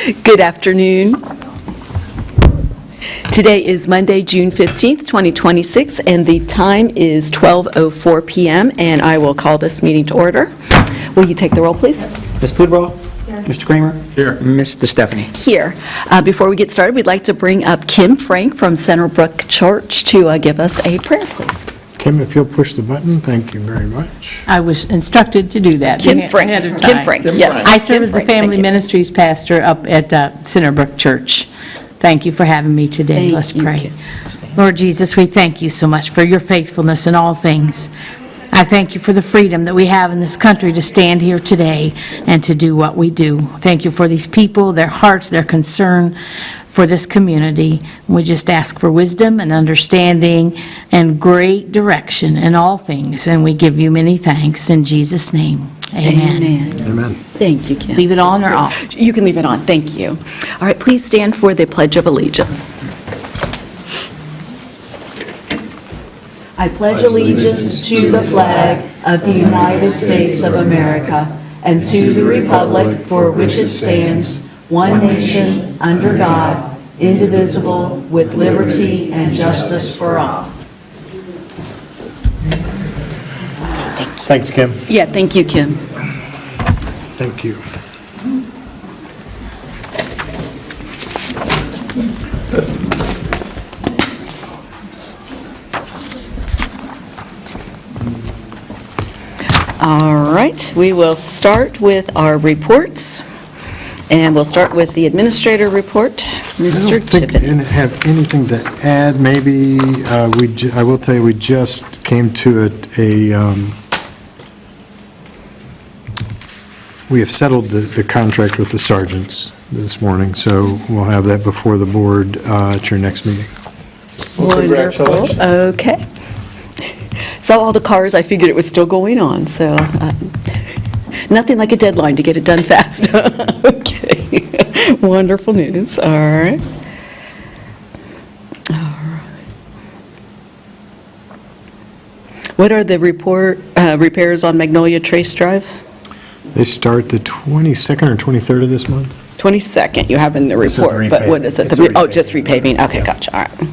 Good afternoon. Today is Monday, June 15th, 2026, and the time is 12:04 p.m., and I will call this meeting to order. Will you take the roll, please? Ms. Pudrow? Mr. Kramer? Here. Ms. DeStefani? Here. Before we get started, we'd like to bring up Kim Frank from Centerbrook Church to give us a prayer, please. Kim, if you'll push the button, thank you very much. I was instructed to do that Kim Frank. ahead of time. Kim Frank, yes. I serve Kim as the Frank, thank family you. ministries pastor up at Centerbrook Church. Thank you for having me today. Thank Let's you, pray. Kim. Lord Jesus, we thank you so much for your faithfulness in all things. I thank you for the freedom that we have in this country to stand here today and to do what we do. Thank you for these people, their hearts, their concern for this community. We just ask for wisdom and understanding and great direction in all things, and we give you many thanks in Jesus' name. Amen. Amen. Thank you, Kim. Leave it on or off? You can leave it on. Thank you. All right, please stand for the Pledge of Allegiance. I pledge allegiance to the flag of the United States of America and to the republic for which it stands, one nation, under God, indivisible, with liberty and justice for all. Thanks, Kim. Yeah, thank you, Kim. Thank you. All right, we will start with our reports, and we'll start with the administrator report. Mr. I don't think I Tippett. have anything to add. Maybe I will tell you, we just came to we have settled the contract with the sergeants this morning, so we'll have that before the board at your next meeting. Wonderful. Okay. Saw all the cars, I figured it was still going on, so nothing like a deadline to get it done fast. Okay. Wonderful news. All right. What are the repairs on Magnolia Trace Drive? They start the 22nd or 23rd of this month? 22nd, you have in the This is the report, but what repaving. is it? It's the Oh, just repaving. repaving, okay, Yeah. gotcha, all right.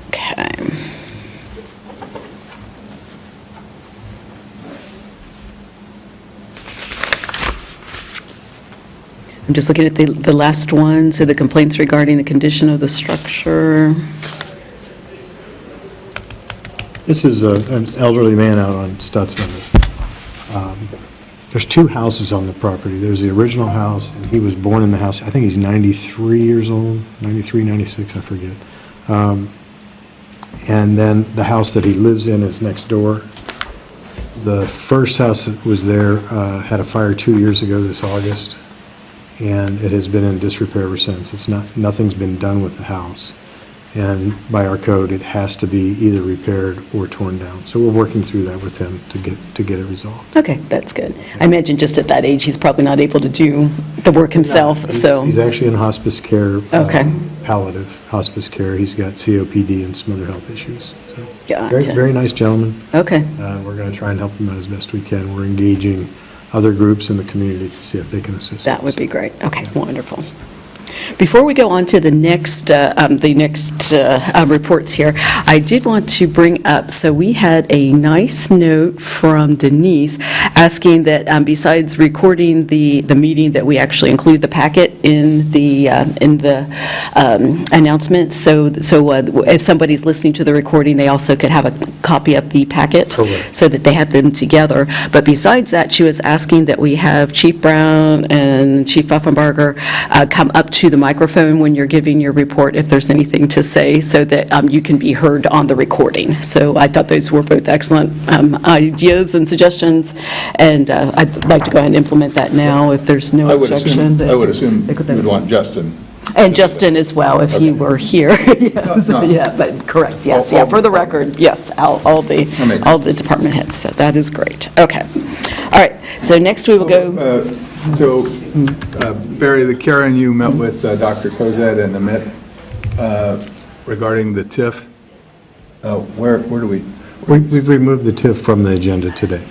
Okay. I'm just looking at the last one, so the complaints regarding the condition of the structure. This is an elderly man out on Stutzman. There's two houses on the property. There's the original house, and he was born in the house. I think he's 93 years old, 93, 96, I forget. And then the house that he lives in is next door. The first house that was there had a fire 2 years ago this August, and it has been in disrepair ever since. Nothing's been done with the house. And by our code, it has to be either repaired or torn down. So we're working through that with him to get it resolved. Okay, that's good. I imagine just at that age, he's probably not able to do the work himself, so. He's actually in hospice care. Okay. Palliative hospice care. He's got COPD and some other health issues. So Gotcha. very nice gentleman. Okay, We're going to try and help him out as best we can. We're engaging other groups in the community to see if they can assist us. that would be great. Okay, wonderful. Before we go on to the next reports here, I did want to bring up, so we had a nice note from Denise asking that besides recording the meeting, that we actually include the packet in the announcement, so if somebody's listening to the recording, they also could have a copy of the packet. Correct. So that they had them together. But besides that, she was asking that we have Chief Brown and Chief Buffenbarger come up to the microphone when you're giving your report, if there's anything to say, so that you can be heard on the recording. So I thought those were both excellent ideas and suggestions, and I'd like to go ahead and implement that now, if there's no I would objection. assume you would want Justin. And Justin as well, if he Okay. were here. Yes, No. Yeah, but correct, yes, yeah, for the record, yes, all the department heads, so that is great. Okay. All right, so next we will go, Barry, the Karen, you met with Dr. Cozad and Amit regarding the TIF. Where do we? We've removed the TIF from the agenda today.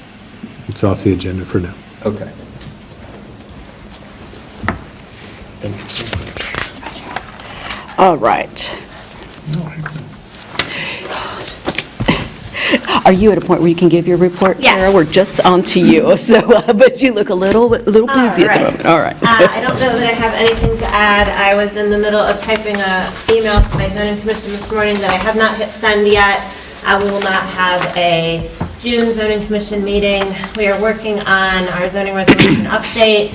It's off the agenda for now. Okay. All right. Are you at a point where you can give your report, Yes. Tara? We're just on to you, so, but you look a little busy at the moment. All right. I don't know that I have anything to add. I was in the middle of typing an email to my zoning commission this morning that I have not hit send yet. We will not have a June zoning commission meeting. We are working on our zoning resolution update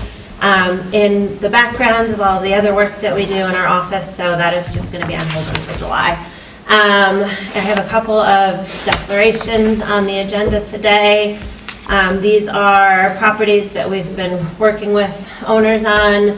in the background of all the other work that we do in our office, so that is just going to be on hold until July. I have a couple of declarations on the agenda today. These are properties that we've been working with owners on.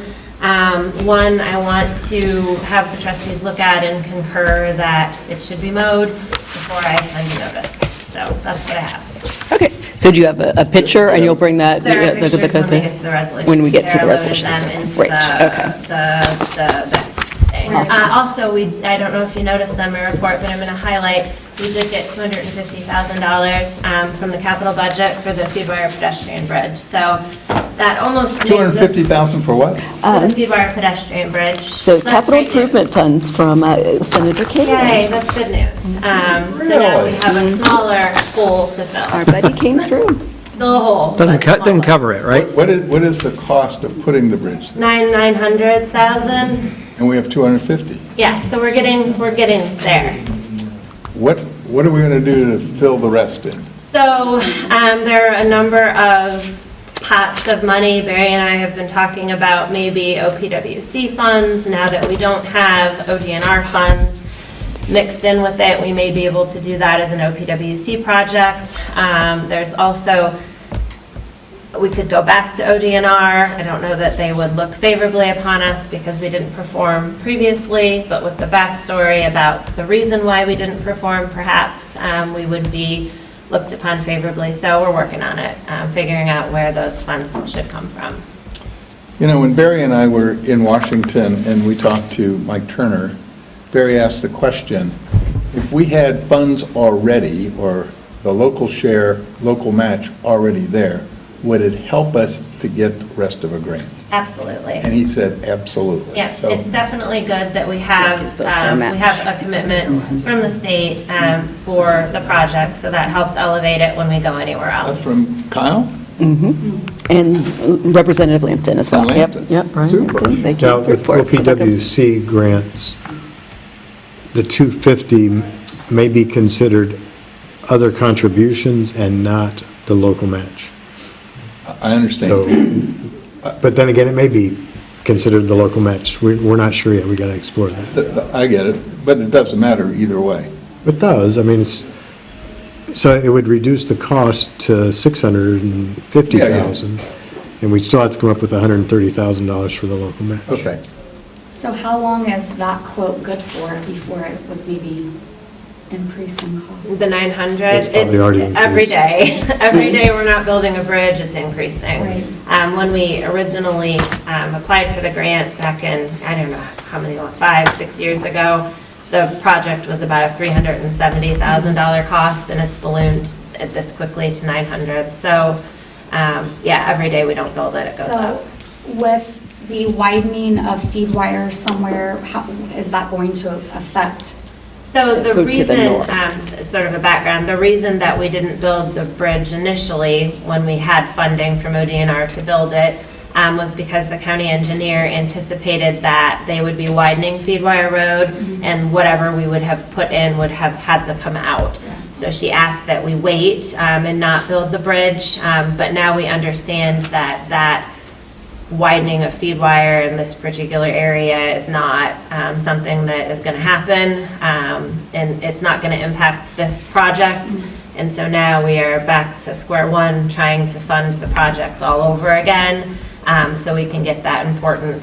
One, I want to have the trustees look at and concur that it should be mowed before I send a notice. So that's what I have. Okay, so do you have a picture, and you'll bring that? There are pictures when we get to the resolution. When we get to the Sarah loaded resolutions. them into Great, okay. this thing. Also, I don't know if you noticed on my report, but I'm going to highlight, we did get $250,000 from the capital budget for the Feedwire pedestrian bridge. So that almost makes us... 250,000 for what? For the Feedwire pedestrian bridge. So That's capital great news. improvement funds from Senator King. Yay, that's good news. So now we have a smaller hole to Our fill. buddy came through. Still a hole. Doesn't but smaller. cover it, right? What is the cost of putting the bridge there? 900,000. And we have 250. Yeah, so we're getting there. What are we going to do to fill the rest in? So there are a number of pots of money. Barry and I have been talking about maybe OPWC funds. Now that we don't have ODNR funds mixed in with it, we may be able to do that as an OPWC project. There's also, we could go back to ODNR. I don't know that they would look favorably upon us because we didn't perform previously, but with the backstory about the reason why we didn't perform, perhaps we would be looked upon favorably. So we're working on it, figuring out where those funds should come from. You know, when Barry and I were in Washington and we talked to Mike Turner, Barry asked the question, if we had funds already, or the local share, local match already there, would it help us to get the rest of a grant? Absolutely. And he said, absolutely. Yeah, So- it's definitely good that we have, gives us our we match. have a commitment from the state for the project, so that helps elevate it when we go anywhere else. That's from Kyle? And Representative Lampton as well. And Yep, Lampton. Yep, Brian Super. Lampton. Thank Now, you for with reports. OPWC grants, the 250 may be considered other contributions and not the local match. I understand. So, but then again, it may be considered the local match. We're not sure yet. We got to explore that. I get it, but it doesn't matter either way. It does. I mean, so it would reduce the cost to $650,000, and we'd still have to come up with $130,000 for the local match. Okay. So how long is that quote good for before it would maybe increase in cost? The 900, It's it's probably already every increased. day. Every day we're not building a bridge, it's increasing. Right. When we originally applied for the grant back in, I don't know, how many, 5, 6 years ago, the project was about a $370,000 cost, and it's ballooned this quickly to 900. So, yeah, every day we don't build it, it goes up. So with the widening of feed wire somewhere, how is that going to affect? So the Go to the reason, north. sort of a background, the reason that we didn't build the bridge initially, when we had funding from ODNR to build it, was because the county engineer anticipated that they would be widening Feedwire Road, and whatever we would have put in would have had to come out. So she asked that we wait and not build the bridge, but now we understand that that widening of feed wire in this particular area is not something that is going to happen, and it's not going to impact this project. And so now we are back to square one, trying to fund the project all over again, so we can get that important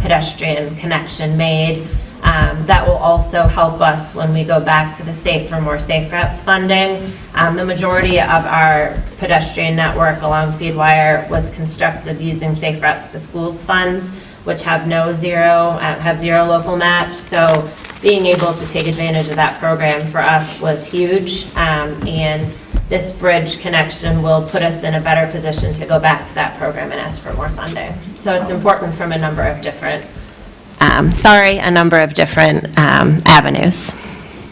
pedestrian connection made. That will also help us when we go back to the state for more safe routes funding. The majority of our pedestrian network along Feedwire was constructed using Safe Routes to Schools funds, which have zero local match. So being able to take advantage of that program for us was huge. And this bridge connection will put us in a better position to go back to that program and ask for more funding. So it's important from a number of different sorry, a number of different avenues.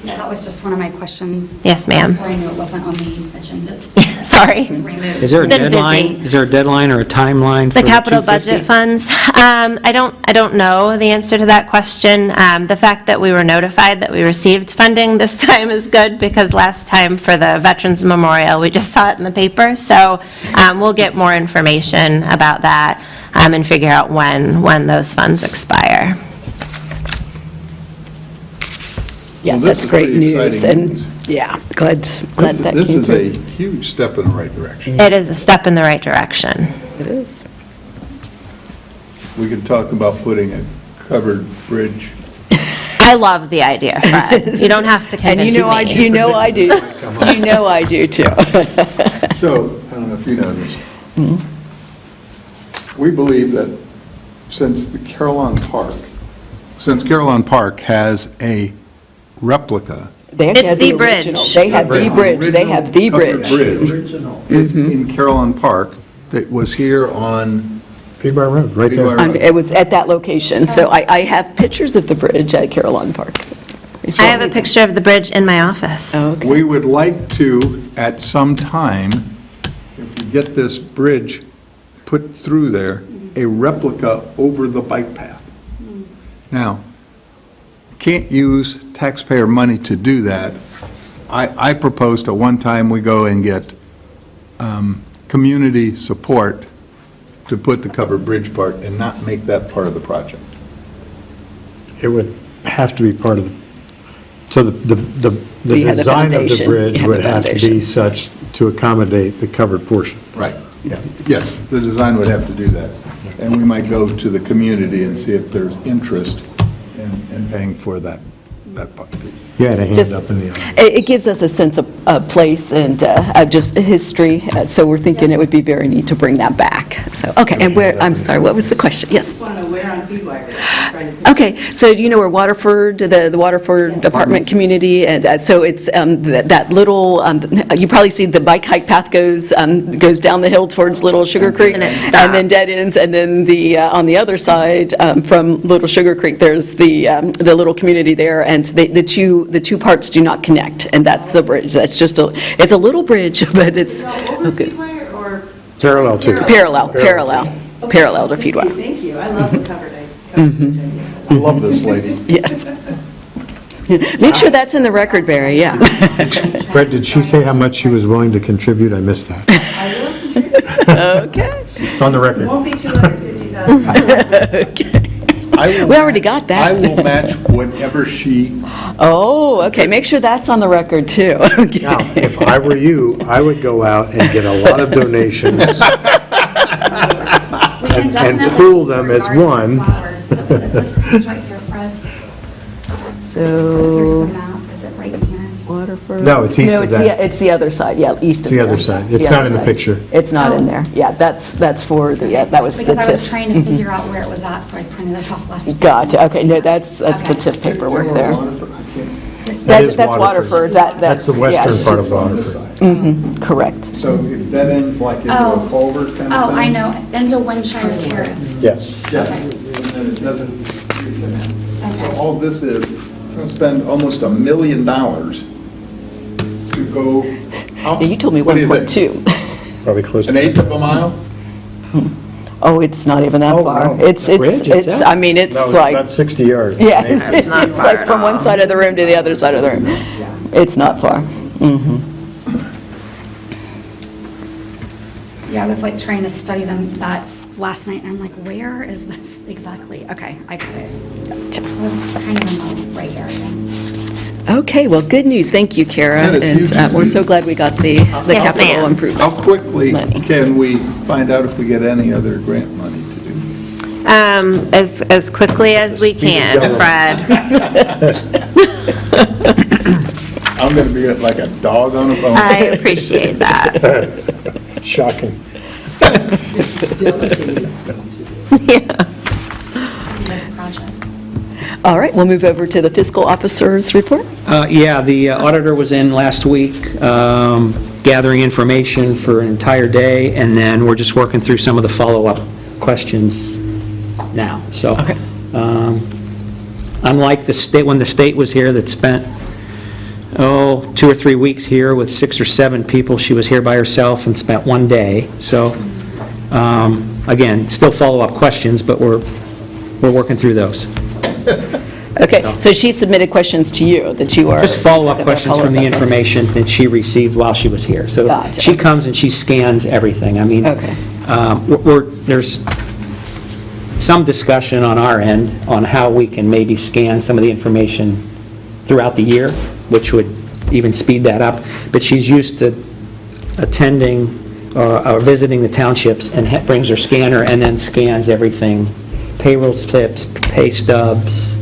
Yeah, that was just one of my questions. Yes, ma'am. Before I knew it wasn't on the agenda. Sorry. Removed. Is there a It's been deadline? busy. Is there a deadline or a timeline for The the capital 250? budget funds, I don't know the answer to that question. The fact that we were notified that we received funding this time is good, because last time for the Veterans Memorial, we just saw it in the paper. So we'll get more information about that and figure out when those funds expire. Yeah, Well, this that's is great pretty news, exciting and, news. yeah, glad that This came is a through. huge step in the right direction. It is a step in the right direction. It is. We could talk about putting a covered bridge. I love the idea, Fred. You don't have to And convince you know, I me. do, you know I do too. So, I don't know if you know this. We believe that since Carillon Park has a replica. They actually It's have the original. bridge. They have the bridge, they have the Covered bridge. is in Carillon Park that was here on, Feedbar Road, right Feedbar there. Road. It was at that location, so I have pictures of the bridge at Carillon Park. I have a picture of the bridge in my office. Okay. we would like to, at some time, if we get this bridge put through there, a replica over the bike path. Now, can't use taxpayer money to do that. I proposed at one time we go and get community support to put the covered bridge part and not make that part of the project. It would have to be part of the, so the So you have the design of the foundation, bridge you have would the have to be foundation. such to accommodate the covered portion. Right. Yeah. Yes, the design would have to do that. And we might go to the community and see if there's interest in paying for that part piece. You had a hand Just- up in the audience. It gives us a sense of place and just history, so we're thinking it would be very neat to bring that back. So, okay, and where, I'm sorry, what was the question? Yes? just want to know where on Feedwire. Okay, so you know where Waterford, the Waterford apartment community, and so it's that little, you probably see the bike hike path goes down the hill towards Little Sugar Creek. And it And then dead ends, and then on the other side, from Little Sugar Creek, there's the little community there, and the two parts do not connect, and that's the bridge. That's just it's a little bridge, but it's Over okay. Feedwire or? Parallel Parallel to Feedwire. Thank you. I love the covered idea. I love this lady. Yes. Make sure that's in the record, Barry, yeah. Fred, did she say how much she was willing to contribute? I missed that. Okay. It's on the record. Won't be $250,000. We already got that. I will match whatever she, Oh, okay, make sure that's on the record, too. Okay. Now, if I were you, I would go out and get a lot of donations. We can definitely pool them as disregard the one. flowers. So is it this right here, Fred? Here's the So, map, is it right here? Waterford? No, it's east No, of that. it's the other side, yeah, east of It's the there. other side. It's not in the picture. It's not in there, yeah, that's for the, that was the Because I was TIF. trying to figure out where it was at, so I printed it off last. Gotcha, okay, no, that's the Okay. TIF paperwork there. That is That's Waterford, That's the western yeah. part of Waterford. Correct. so if that ends like into a Oh. culvert kind of thing? Oh, I know, into Windshire Terrace. Yes. Yeah, and then it doesn't, so all this is, we're going to spend almost $1 million to go. Yeah, you told me What do you think? 1.2. Probably close to. An eighth of a mile? Oh, it's not even that Oh, far. wow. It's, The bridge it's, itself? I mean, it's No, it's like. about 60 yards. Yeah, It's not it's far like at from one all. side of the room to the other side of the room. It's not far. Yeah, I was like trying to study them that last night, and I'm like, where is this exactly? Okay, I got it. It was kind of in the right area. Okay, well, good news. Thank you, Kara. That is And huge. we're so glad we got the Yes, capital ma'am. improvement. How quickly Money. can we find out if we get any other grant money to do this? As quickly as we can, Fred. I'm going to be like a dog on a bone. I appreciate that. Shocking. This project. All right, we'll move over to the fiscal officer's report. Yeah, the auditor was in last week, gathering information for an entire day, and then we're just working through some of the follow-up questions now. So unlike the state, when the state was here that spent, 2 or 3 weeks here with 6 or 7 people, she was here by herself and spent 1 day. So, again, still follow-up questions, but we're working through those. Okay, so she submitted questions to you that you are... Just follow-up questions from the information that she received while she was here. So Gotcha. she comes and she scans everything. I mean, Okay. there's some discussion on our end on how we can maybe scan some of the information throughout the year, which would even speed that up. But she's used to attending or visiting the townships and brings her scanner and then scans everything, payroll slips, pay stubs,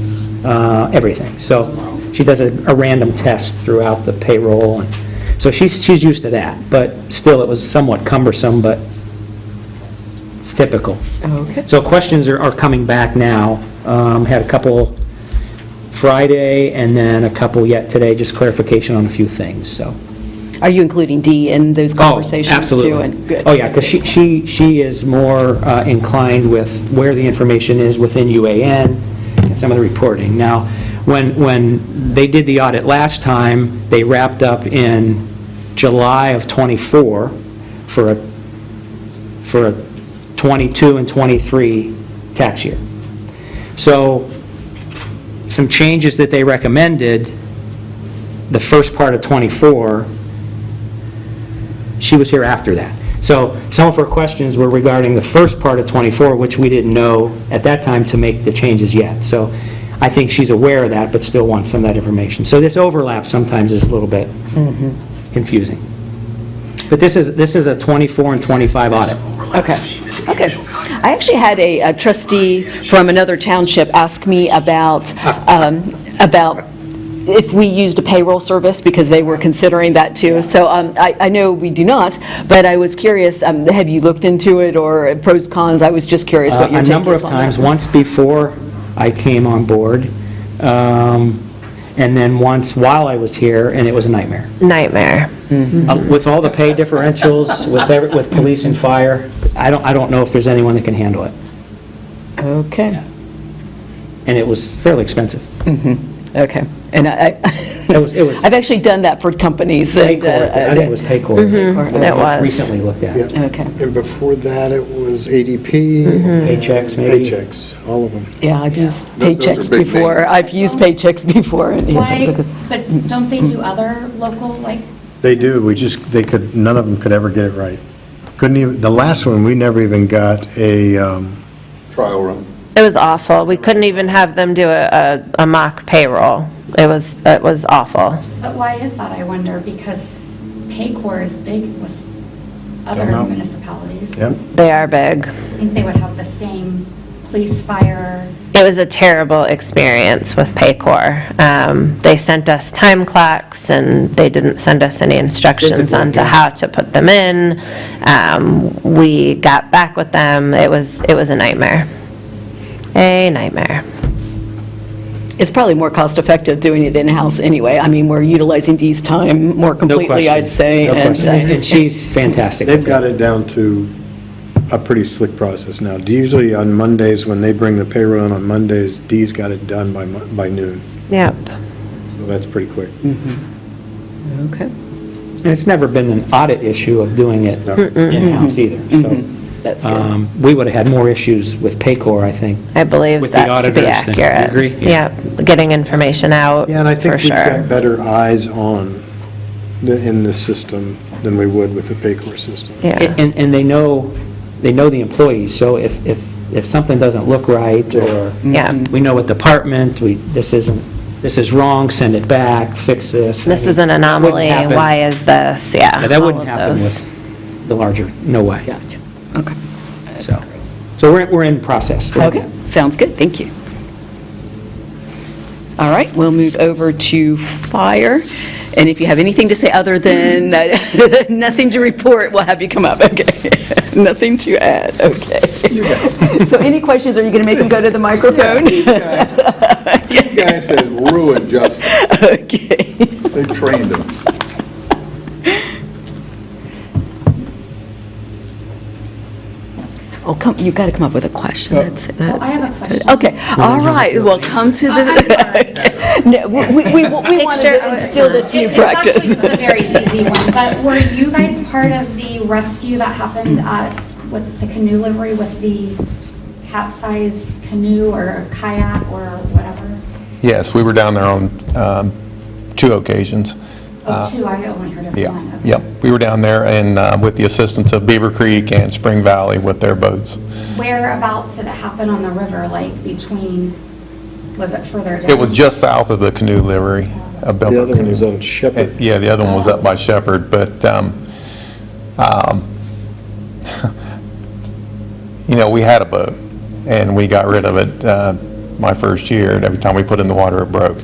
everything. So she does a random test throughout the payroll. And so she's used to that, but still it was somewhat cumbersome, but it's typical. Okay. So questions are coming back now. Had a couple Friday and then a couple yet today, just clarification on a few things, so. Are you including Dee in those conversations, too? Absolutely. And good. Oh, yeah, because she is more inclined with where the information is within UAN and some of the reporting. Now, when they did the audit last time, they wrapped up in July of '24 for a 22 and 23 tax year. So some changes that they recommended, the first part of '24, she was here after that. So some of her questions were regarding the first part of '24, which we didn't know at that time to make the changes yet. So I think she's aware of that, but still wants some of that information. So this overlap sometimes is a little bit confusing. But this is a '24 and '25 audit. Okay, okay. I actually had a trustee from another township ask me about if we used a payroll service, because they were considering that too. So I know we do not, but I was curious, have you looked into it, or pros, cons? I was just curious what your take is on that. A number of times, once before I came on board, and then once while I was here, and it was a nightmare. Nightmare. With all the pay differentials, with police and fire, I don't know if there's anyone that can handle it. Okay, And it was fairly expensive. okay. And It was I've actually done that for companies. and, Paycor. I think it was Paycor. It was. Recently looked at. Okay, And before that, it was ADP. Paychecks, maybe? Paychecks, all of them. yeah, I've used Those are paychecks big before. names. I've used paychecks before. And, yeah, Why, look at- but don't they do other local, like, They do, none of them could ever get it right. Couldn't even, the last one, we never even got a, Trial run. It was awful. We couldn't even have them do a mock payroll. It was awful. but why is that, I wonder? Because Paycor is big with other Don't know. municipalities. yep. They are big. I think they would have the same police, fire. It was a terrible experience with Paycor. They sent us time clocks, and they didn't send us any instructions Physical, on to yeah. how to put them in. We got back with them. It was a nightmare. A nightmare. It's probably more cost-effective doing it in-house anyway. I mean, we're utilizing Dee's time more No completely, question. I'd say. No and, question. And she's fantastic. They've got it down to a pretty slick process now. Usually on Mondays, when they bring the payroll in on Mondays, Dee's got it done by noon, Yep. so that's pretty quick. Okay. And it's never been an audit issue of doing it No. in-house either. So That's good. we would have had more issues with Paycor, I think. I believe With the that to be auditors, then. You accurate. agree? Yeah. Yep, getting information out, Yeah, and I think for we've sure. got better eyes on in this system than we would with the Paycor system. Yeah. And they know the employees, so if something doesn't look right, or Yeah. we know what department, this is wrong, send it back, fix this. This is That an wouldn't anomaly, happen. why is this? Yeah. Yeah, that all wouldn't of happen those. with the larger, no way. Gotcha. Okay. So we're in process. Okay, sounds good, thank you. All right, we'll move over to fire, and if you have anything to say other than nothing to report, we'll have you come up, okay? Nothing to add, okay. So any questions, are you going to make them go to the microphone? These guys have ruined justice. Okay. They've trained them. Oh, you've got to come up with a question. Well, I have a question. Okay, all right, well, come to I'm the, no, we wanted to instill this new practice. It's actually just a very easy one, but were you guys part of the rescue that happened with the canoe livery, with the capsized canoe or kayak or whatever? Yes, we were down there on 2 occasions. Oh, two, I only heard of Yeah, one. Okay. yep. We were down there and with the assistance of Beaver Creek and Spring Valley with their boats. Whereabouts did it happen on the river, like between, was it further down? It was just south of the canoe livery. The other one was on Shepherd. Yeah, the other one was up by Shepherd, but, we had a boat, and we got rid of it my first year, and every time we put it in the water, it broke.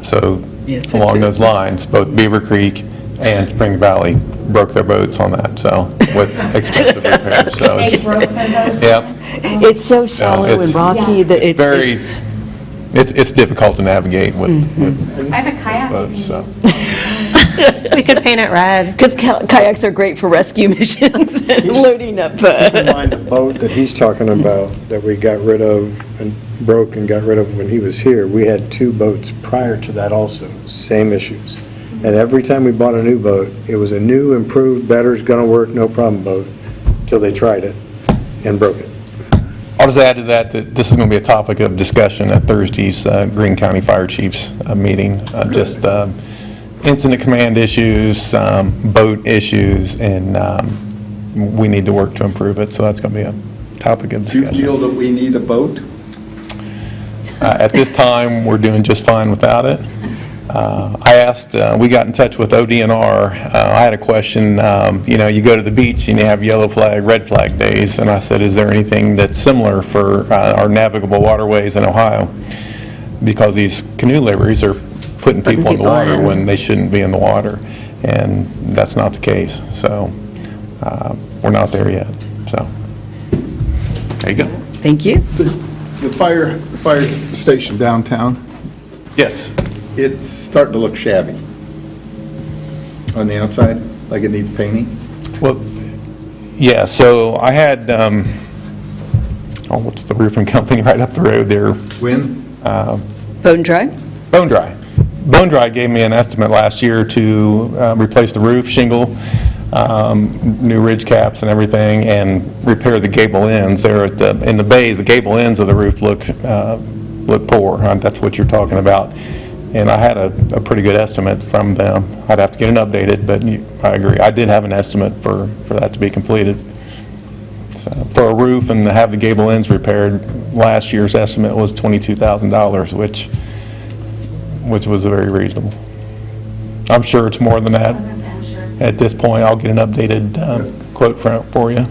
So Yes, it along did. those lines, both Beaver Creek and Spring Valley broke their boats on that, so, with expensive repairs, so They it's, broke their boats? Yep. It's so shallow and it's- rocky that it's. very, it's difficult to navigate with I have a kayak. boats, so. We could paint it red. Because kayaks are great for rescue missions and loading up. Keep in mind, the boat that he's talking about, that we got rid of and broke and got rid of when he was here, we had 2 boats prior to that also, same issues. And every time we bought a new boat, it was a new, improved, better, it's gonna work, no problem boat, till they tried it and broke it. I'll just add to that this is going to be a topic of discussion at Thursday's Greene County Fire Chiefs meeting. Just incident command issues, boat issues, and we need to work to improve it, so that's going to be a topic of Do you discussion. feel that we need a boat? At this time, we're doing just fine without it. I asked, we got in touch with ODNR. I had a question, you go to the beach and you have yellow flag, red flag days, and I said, is there anything that's similar for our navigable waterways in Ohio? Because these canoe liveries are putting people in the water when they shouldn't be in the water, and that's not the case. So we're not there yet, so there you go. Thank you. The fire station downtown, Yes. it's starting to look shabby on the outside, like it needs painting. Well, yeah, so I had, what's the roofing company right up the road there? When? Bone dry? Bone Dry. Bone Dry gave me an estimate last year to replace the roof shingle, new ridge caps and everything, and repair the gable ends there in the bays. The gable ends of the roof look poor. That's what you're talking about. And I had a pretty good estimate from them. I'd have to get it updated, but I agree. I did have an estimate for that to be completed. So, for a roof and to have the gable ends repaired, last year's estimate was $22,000, which was very reasonable. I'm sure it's more than that. I'm sure it's. At this point, I'll get an updated quote for you.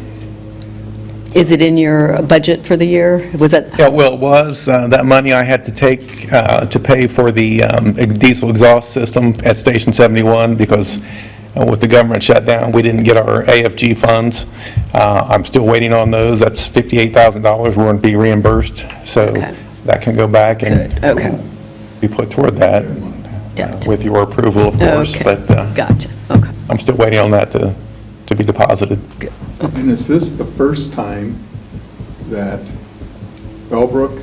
Is it in your budget for the year? Was that, Yeah, well, it was, that money I had to take to pay for the diesel exhaust system at Station 71, because with the government shutdown, we didn't get our AFG funds. I'm still waiting on those. That's $58,000 we're going to be reimbursed, so Okay. that can go back and Good, okay. be put toward that, Gotcha. with your approval, of course. Okay. But Gotcha, okay. I'm still waiting on that to be deposited. And is this the first time that Bellbrook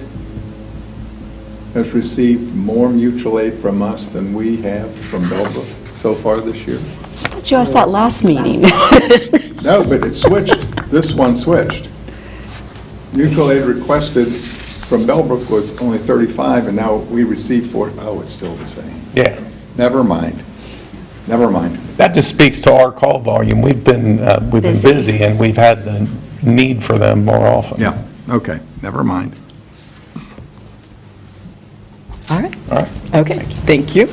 has received more mutual aid from us than we have from Bellbrook so far this year? Did you ask that last meeting? No, but it switched. This one switched. Mutual aid requested from Bellbrook was only 35, and now we received 40. Oh, it's still the same. Yeah. Never mind. Never mind. That just speaks to our call volume. We've been busy, and we've had the need for them more often. Yeah, okay, never mind. All right, All right. okay, thank you.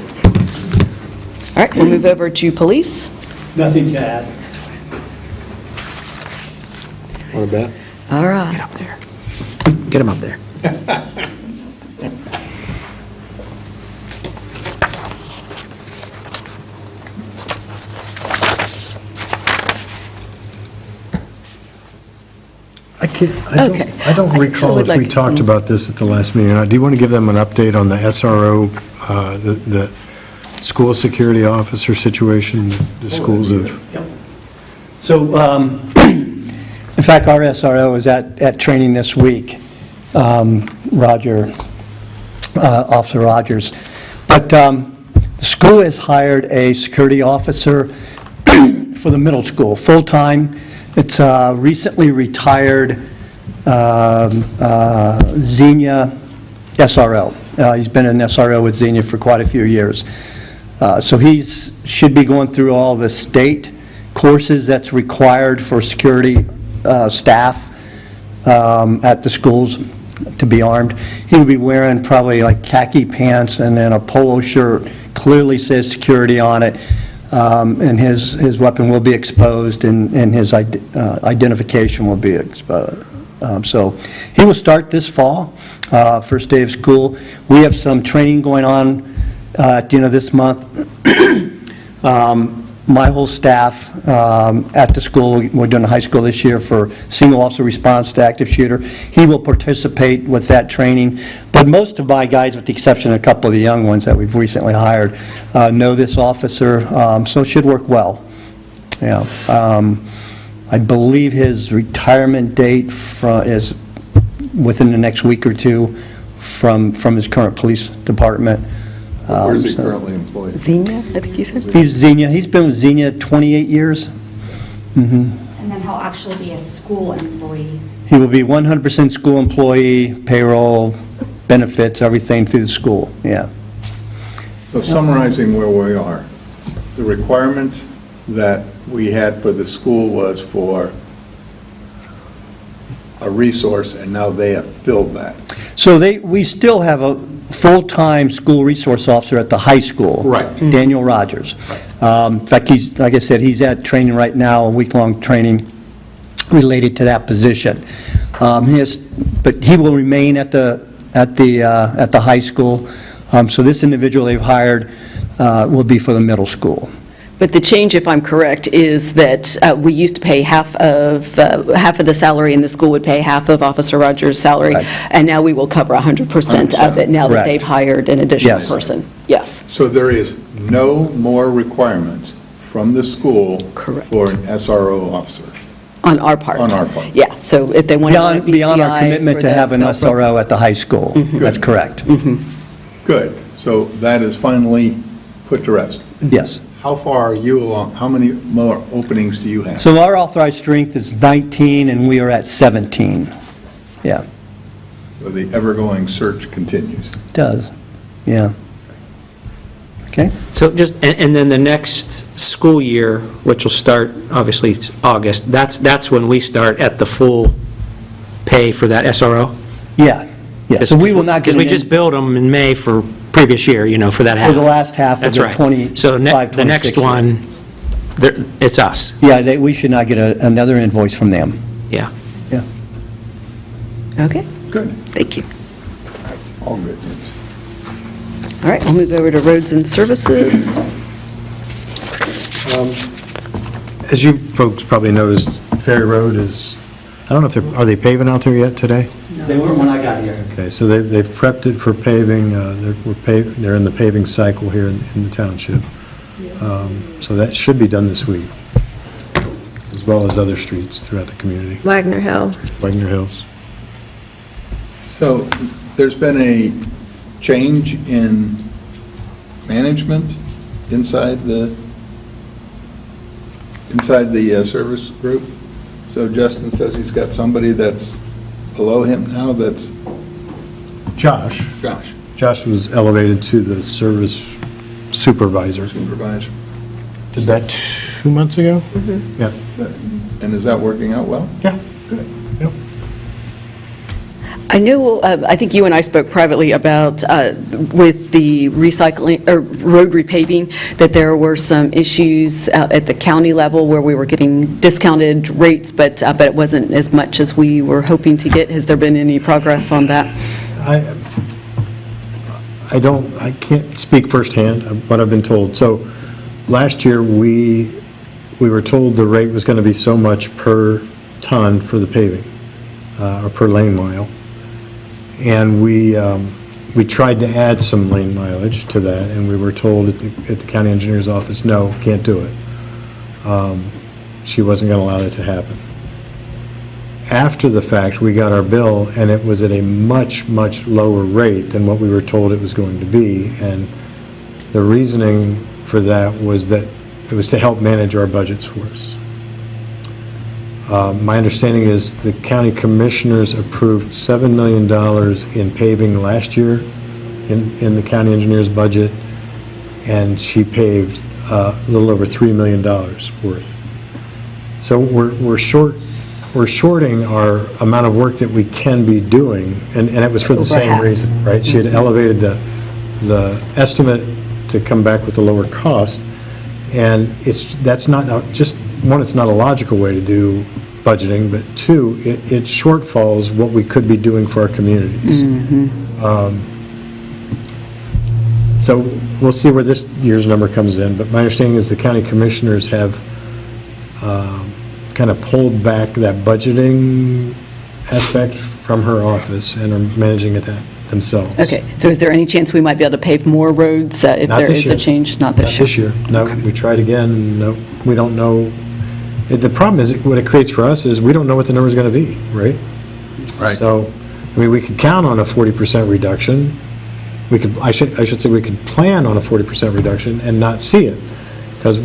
All right, we'll move over to police. Nothing to add. Want to bet? All right. Up there. Get him up there. Okay. I don't I recall would if we like- talked about this at the last meeting. Do you want to give them an update on the SRO, the school security officer situation, the schools of? So In fact, our SRO is at training this week, Officer Rogers. But the school has hired a security officer for the middle school, full-time. It's recently retired Xenia SRO. He's been an SRO with Xenia for quite a few years. So should be going through all the state courses that's required for security staff at the schools to be armed. He would be wearing probably like khaki pants and then a polo shirt, clearly says security on it, and his weapon will be exposed and his identification will be exposed. So he will start this fall, first day of school. We have some training going on at the end of this month. My whole staff at the school, we're doing a high school this year for single officer response to active shooter. He will participate with that training. But most of my guys, with the exception of a couple of the young ones that we've recently hired, know this officer, so it should work well. Yeah. I believe his retirement date is within the next week or two from his current police department. Where is he currently employed? Xenia, I think you said? He's Xenia. He's been with Xenia 28 years. And then he'll actually be a school employee. He will be 100% school employee, payroll, benefits, everything through the school, yeah. So summarizing where we are, the requirements that we had for the school was for a resource, and now they have filled that. So we still have a full-time school resource officer at the high school. Right. Daniel Rogers. In fact, like I said, he's at training right now, a week-long training related to that position. But he will remain at the high school. So this individual they've hired will be for the middle school. But the change, if I'm correct, is that we used to pay half of the salary, and the school would pay half of Officer Rogers' salary, Right. and now we will cover 100% of it, now that Correct. they've hired an additional Yes. person. Yes. So there is no more requirements from the school Correct. for an SRO officer. On our part. On our part. Yeah, so if they want to go to BCI. Beyond our commitment for to the have an Bellbrook- SRO at the high school. That's correct. Good. So that is finally put to rest. Yes. How far are you along? How many more openings do you have? So our authorized strength is 19, and we are at 17. Yeah, So the ever-going search continues. it does. Yeah. Okay? So just, and then the next school year, which will start, obviously, it's August, that's when we start at the full pay for that SRO? Yeah, yeah. So we will not get Because we an just in- billed them in May for previous year, for that half. For the last half of That's the right. 25, So the next 26 year. one, it's us, Yeah, we should not get another invoice from them. yeah. Yeah. Okay, Good. thank you. That's all good news. All right, we'll move over to roads and services. As you folks probably noticed, Ferry Road is, I don't know if are they paving out there yet today? They were when I got here. Okay, so they've prepped it for paving, they're in the paving cycle here in the township. So that should be done this week, as well as other streets throughout the community, Wagner Hill. Wagner Hills. So there's been a change in management inside the service group. So Justin says he's got somebody that's below him now, that's Josh Josh, was elevated to the service supervisor. supervisor. Did that 2 months ago? Yeah. And is that working out well? Yeah. Good. Yep. I know, I think you and I spoke privately about, with the recycling, or road repaving, that there were some issues at the county level where we were getting discounted rates, but it wasn't as much as we were hoping to get. Has there been any progress on that? I can't speak firsthand of what I've been told. So last year, we were told the rate was going to be so much per ton for the paving, or per lane mile. And we tried to add some lane mileage to that, and we were told at the county engineer's office, no, can't do it. She wasn't going to allow that to happen. after the fact, we got our bill, and it was at a much, much lower rate than what we were told it was going to be. And the reasoning for that was that it was to help manage our budgets for us. My understanding is the county commissioners approved $7 million in paving last year in the county engineer's budget, and she paved a little over $3 million worth. So we're shorting our amount of work that we can be doing, and it was for the Over same half. reason, right? She had elevated the estimate to come back with a lower cost, and that's not, just, one, it's not a logical way to do budgeting, but two, it shortfalls what we could be doing for our communities. So we'll see where this year's number comes in, but my understanding is the county commissioners have kind of pulled back that budgeting aspect from her office and are managing it themselves. Okay, so is there any chance we might be able to pave more roads if Not there this is a year. change? Not this year? No, we tried again, no, we don't know. The problem is, what it creates for us is, we don't know what the number's going to be, right? Right. So, I mean, we could count on a 40% reduction. We could, I should say, we could plan on a 40% reduction and not see it, because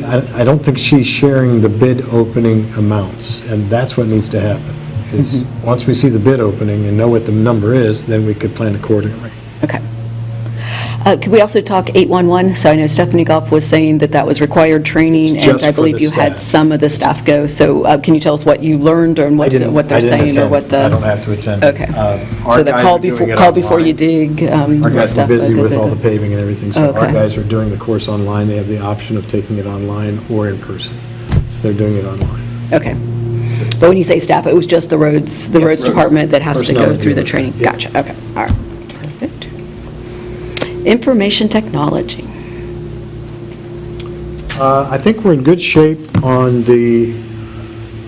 I don't think she's sharing the bid opening amounts, and that's what needs to happen, is once we see the bid opening and know what the number is, then we could plan accordingly. Okay. Could we also talk 811? So I know Stephanie Goff was saying that that was required training, It's and just I for believe the you had staff. some of the staff go. So can you tell us what you learned and what they're saying, or what the... I don't have to attend. Okay. Our So the guys call are doing before, it call before you online. dig Our guys are stuff. busy with all the paving and everything, so our Okay. guys are doing the course online. They have the option of taking it online or in person, so they're doing it online. Okay. But when you say staff, it was just the roads department that has to go Personnel through the dealer. training? Yeah. Gotcha, okay, all right, perfect. Information technology. I think we're in good shape on the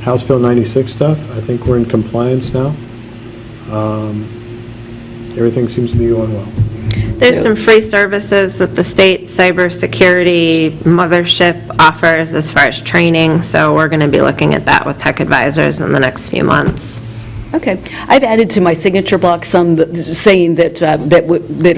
House Bill 96 stuff. I think we're in compliance now. Everything seems to be going well. There's some free services that the state cybersecurity mothership offers as far as training, so we're going to be looking at that with tech advisors in the next few months. Okay. I've added to my signature block some saying that I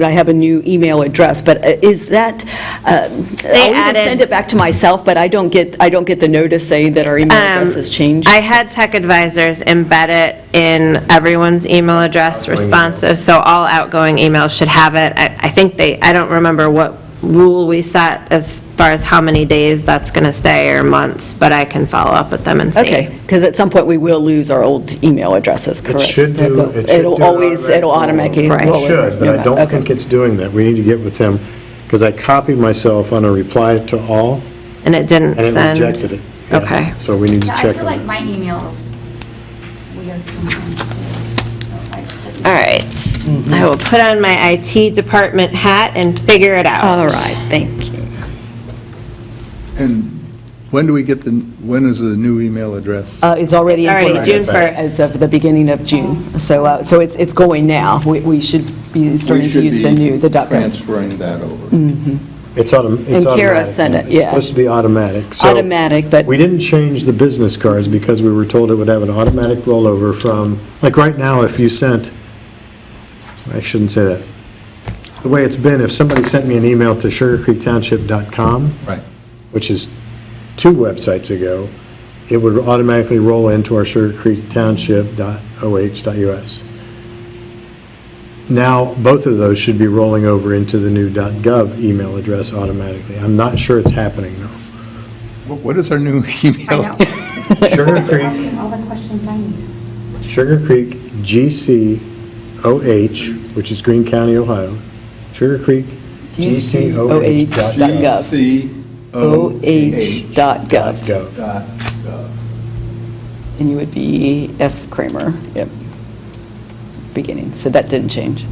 have a new email address, but is that, I'll even added- send it back to myself, but I don't get the notice saying that our email address has changed. I had tech advisors embed it in everyone's email address responses, so all outgoing emails should have it. I think I don't remember what rule we set as far as how many days that's going to stay or months, but I can follow up with them and see. Okay, because at some point we will lose our old email addresses, correct? It should do it It'll automatically Right. roll It over. should, but I don't Okay. think it's doing that. We need to get with him, because I copied myself on a reply to all, And it didn't and it send? rejected it. Yeah. Okay. So we need to Yeah, I check feel on like that. my email is weird sometimes, too. All right. I will put on my IT department hat and figure it out. All right, thank you. And when is the new email address? It's already It's already implemented. June 1st. As of the beginning of June. So it's going now. We should be starting to use the .gov. Transferring that over. It's automatic. And Kara sent it, yeah. It's supposed to be automatic. So Automatic, but- we didn't change the business cards because we were told it would have an automatic rollover from, like right now, if you sent, I shouldn't say that. The way it's been, if somebody sent me an email to sugarcreektownship.com, Right. which is 2 websites ago, it would automatically roll into our sugarcreektownship.oh.us. Now, both of those should be rolling over into the new .gov email address automatically. I'm not sure it's happening, though. What is our new email? I know. Sugar Creek, Asking all the questions I need. Sugar Creek GCOH, which is Greene County, Ohio. Sugar Creek GCOH. GCOH.gov. COH.gov. OH.gov. And you would be F. Kramer, yep, beginning. So that didn't change.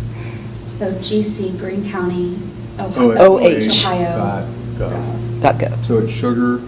So GC, Greene County, Oh, Ohio. OH.gov. .gov. So it's sugar.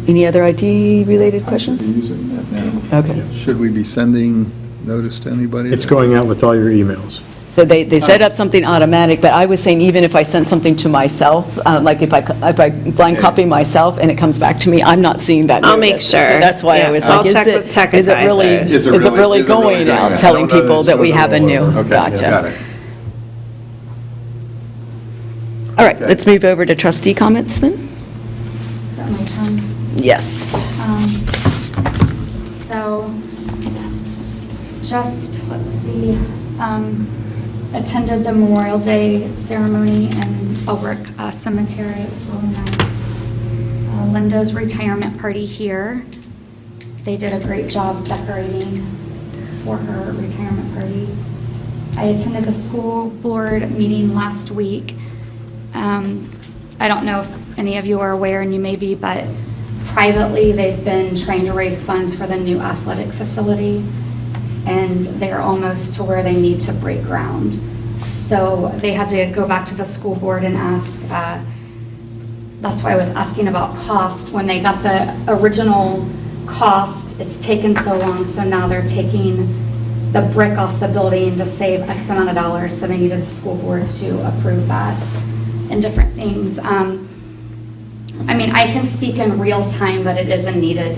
Any other IT-related questions? Using that now. Okay. Should we be sending notice to anybody? It's going out with all your emails. So they set up something automatic, but I was saying even if I sent something to myself, like if I blind copy myself and it comes back to me, I'm not seeing that I'll make notice. sure. So that's why I Yeah, was I'll like, check with tech is it really, advisors. is it really going doing out, that? telling I don't know that people it's that we doing have a it new? all. Okay, Gotcha. got it. All right, let's move over to trustee comments then. Is that my turn? Yes. So, just, let's see, attended the Memorial Day ceremony in Elbrook Cemetery. It was really nice. Linda's retirement party here. They did a great job decorating for her retirement party. I attended the school board meeting last week. I don't know if any of you are aware, and you may be, but privately, they've been trying to raise funds for the new athletic facility, and they're almost to where they need to break ground. So they had to go back to the school board and ask, that's why I was asking about cost. When they got the original cost, it's taken so long, so now they're taking the brick off the building to save X amount of dollars, so they needed the school board to approve that and different things. I mean, I can speak in real time that it is a needed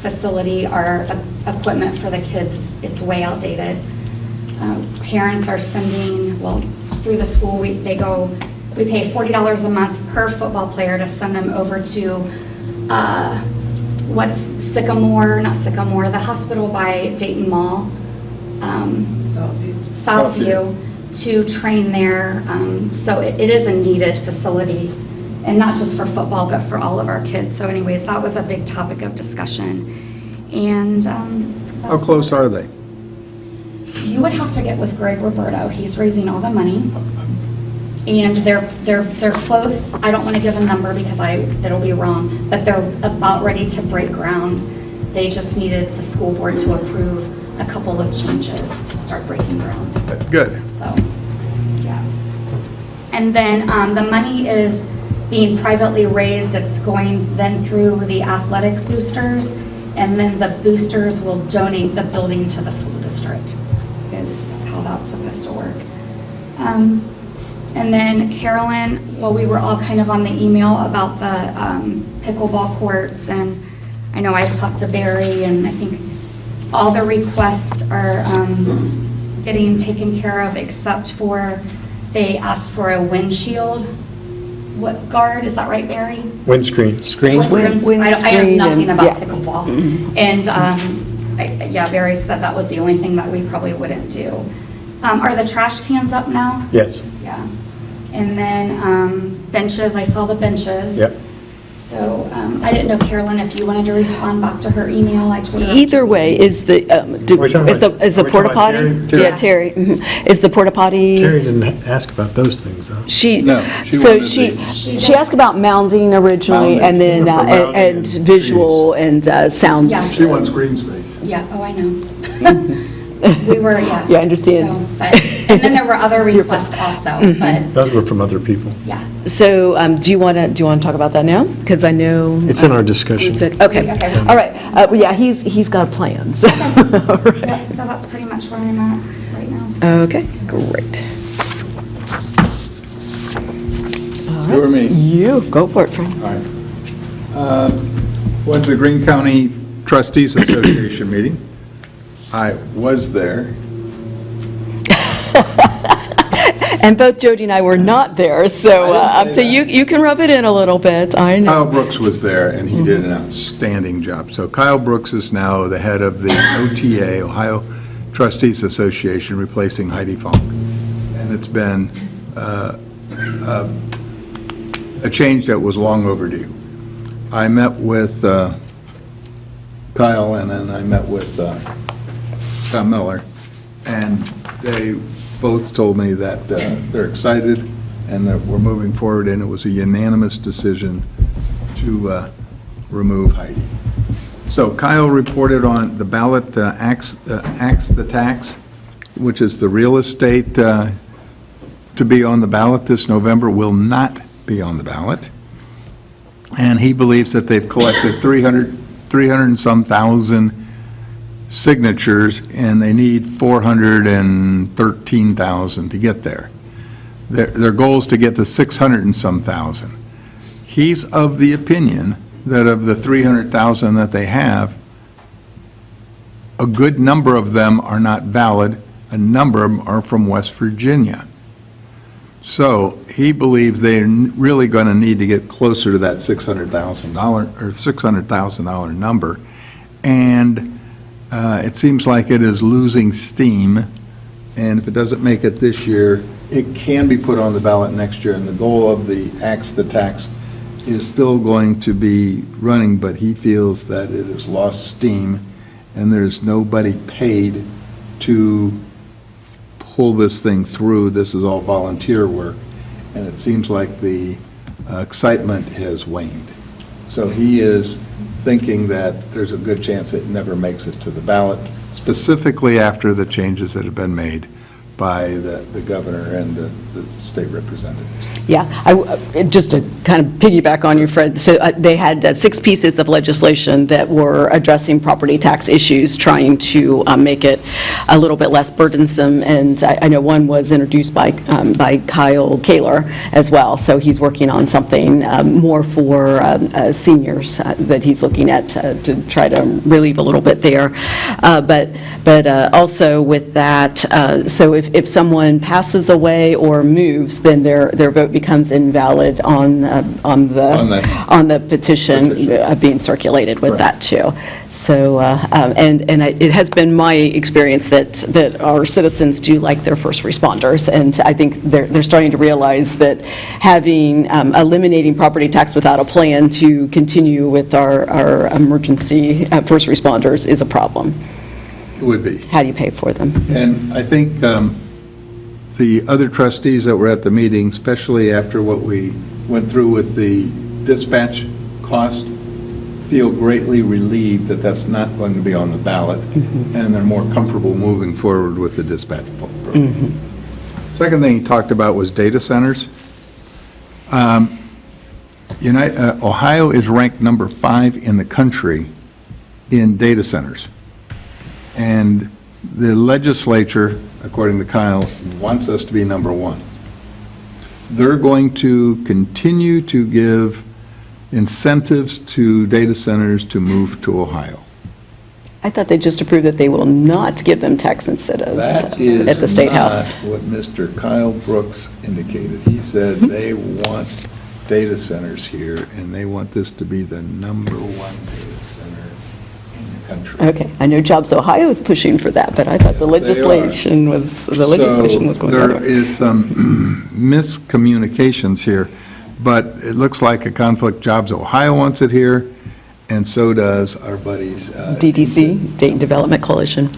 facility. Our equipment for the kids, it's way outdated. Parents are sending, well, through the school, we pay $40 a month per football player to send them over to, the hospital by Dayton Mall. Southview, to train there. So it is a needed facility, and not just for football, but for all of our kids. So anyways, that was a big topic of discussion. And How close are they? you would have to get with Greg Roberto. He's raising all the money. And they're close. I don't want to give a number because it'll be wrong, but they're about ready to break ground. They just needed the school board to approve a couple of changes to start breaking ground. Good. So, yeah. And then the money is being privately raised. It's going then through the athletic boosters, and then the boosters will donate the building to the school district, is how that's supposed to work. And then Carolyn, well, we were all kind of on the email about the pickleball courts, and I know I've talked to Barry, and I think all the requests are getting taken care of, except for they asked for a windshield. What guard, is that right, Barry? Windscreen. Screen? I know Windscreen nothing and- about yeah. pickleball. And, yeah, Barry said that was the only thing that we probably wouldn't do. Are the trash cans up now? Yes. Yeah. And then benches, I saw the benches. Yep. So I didn't know, Carolyn, if you wanted to respond back to her email. I told her. Either way, is the we talking about- is the are we porta talking potty? about Terry? Yeah, Terry. Is the porta potty? Terry didn't ask about those things, though. No, she So wanted she asked about mounding originally, Mounding. and then, For mounding and and visual and sound. Yeah. She wants green space. Yeah, oh, I know. We were, yeah. Yeah, I understand. And then there were other requests also, but, Those were from other people. yeah. So do you want to talk about that now? Because I know. It's in our discussion. Okay, Okay. all right. Well, yeah, he's got plans. All right. Yeah, so that's pretty much where I'm at right now. Okay, great. You or me? You, go for it, Frank. All right. Went to the Greene County Trustees Association meeting. I was there. And both Jody and I were not there, so so you can rub it in a little bit, I know. Kyle Brooks was there, and he did an outstanding job. So Kyle Brooks is now the head of the OTA, Ohio Trustees Association, replacing Heidi Funk. And it's been a change that was long overdue. I met with Kyle, and then I met with Tom Miller, and they both told me that they're excited and that we're moving forward, and it was a unanimous decision to remove Heidi. So Kyle reported on the ballot, Axe the Tax, which is the real estate to be on the ballot this November, will not be on the ballot. And he believes that they've collected 300 and some thousand signatures, and they need 413,000 to get there. Their goal is to get to 600 and some thousand. He's of the opinion that of the 300,000 that they have, a good number of them are not valid, a number of them are from West Virginia. So he believes they're really going to need to get closer to that $600,000 or $600,000 number. And it seems like it is losing steam, and if it doesn't make it this year, it can be put on the ballot next year, and the goal of the Axe the Tax is still going to be running, but he feels that it has lost steam, and there's nobody paid to pull this thing through. This is all volunteer work, and it seems like the excitement has waned. So he is thinking that there's a good chance it never makes it to the ballot, specifically after the changes that have been made by the governor and the state representatives. Yeah, just to kind of piggyback on you, Fred, so they had 6 pieces of legislation that were addressing property tax issues, trying to make it a little bit less burdensome, and I know one was introduced by Kyle Kaler as well, so he's working on something more for seniors that he's looking at to try to relieve a little bit there. But also with that, so if someone passes away or moves, then their vote becomes invalid on the petition being circulated with that too. So and it has been my experience that our citizens do like their first responders, and I think they're starting to realize that eliminating property tax without a plan to continue with our emergency first responders is a problem. It would be. How do you pay for them? And I think the other trustees that were at the meeting, especially after what we went through with the dispatch cost, feel greatly relieved that that's not going to be on the ballot, and they're more comfortable moving forward with the dispatch program. Second thing he talked about was data centers. Ohio is ranked number 5 in the country in data centers. And the legislature, according to Kyle, wants us to be number 1. They're going to continue to give incentives to data centers to move to Ohio. I thought they just approved that they will not give them tax incentives That at the State House. is not what Mr. Kyle Brooks indicated. He said they want data centers here, and they want this to be the number 1 data center in the country. Okay, I know Jobs Ohio is pushing for that, but I thought the Yes, they are. legislation was going There nowhere. is some miscommunications here, but it looks like a conflict. Jobs Ohio wants it here, and so does our buddies. DDC, Dayton Development Coalition.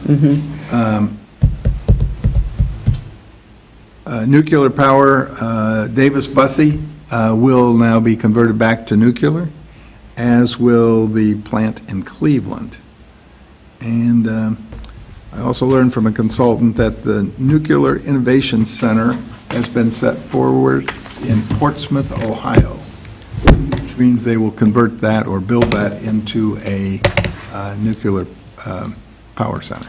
Nuclear power, Davis Bussey will now be converted back to nuclear, as will the plant in Cleveland. And I also learned from a consultant that the Nuclear Innovation Center has been set forward in Portsmouth, Ohio, which means they will convert that or build that into a nuclear power center.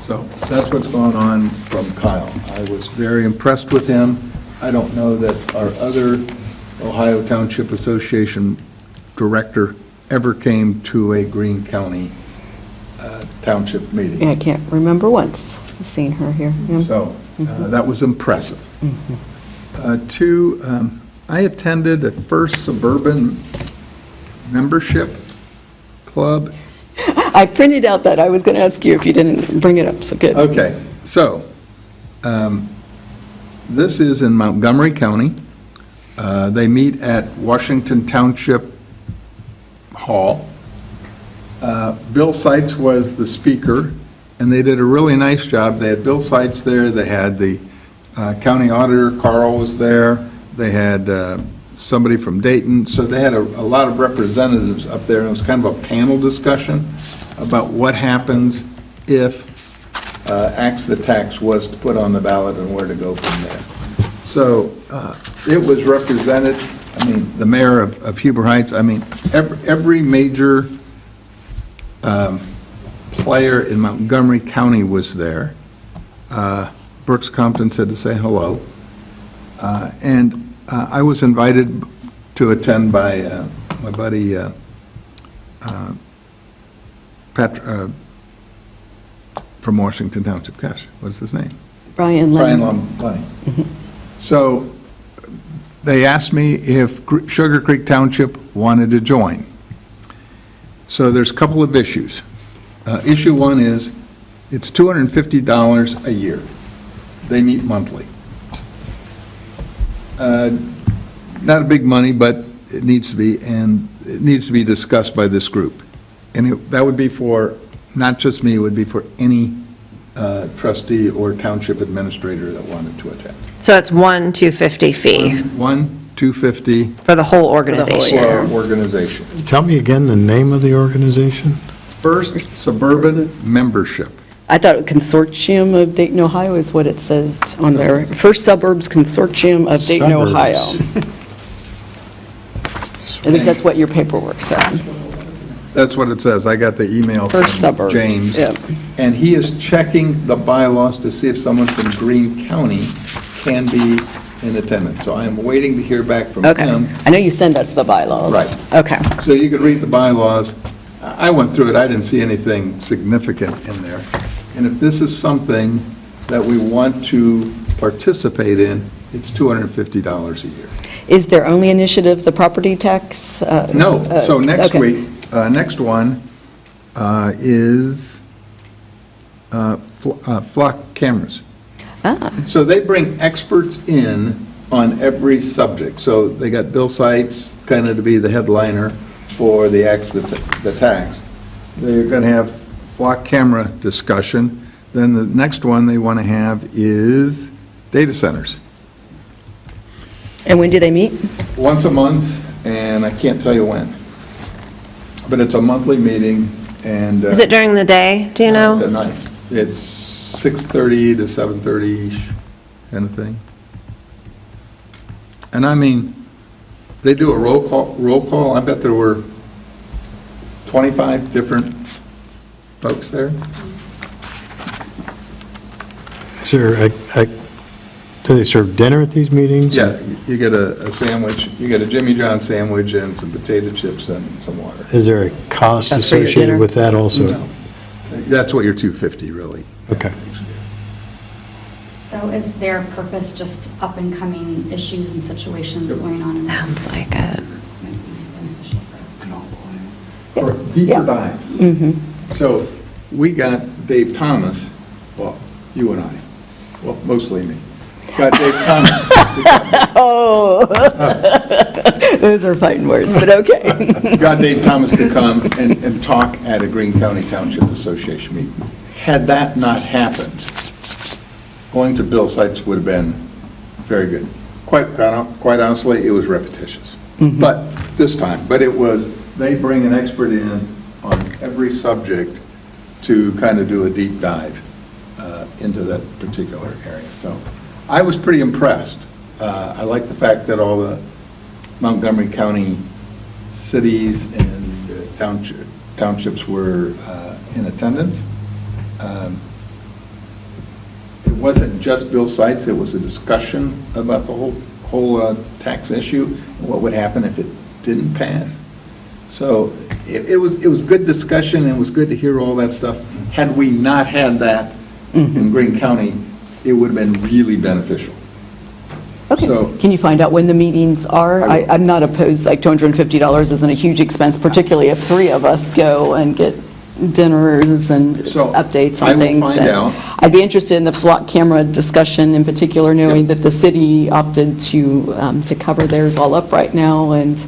So that's what's going on from Kyle. I was very impressed with him. I don't know that our other Ohio Township Association director ever came to a Greene County township meeting. Yeah, I can't remember once seeing her here. Yeah. So that was impressive. I attended a First Suburban membership club. I printed out that. I was going to ask you if you didn't bring it up, so good. Okay, so this is in Montgomery County. They meet at Washington Township Hall. Bill Seitz was the speaker, and they did a really nice job. They had Bill Seitz there, they had the county auditor, Carl was there, they had somebody from Dayton, so they had a lot of representatives up there, and it was kind of a panel discussion about what happens if Axe the Tax was to put on the ballot and where to go from there. So it was represented, the mayor of Huber Heights, every major player in Montgomery County was there. Brooks Compton said to say hello. And I was invited to attend by my buddy from Washington Township. Gosh, what's his name? Brian Brian Lennon. Lenny. So they asked me if Sugar Creek Township wanted to join. So there's a couple of issues. Issue one is, it's $250 a year. They meet monthly. Not a big money, but it needs to be, and it needs to be discussed by this group. And that would be for, not just me, it would be for any trustee or township administrator that wanted to attend. So it's $250 fee $250 for the whole organization. for our organization. Tell me again the name of the organization? First Suburban Membership. I thought Consortium of Dayton, Ohio is what it said on there. First Suburbs Consortium of Dayton, Suburbs. Ohio. At least that's what your paperwork said. That's what it says. I got the email from First Suburbs, James. yeah. And he is checking the bylaws to see if someone from Greene County can be in attendance. So I am waiting to hear back from Okay. him. I know you send us the bylaws. Right. Okay. So you could read the bylaws. I went through it. I didn't see anything significant in there. And if this is something that we want to participate in, it's $250 a year. Is their only initiative the property tax? No, so next okay. week, next one is flock cameras. So they bring experts in on every subject. So they got Bill Seitz kind of to be the headliner for the tax. They're going to have flock camera discussion. Then the next one they want to have is data centers. And when do they meet? Once a month, and I can't tell you when. But it's a monthly meeting, and... Is it during the day, do you It's know? at night. It's 6:30 to 7:30-ish kind of thing. And I mean, they do a roll call. I bet there were 25 different folks there. Sir, do they serve dinner at these meetings? Yeah, you get a sandwich, you get a Jimmy John sandwich and some potato chips and some water. Is there a cost That's for your associated dinner? with that also? No. That's what your $250 really. Okay. So is their purpose just up-and-coming issues and situations going on? Sounds like it. Might be beneficial for us to know. For a deeper dive. So we got Dave Thomas, well, you and I, well, mostly me, got Dave Thomas. Oh, those are fighting words, but okay. Got Dave Thomas to come and talk at a Greene County Township Association meeting. Had that not happened, going to Bill Seitz would have been very good. Quite honestly, it was repetitious. But this time, it was, they bring an expert in on every subject to kind of do a deep dive into that particular area. So I was pretty impressed. I like the fact that all the Montgomery County cities and townships were in attendance. It wasn't just Bill Seitz, it was a discussion about the whole tax issue, and what would happen if it didn't pass. So it was good discussion, and it was good to hear all that stuff. Had we not had that in Greene County, it would have been really beneficial. Okay, So- can you find out when the meetings are? I'm not opposed, like $250 isn't a huge expense, particularly if three of us go and get dinners and So, updates I on will things. find And out. I'd be interested in the flock camera discussion in particular, knowing that the city opted to cover theirs all up right now, and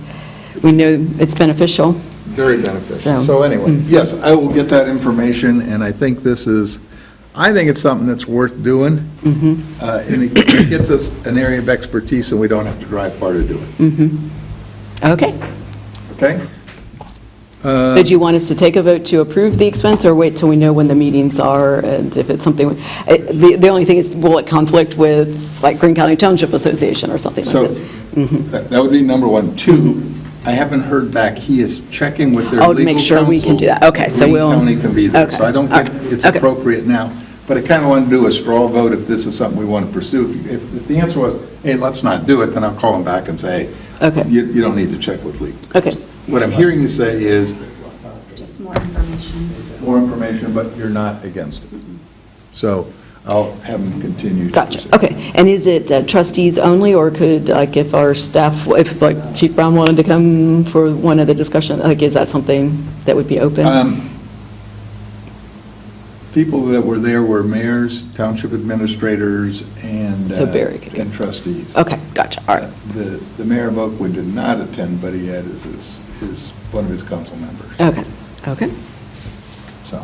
we know it's beneficial. Very beneficial. So- So anyway, yes, I will get that information, and I think it's something that's worth doing. And it gets us an area of expertise, and we don't have to drive far to do it. Okay. Okay? So do you want us to take a vote to approve the expense, or wait till we know when the meetings are, and if it's something, the only thing is, will it conflict with, like, Greene County Township Association or something like So that? that would be number one. Two, I haven't heard back. He is checking with their Oh, legal to make sure we can do that. counsel. Okay, so Greene we'll- County can be there. Okay. So I don't think it's Okay. appropriate now. But I kind of want to do a straw vote if this is something we want to pursue. If the answer was, hey, let's not do it, then I'll call him back and say, Okay. you don't need to check with legal. Okay. What I'm hearing you say is Just more information. more information, but you're not against it. So I'll have them continue. to Gotcha, proceed. okay. And is it trustees only, or could, like, if our staff, if, like, Chief Brown wanted to come for one of the discussion, like, is that something that would be open? People that were there were mayors, township administrators, and So very good. and trustees. Okay, gotcha, all right. The mayor of Oakwood did not attend, but he had his one of his council members, Okay, okay. so.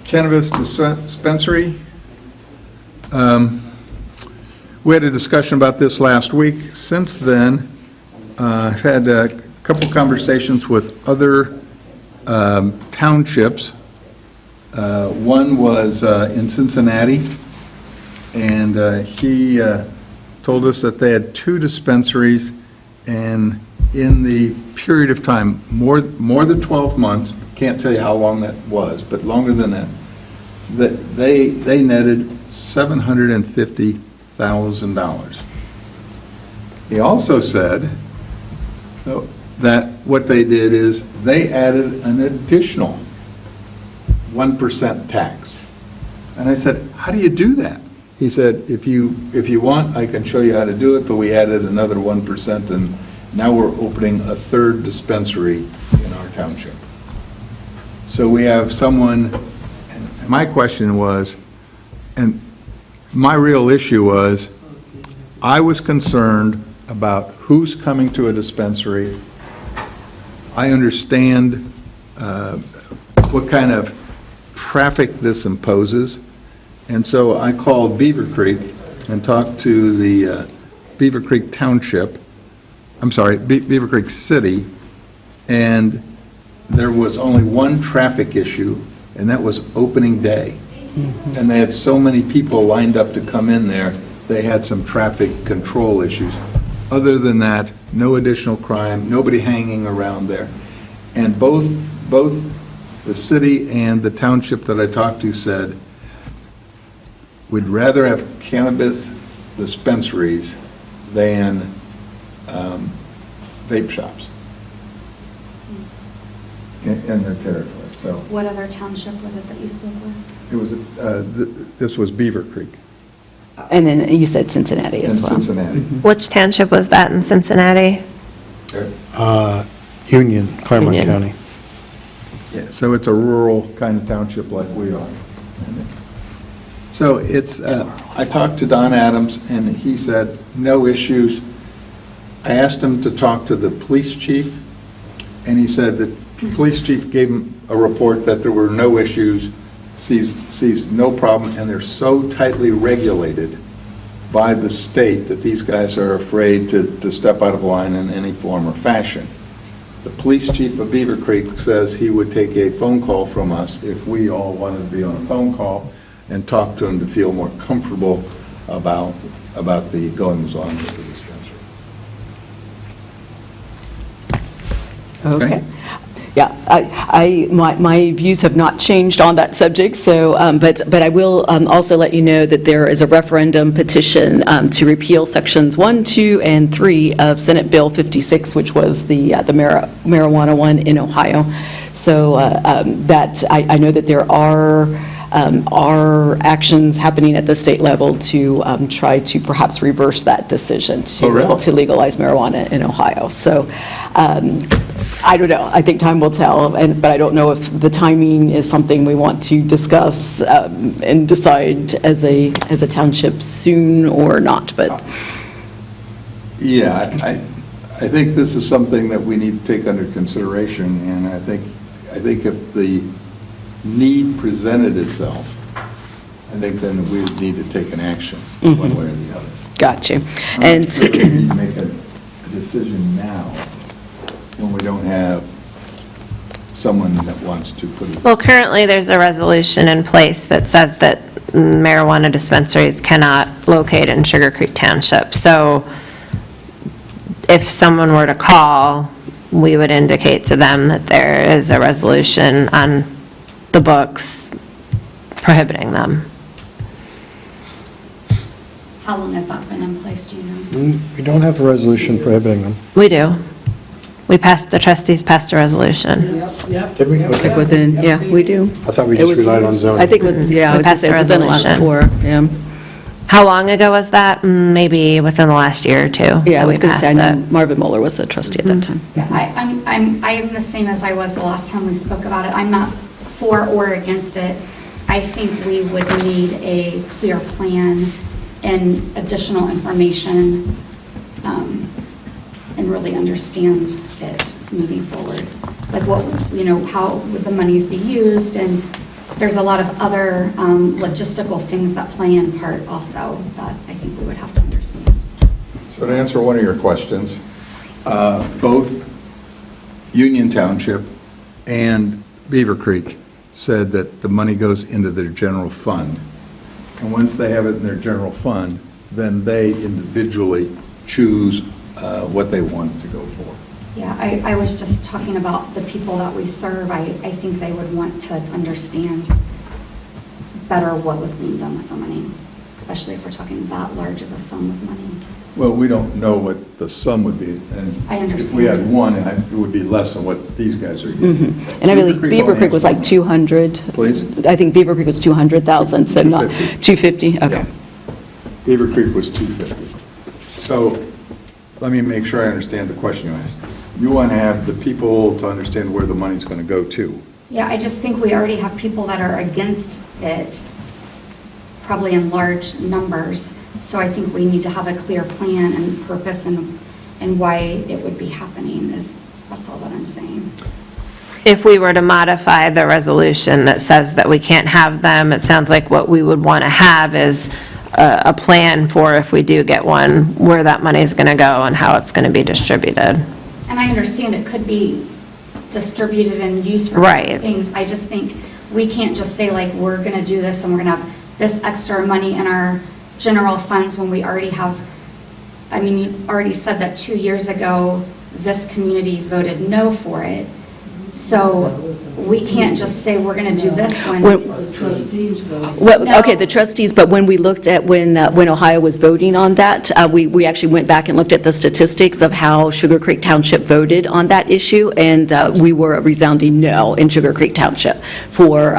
Cannabis dispensary. We had a discussion about this last week. Since then, I've had a couple conversations with other townships. One was in Cincinnati, and he told us that they had 2 dispensaries, and in the period of time, more than 12 months, can't tell you how long that was, but longer than that, they netted $750,000. He also said that what they did is they added an additional 1% tax. And I said, how do you do that? He said, if you want, I can show you how to do it, but we added another 1%, and now we're opening a 3rd dispensary in our township. So we have someone, and my question was, and my real issue was, I was concerned about who's coming to a dispensary. I understand what kind of traffic this imposes, and so I called Beaver Creek and talked to the Beaver Creek Township, Beaver Creek City, and there was only one traffic issue, and that was opening day. And they had so many people lined up to come in there, they had some traffic control issues. Other than that, no additional crime, nobody hanging around there. And both the city and the township that I talked to said, we'd rather have cannabis dispensaries than vape shops in their territory. So What other township was it that you spoke with? it was, this was Beaver Creek And then you said Cincinnati in as well. Cincinnati. Which township was that in Cincinnati? Union, Claremont Union. County. Yeah, so it's a rural kind of township like we are. So it's, I talked to Don Adams, and he said, no issues. I asked him to talk to the police chief, and he said that the police chief gave him a report that there were no issues, sees no problem, and they're so tightly regulated by the state that these guys are afraid to step out of line in any form or fashion. The police chief of Beaver Creek says he would take a phone call from us if we all wanted to be on a phone call and talk to him to feel more comfortable about the goings-on with the dispensary. Okay. Yeah, my views have not changed on that subject, so, but I will also let you know that there is a referendum petition to repeal Sections 1, 2, and 3 of Senate Bill 56, which was the marijuana one in Ohio. So that, I know that there are actions happening at the state level to try to perhaps reverse that decision to legalize marijuana in Ohio. So I don't know. I think time will tell, but I don't know if the timing is something we want to discuss and decide as a township soon or not, but. Yeah, I think this is something that we need to take under consideration, and I think if the need presented itself, I think then we would need to take an action, one way or the other. Got you. We And need to make a decision now, when we don't have someone that wants to put it. Well, currently, there's a resolution in place that says that marijuana dispensaries cannot locate in Sugar Creek Township. So if someone were to call, we would indicate to them that there is a resolution on the books prohibiting them. How long has that been in place, do you know? We don't have a resolution prohibiting them. We do. The trustees passed a resolution. Did we? Okay. Within, yeah, we do. I thought we It just was- relied on zoning. I think, yeah, I was going to say, it was within the last Resolution. 4, yeah. How long ago was that? Maybe within the last year or two. Yeah, I that was we going to say, I passed know it. Marvin Mueller was a trustee at that time. Yeah, I am the same as I was the last time we spoke about it. I'm not for or against it. I think we would need a clear plan and additional information, and really understand it moving forward. Like what, how would the monies be used, and there's a lot of other logistical things that play in part also that I think we would have to understand. So to answer one of your questions, both Union Township and Beaver Creek said that the money goes into their general fund. And once they have it in their general fund, then they individually choose what they want to go for. Yeah, I was just talking about the people that we serve. I think they would want to understand better what was being done with the money, especially if we're talking that large of a sum of money. Well, we don't know what the sum would be. And I if we had understand. one, it would be less than what these guys are getting. And I believe Beaver Creek was like 200. Please? I think Beaver Creek was 200,000, so not, 250, okay. Beaver Creek was 250. So let me make sure I understand the question you asked. You want to have the people to understand where the money's going to go to. Yeah, I just think we already have people that are against it, probably in large numbers. So I think we need to have a clear plan and purpose and why it would be happening that's all that I'm saying. If we were to modify the resolution that says that we can't have them, it sounds like what we would want to have is a plan for if we do get one, where that money is going to go and how it's going to be distributed. And I understand it could be distributed and used for Right. different things. I just think we can't just say like, we're going to do this and we're going to have this extra money in our general funds when we already have, I mean, you already said that 2 years ago, this community voted no for it. So we can't just say we're going to do this one. Well, No. okay, the trustees, but when we looked at, when Ohio was voting on that, we actually went back and looked at the statistics of how Sugar Creek Township voted on that issue, and we were a resounding no in Sugar Creek Township for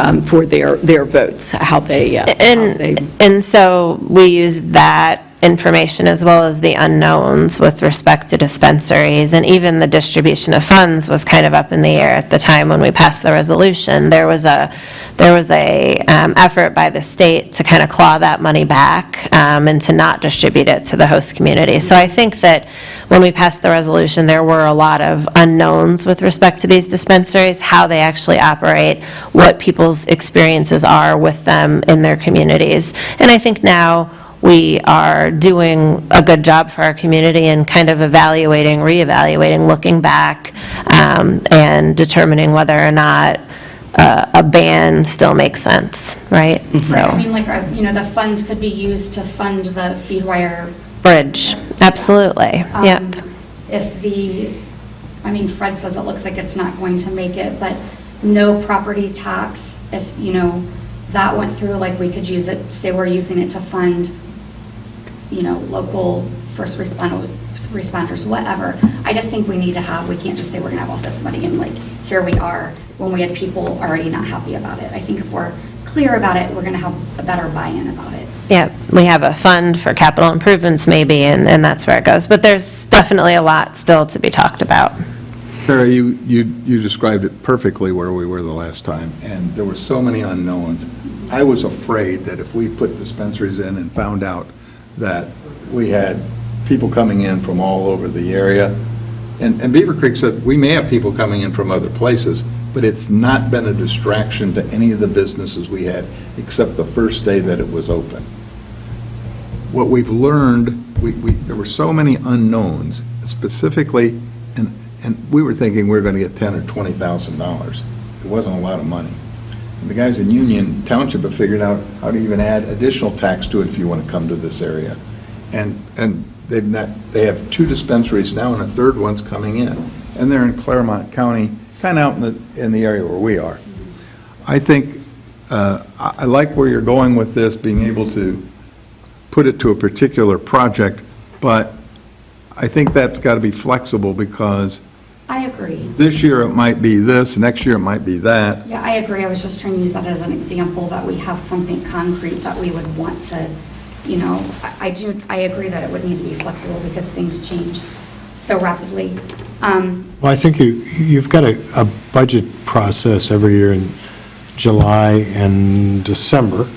their votes, how they. And so we used that information as well as the unknowns with respect to dispensaries, and even the distribution of funds was kind of up in the air at the time when we passed the resolution. There was a effort by the state to kind of claw that money back and to not distribute it to the host community. So I think that when we passed the resolution, there were a lot of unknowns with respect to these dispensaries, how they actually operate, what people's experiences are with them in their communities. And I think now we are doing a good job for our community and kind of evaluating, reevaluating, looking back, and determining whether or not a ban still makes sense, right? Right, I So, mean, like, the funds could be used to fund the feed wire. bridge, absolutely, yep. If Fred says it looks like it's not going to make it, but no property tax, if, that went through, like, we could use it, say we're using it to fund, local first responders, whatever. I just think we need to we can't just say we're gonna have all this money and like, here we are, when we had people already not happy about it. I think if we're clear about it, we're gonna have a better buy-in about it. Yeah, we have a fund for capital improvements maybe, and that's where it goes. But there's definitely a lot still to be talked about. Sarah, you described it perfectly where we were the last time, and there were so many unknowns. I was afraid that if we put dispensaries in and found out that we had people coming in from all over the area, and Beaver Creek said, we may have people coming in from other places, but it's not been a distraction to any of the businesses we had, except the first day that it was open. What we've learned, there were so many unknowns, specifically, and we were thinking we were going to get $10,000 or $20,000. It wasn't a lot of money. And the guys in Union Township have figured out how to even add additional tax to it if you want to come to this area. And they have 2 dispensaries now, and a third one's coming in. And they're in Claremont County, kind of out in the area where we are. I think, I like where you're going with this, being able to put it to a particular project, but I think that's got to be flexible, because I agree. this year it might be this, next year it might be that. Yeah, I agree. I was just trying to use that as an example, that we have something concrete that we would want to, you know, I agree that it would need to be flexible because things change so rapidly. Well, I think you've got a budget process every year in July and December,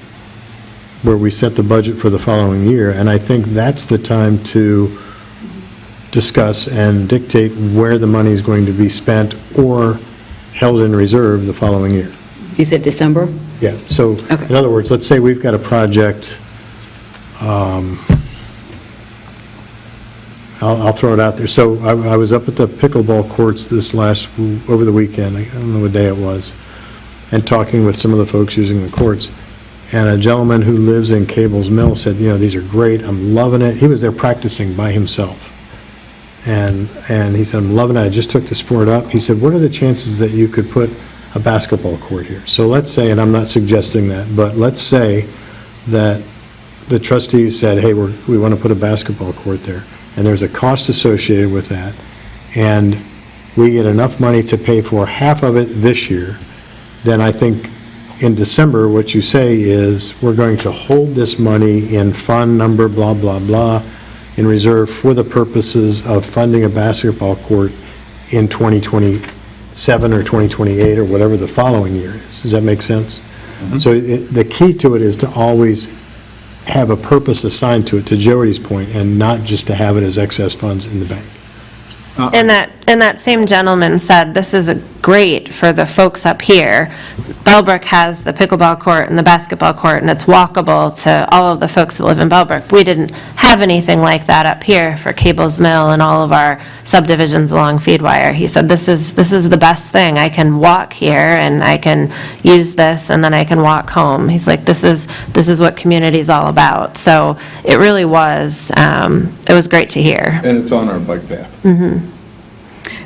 where we set the budget for the following year, and I think that's the time to discuss and dictate where the money is going to be spent or held in reserve the following year. You said December? Yeah, so, Okay. in other words, let's say we've got a project, I'll throw it out there. So I was up at the pickleball courts over the weekend, I don't know what day it was, and talking with some of the folks using the courts, and a gentleman who lives in Cable's Mill said, you know, these are great, I'm loving it. He was there practicing by himself. And he said, I'm loving it, I just took the sport up. He said, what are the chances that you could put a basketball court here? So let's say, and I'm not suggesting that, but let's say that the trustees said, hey, we want to put a basketball court there, and there's a cost associated with that, and we get enough money to pay for half of it this year, then I think in December, what you say is, we're going to hold this money in fund number blah, blah, blah, in reserve for the purposes of funding a basketball court in 2027 or 2028 or whatever the following year is. Does that make sense? So the key to it is to always have a purpose assigned to it, to Jody's point, and not just to have it as excess funds in the bank. And that same gentleman said, this is great for the folks up here. Bellbrook has the pickleball court and the basketball court, and it's walkable to all of the folks that live in Bellbrook. We didn't have anything like that up here for Cable's Mill and all of our subdivisions along Feedwire. He said, this is the best thing. I can walk here, and I can use this, and then I can walk home. He's like, this is what community's all about. So it really was, it was great to hear. And it's on our bike path.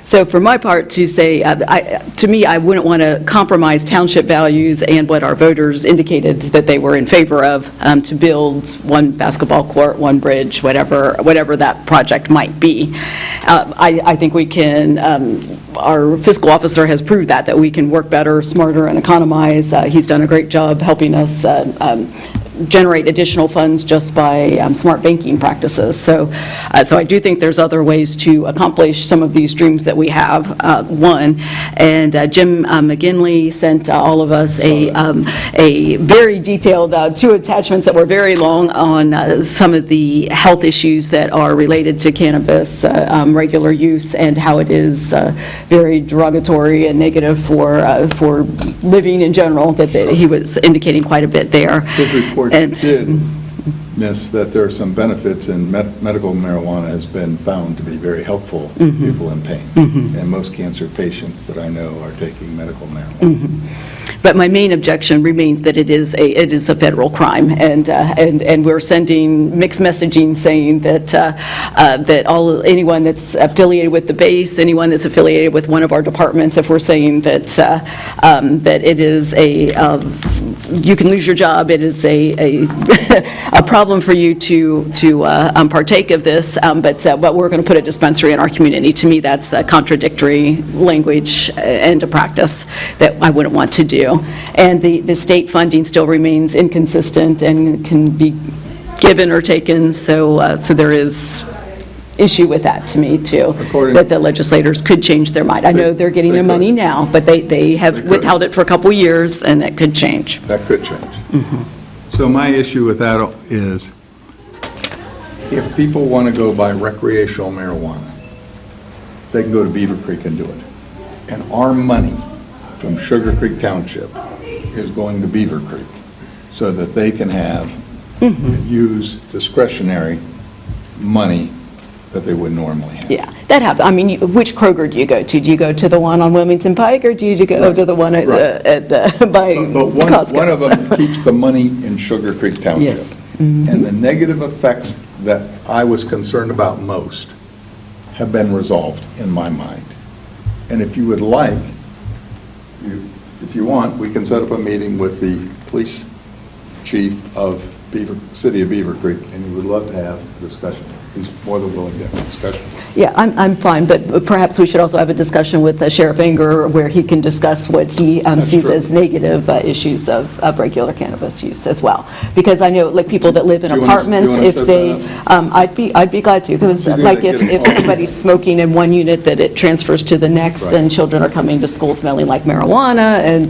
So for my part, to say, to me, I wouldn't want to compromise township values and what our voters indicated that they were in favor of, to build one basketball court, one bridge, whatever that project might be. I think we can, our fiscal officer has proved that we can work better, smarter, and economize. He's done a great job helping us generate additional funds just by smart banking practices. So I do think there's other ways to accomplish some of these dreams that we have, one. And Jim McGinley sent all of us a very detailed 2 attachments that were very long on some of the health issues that are related to cannabis regular use, and how it is very derogatory and negative for living in general, that he was indicating quite a bit there. His report And- did miss that there are some benefits, and medical marijuana has been found to be very helpful to people in pain. And most cancer patients that I know are taking medical marijuana. But my main objection remains that it is a federal crime, and we're sending mixed messaging saying that anyone that's affiliated with the base, anyone that's affiliated with one of our departments, if we're saying that it is you can lose your job, it is a problem for you to partake of this, but we're going to put a dispensary in our community. To me, that's a contradictory language and a practice that I wouldn't want to do. And the state funding still remains inconsistent and can be given or taken, so there is issue with that to me, too, that the legislators could change their mind. I know they're getting their money now, but they have withheld it for a couple years, and that could change. That could change. So my issue with that is, if people want to go buy recreational marijuana, they can go to Beaver Creek and do it. And our money from Sugar Creek Township is going to Beaver Creek, so that they can have, use discretionary money that they would normally have. Yeah, that happens. I mean, which Kroger do you go to? Do you go to the one on Wilmington Pike, or do you go to the one by Costco? But one of them keeps the money in Sugar Creek Township. Yes. And the negative effects that I was concerned about most have been resolved in my mind. And if you would like, if you want, we can set up a meeting with the police chief of City of Beaver Creek, and he would love to have a discussion. He's more than willing to have a discussion. Yeah, I'm fine, but perhaps we should also have a discussion with Sheriff Anger where he can discuss what he sees true. as negative issues of regular cannabis use as well. Because I know, like, people that live in Do you wanna- apartments, do you if wanna they, set I'd be glad to, because You do like that, if get if all- somebody's smoking in one unit, that it transfers to the next, Right. and children are coming to school smelling like marijuana, and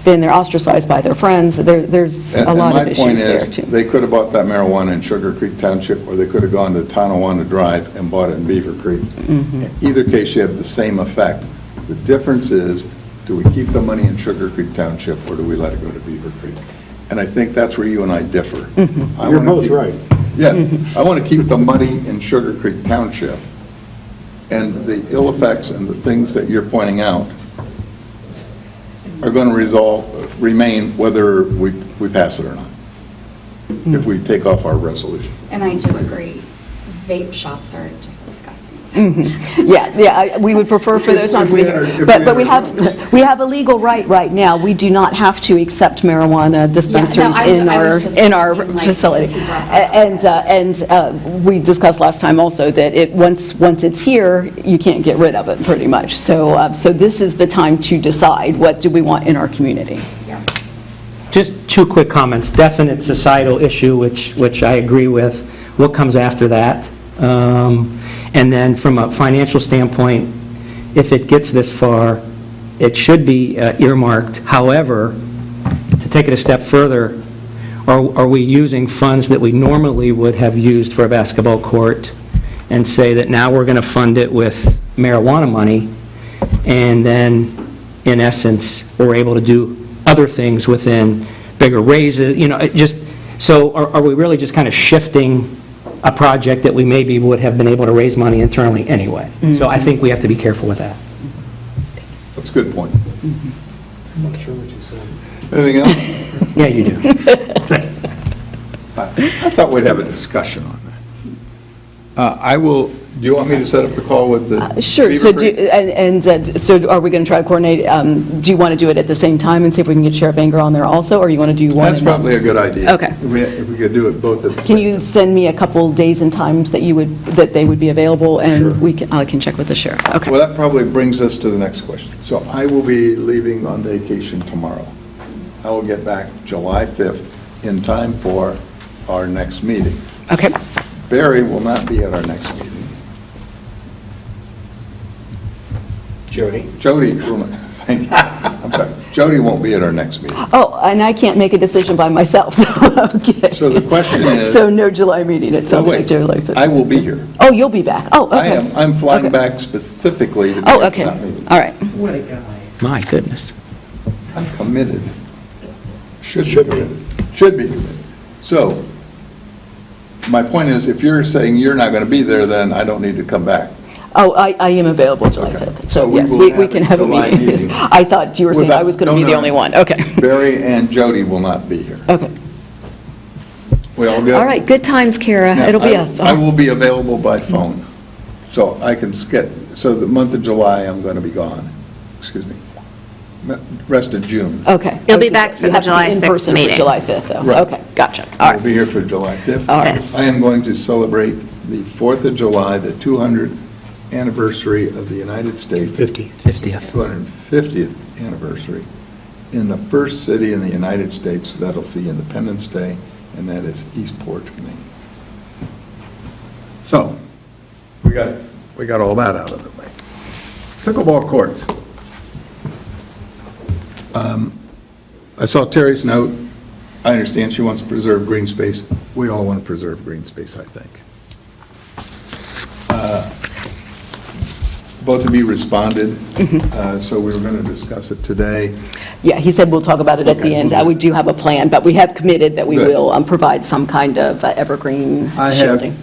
then they're ostracized by their friends. There's a lot of issues there, too. And my point is, they could have bought that marijuana in Sugar Creek Township, or they could have gone to Tonawanda Drive and bought it in Beaver Creek. Mm-hmm. In either case, you have the same effect. The difference is, do we keep the money in Sugar Creek Township, or do we let it go to Beaver Creek? And I think that's where you and I differ. Mm-hmm. I You're wanna both keep- right. Yeah, I want to keep the money in Sugar Creek Township, and the ill effects and the things that you're pointing out are going to remain whether we pass it or not, if we take off our resolution. And I do agree, vape shops are just disgusting. Yeah, we would prefer for those not to be here. But we have a legal right now. We do not have to accept marijuana dispensaries I was just in our thinking, like, facility. because he brought that up. And we discussed last time also that once it's here, you can't get rid of it, pretty much. So this is the time to decide, what do we want in our community? Yeah. Just two quick comments. Definite societal issue, which I agree with. What comes after that? And then from a financial standpoint, if it gets this far, it should be earmarked. However, to take it a step further, are we using funds that we normally would have used for a basketball court and say that now we're going to fund it with marijuana money, and then, in essence, we're able to do other things within bigger raises, so are we really just kind of shifting a project that we maybe would have been able to raise money internally anyway? So I think we have to be careful with that. That's a good point. I'm not sure what you said. Anything else? Yeah, you do. I thought we'd have a discussion on that. Do you want me to set up the call with the? Sure, Beaver so Creek? so are we going to try to coordinate, do you want to do it at the same time and see if we can get Sheriff Anger on there also, or you want to do one? That's and then- probably a good idea. Okay. If we could do it both at the Can same you time. send me a couple days and times that they would be available, and Sure. I can check with the sheriff? Okay. Well, that probably brings us to the next question. So I will be leaving on vacation tomorrow. I will get back July 5th in time for our next meeting. Okay. Barry will not be at our next meeting. Jody will not, thank you. I'm sorry, Jody won't be at our next meeting. Oh, and I can't make a decision by myself, so, okay. So the question is- So no July meeting, it Oh, sounds like wait, July 5th. I will be here. Oh, you'll be back. Oh, okay. I'm flying Okay. back specifically to be Oh, at okay. that meeting. All right. My goodness. I'm committed. Should be committed. Should be committed. So, my point is, if you're saying you're not going to be there, then I don't need to come back. Oh, I am available July 5th. So So we yes, will we have can a have a July meeting. Yes. meeting. I thought you were saying I was going to be the only one. Okay. Barry and Jody will not be here. Okay. We all good? All right, good times, Kara. Now, It'll be I- us. I will be available by phone, so I can so the month of July, I'm going to be gone. Excuse me. Rest of June. Okay. You'll be back for You the have to be July in 6th person for meeting. July 5th, though. Right. Okay, gotcha. All I'll right. be here for July 5th. All right. I am going to celebrate the 4th of July, the 200th anniversary of the United States. 50th. 250th anniversary in the first city in the United States that'll see Independence Day, and that is Eastport, Maine. So, we got all that out of the way. Pickleball courts. I saw Terry's note. I understand she wants to preserve green space. We all want to preserve green space, I think. Both of you responded, so we were going to discuss it today. Yeah, he said we'll talk about it at the Okay. end. We do have a plan, but we have committed that we Good. will provide some kind of evergreen I shielding. have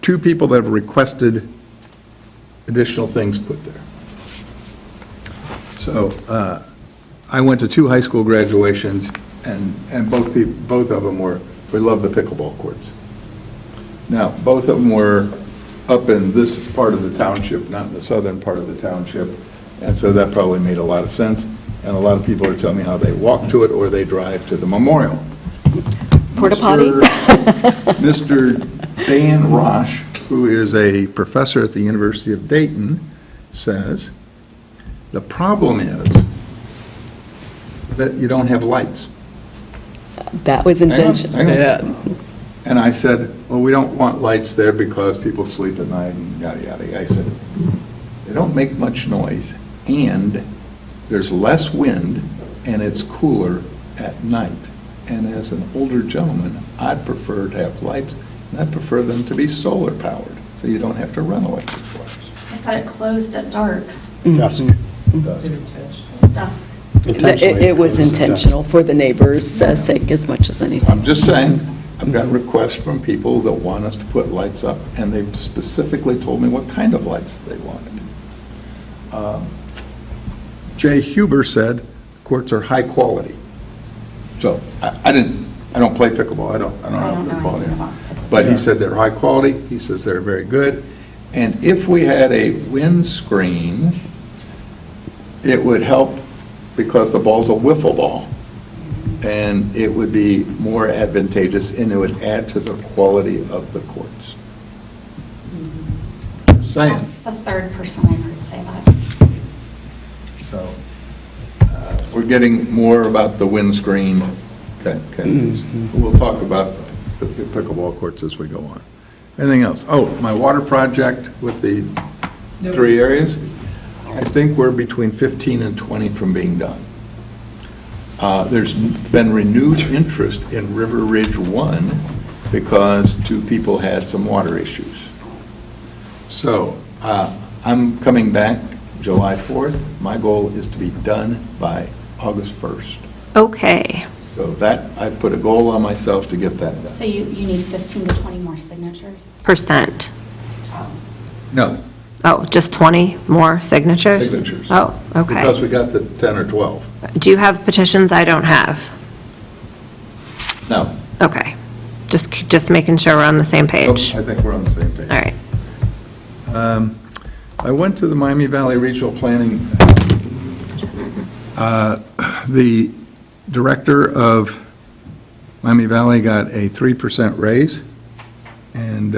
two people that have requested additional things put there. So I went to two high school graduations, and both of them we love the pickleball courts. Now, both of them were up in this part of the township, not in the southern part of the township, and so that probably made a lot of sense. And a lot of people are telling me how they walk to it or they drive to the memorial. Porta potty? Mr. Dan Rosh, who is a professor at the University of Dayton, says, the problem is that you don't have lights. That was intentional. Hang on. Yeah. And I said, well, we don't want lights there because people sleep at night and yada, yada. I said, they don't make much noise, and there's less wind, and it's cooler at night. And as an older gentleman, I'd prefer to have lights, and I'd prefer them to be solar powered, so you don't have to run electric flares. I thought it closed at dark, Dusk. dusk. Intentionally It was closed at dusk. intentional for the neighbors' sake as much as anything. I'm just saying, I've got requests from people that want us to put lights up, and they've specifically told me what kind of lights they wanted. Jay Huber said courts are high quality. So I don't play pickleball, I don't know if they're quality. anything about pickleball. But he said they're high quality, he says they're very good. And if we had a windscreen, it would help because the ball's a wiffle ball. And it would be more advantageous, and it would add to the quality of the courts. Just saying. That's the third person I've heard say that. So we're getting more about the windscreen kind of piece. We'll talk about the pickleball courts as we go on. Anything else? Oh, my water project with the 3 areas, I think we're between 15 and 20 from being done. There's been renewed interest in River Ridge 1 because 2 people had some water issues. So I'm coming back July 4th. My goal is to be done by August 1st. Okay. So that, I put a goal on myself to get that done. So you need 15 to 20 more signatures? Percent. No, Oh, just 20 more signatures? signatures. Oh, okay. Because we got the 10 or 12. Do you have petitions I don't have? No. Okay. Just making sure we're on the same page. I think we're on the same page. All right. I went to the Miami Valley Regional Planning. The director of Miami Valley got a 3% raise, and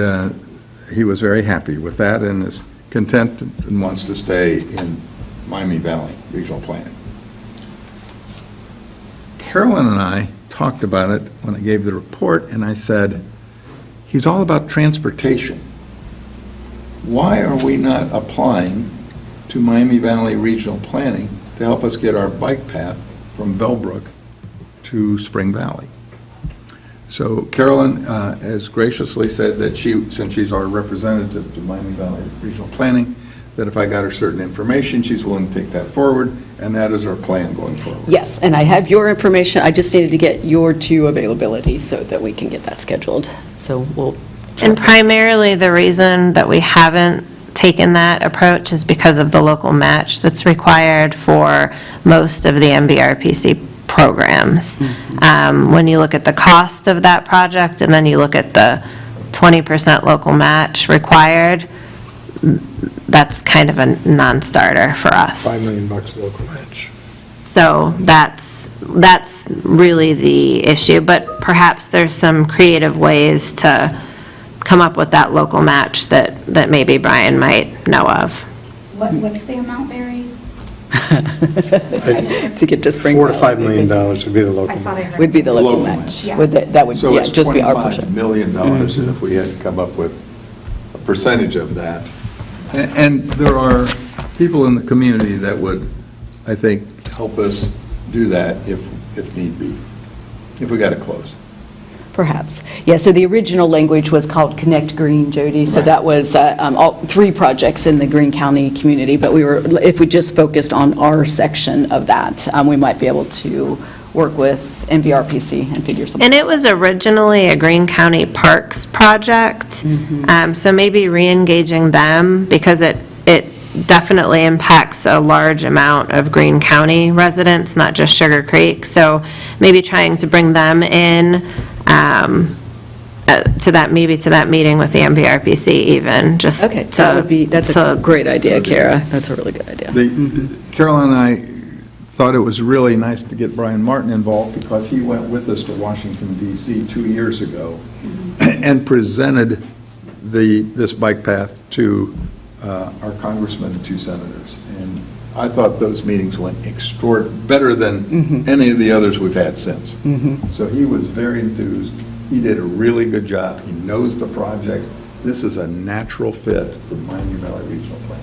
he was very happy with that and is content and wants to stay in Miami Valley Regional Planning. Carolyn and I talked about it when I gave the report, and I said, he's all about transportation. Why are we not applying to Miami Valley Regional Planning to help us get our bike path from Bellbrook to Spring Valley? So Carolyn has graciously said that since she's our representative to Miami Valley Regional Planning, that if I got her certain information, she's willing to take that forward, and that is our plan going forward. Yes, and I have your information. I just needed to get your 2 availability so that we can get that scheduled. So we'll. And primarily, the reason that we haven't taken that approach is because of the local match that's required for most of the MVRPC programs. When you look at the cost of that project, and then you look at the 20% local match required, that's kind of a non-starter for us. $5 million local match. So that's really the issue, but perhaps there's some creative ways to come up with that local match that maybe Brian might know of. What's the amount, Barry? To get to Spring $4 to Valley. $5 million would be the local I thought I match. heard. Would be the local Local match. match. Would that would, So yeah, it's just be our $25 portion. million, and if we had to come up with a percentage of that. And there are people in the community that would, I think, help us do that if need be, if we got it close. Perhaps. Yeah, so the original language was called Connect Green, Jody, so that was all 3 projects in the Greene County community, but if we just focused on our section of that, we might be able to work with MVRPC and figure something. And it was originally a Greene County Parks project, so maybe re-engaging them, because it definitely impacts a large amount of Greene County residents, not just Sugar Creek. So maybe trying to bring them in maybe to that meeting with the MVRPC even, just Okay, that's a great idea, Kara. That's a really good idea. Carolyn and I thought it was really nice to get Brian Martin involved because he went with us to Washington DC 2 years ago and presented this bike path to our congressman and 2 senators. And I thought those meetings went better than any of the others we've had since. So he was very enthused. He did a really good job. He knows the project. This is a natural fit for Miami Valley Regional Plan.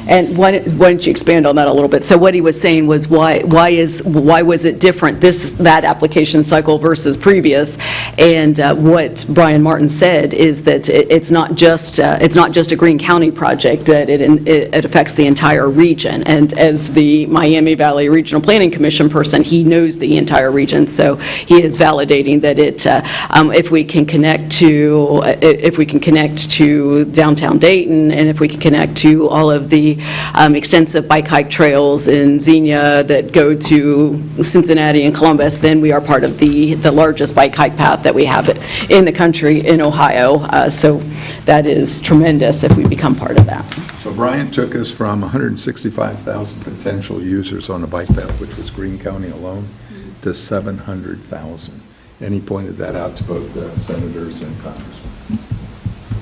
And why don't you expand on that a little bit? So what he was saying was why was it different, that application cycle versus previous? And what Brian Martin said is that it's not just a Greene County project, that it affects the entire region. And as the Miami Valley Regional Planning Commission person, he knows the entire region, so he is validating that if we can connect to downtown Dayton, and if we can connect to all of the extensive bike hike trails in Xenia that go to Cincinnati and Columbus, then we are part of the largest bike hike path that we have in the country in Ohio. So that is tremendous if we become part of that. So Brian took us from 165,000 potential users on a bike path, which was Greene County alone, to 700,000. And he pointed that out to both the senators and congressmen.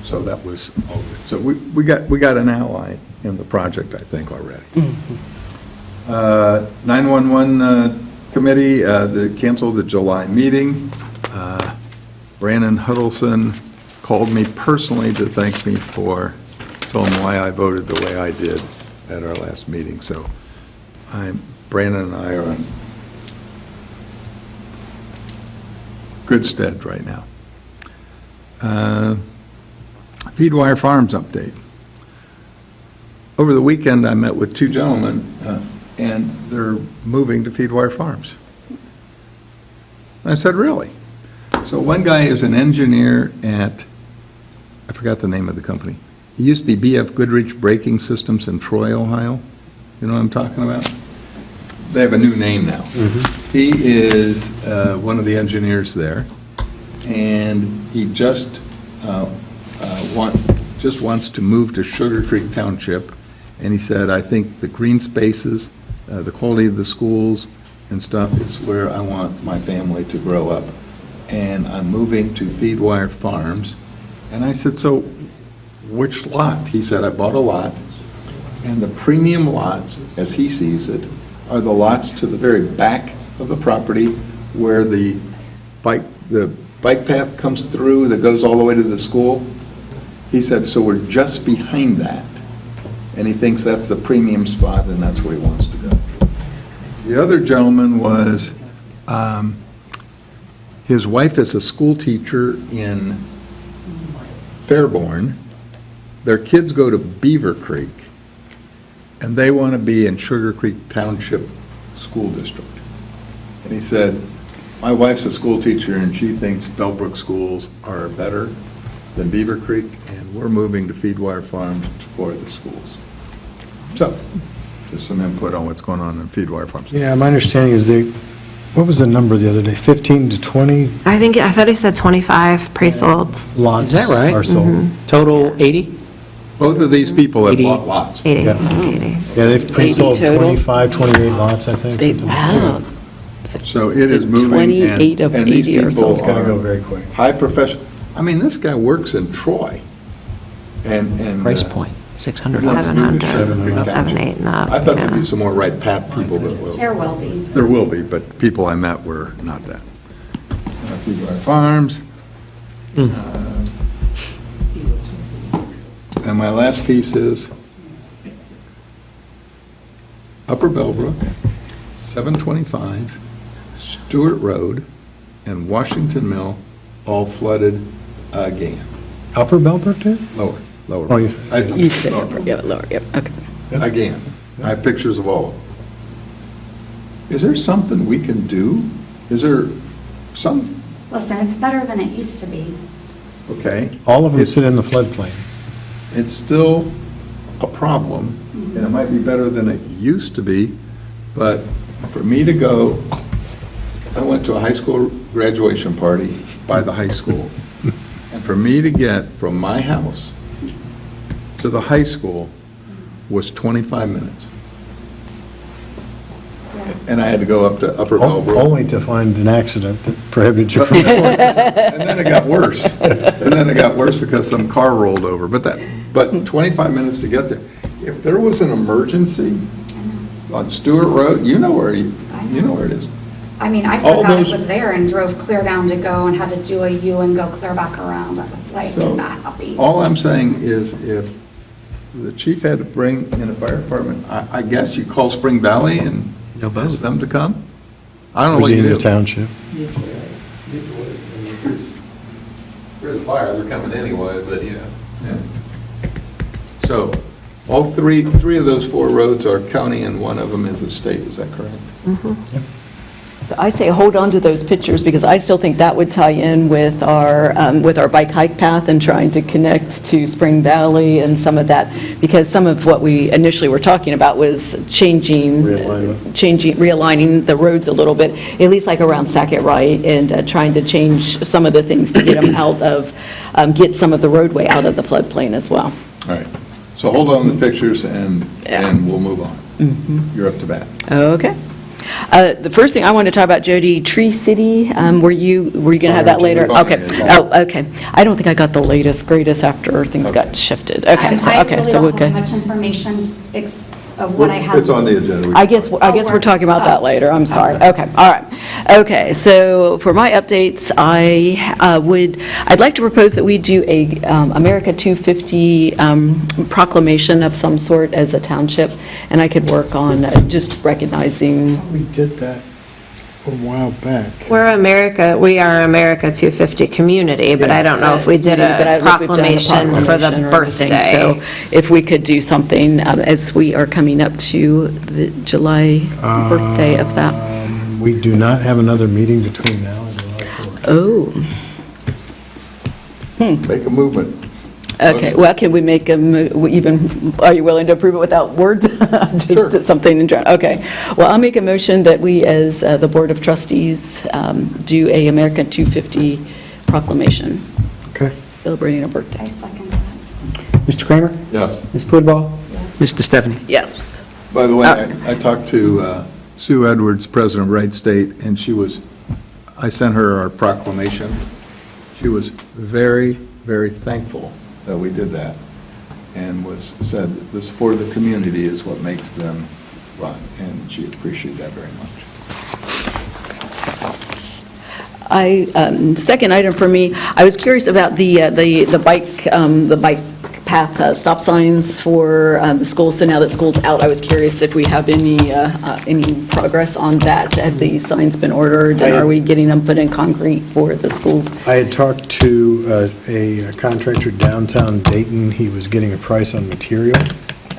So that was all good. So we got an ally in the project, I think, already. 911 committee, they canceled the July meeting. Brandon Huddleston called me personally to thank me for telling him why I voted the way I did at our last meeting. So Brandon and I are in good stead right now. Feedwire Farms update. Over the weekend, I met with 2 gentlemen, and they're moving to Feedwire Farms. I said, really? So one guy is an engineer at, I forgot the name of the company. He used to be BF Goodrich Braking Systems in Troy, Ohio. You know what I'm talking about? They have a new name now. He is one of the engineers there, and he just wants to move to Sugar Creek Township. And he said, I think the green spaces, the quality of the schools and stuff is where I want my family to grow up. And I'm moving to Feedwire Farms. And I said, so which lot? He said, I bought a lot. And the premium lots, as he sees it, are the lots to the very back of the property where the bike path comes through that goes all the way to the school. He said, so we're just behind that. And he thinks that's the premium spot, and that's where he wants to go. The other gentleman was, his wife is a school teacher in Fairborn. Their kids go to Beaver Creek, and they want to be in Sugar Creek Township School District. And he said, my wife's a school teacher, and she thinks Bellbrook schools are better than Beaver Creek, and we're moving to Feedwire Farms for the schools. So, just some input on what's going on in Feedwire Farms. Yeah, my understanding is what was the number the other day, 15 to 20 I thought he said 25 pre-solds. lots Is that right? are sold? Total 80? Both of these people have 80. bought lots. 80. Yeah. 80. Yeah, they've pre-sold 80 total? 25, 28 lots, I think. something like that. Wow. So it is moving, and 28 of and these 80 or people something. It's going to go are very quick. high professional. I mean, this guy works in Troy, and Price point, 600. 700, 700. 7, 8, and up. I thought there'd yeah. be some more right path people that will. There will be. There will be, but people I met were not that. Feedwire Farms. And my last piece is Upper Bellbrook, 725, Stewart Road, and Washington Mill, all flooded again. Upper Bellbrook, too? Lower. Oh, you said- You said upper, yeah, lower, yep, okay. Again. I have pictures of all of them. Is there something we can do? Is there some, Listen, it's better than it used to be. okay. All of them sit in the floodplain. It's still a problem, and it might be better than it used to be, but for me to go, I went to a high school graduation party by the high school, for me to get from my house to the high school was 25 minutes. And I had to go up to Upper Bellbrook. Only to find an accident that prohibited you from going. And then it got worse. And then it got worse because some car rolled over. But 25 minutes to get there. If there was an emergency on Stewart Road, you know where it is. I mean, I All forgot it those- was there and drove clear down to go and had to do a U and go clear back around. I was like So, not happy. all I'm saying is if the chief had to bring in a fire department, I guess you call Spring Valley and ask them to come? I don't know what you do. Virginia Township. If there's a fire, they're coming anyway, but yeah. So, all three of those 4 roads are county and one of them is a state, is that correct? So I say hold on to those pictures, because I still think that would tie in with our bike hike path and trying to connect to Spring Valley and some of that, because some of what we initially were talking about was realigning the roads a little bit, at least like around Sackett Wright, and trying to change some of the things to get them out of, get some of the roadway out of the floodplain as well. All right. So hold on to the pictures and we'll move on. You're up to bat. Okay. The first thing I want to talk about, Jody, Tree City, were you going to have that later? Sorry, Okay. Jody. Oh, okay. I don't think I got the latest, greatest after things got shifted. Okay, so, I okay, really so we're don't have good. much information of what I have. It's on the agenda. I guess we're talking about that later, I'm sorry. Okay, all right. Okay, so for my updates, I'd like to propose that we do a America 250 proclamation of some sort as a township, and I could work on just recognizing. We did that a while back. We are America 250 community, but I don't know if we did But I a don't know if we've done a proclamation for the proclamation or anything. birthday. So if we could do something, as we are coming up to the July birthday of that. We do not have another meeting between now and July 4th. Oh, Make a movement. okay, well, can we make are you willing to approve it without words? Just something in general, okay. Well, I'll make a motion that we, as the Board of Trustees, do a America 250 proclamation, Okay. celebrating a birthday. I second that. Mr. Kramer? Yes. Ms. Pudball? Mr. Stephanie? Yes. By the way, I talked to Sue Edwards, president of Wright State, and I sent her our proclamation. She was very, very thankful that we did that, and said the support of the community is what makes them run, and she appreciated that very much. Second item for me, I was curious about the bike path stop signs for the school. So now that school's out, I was curious if we have any progress on that. Have these signs been ordered, and are we getting them put in concrete for the schools? I had talked to a contractor downtown Dayton. He was getting a price on material.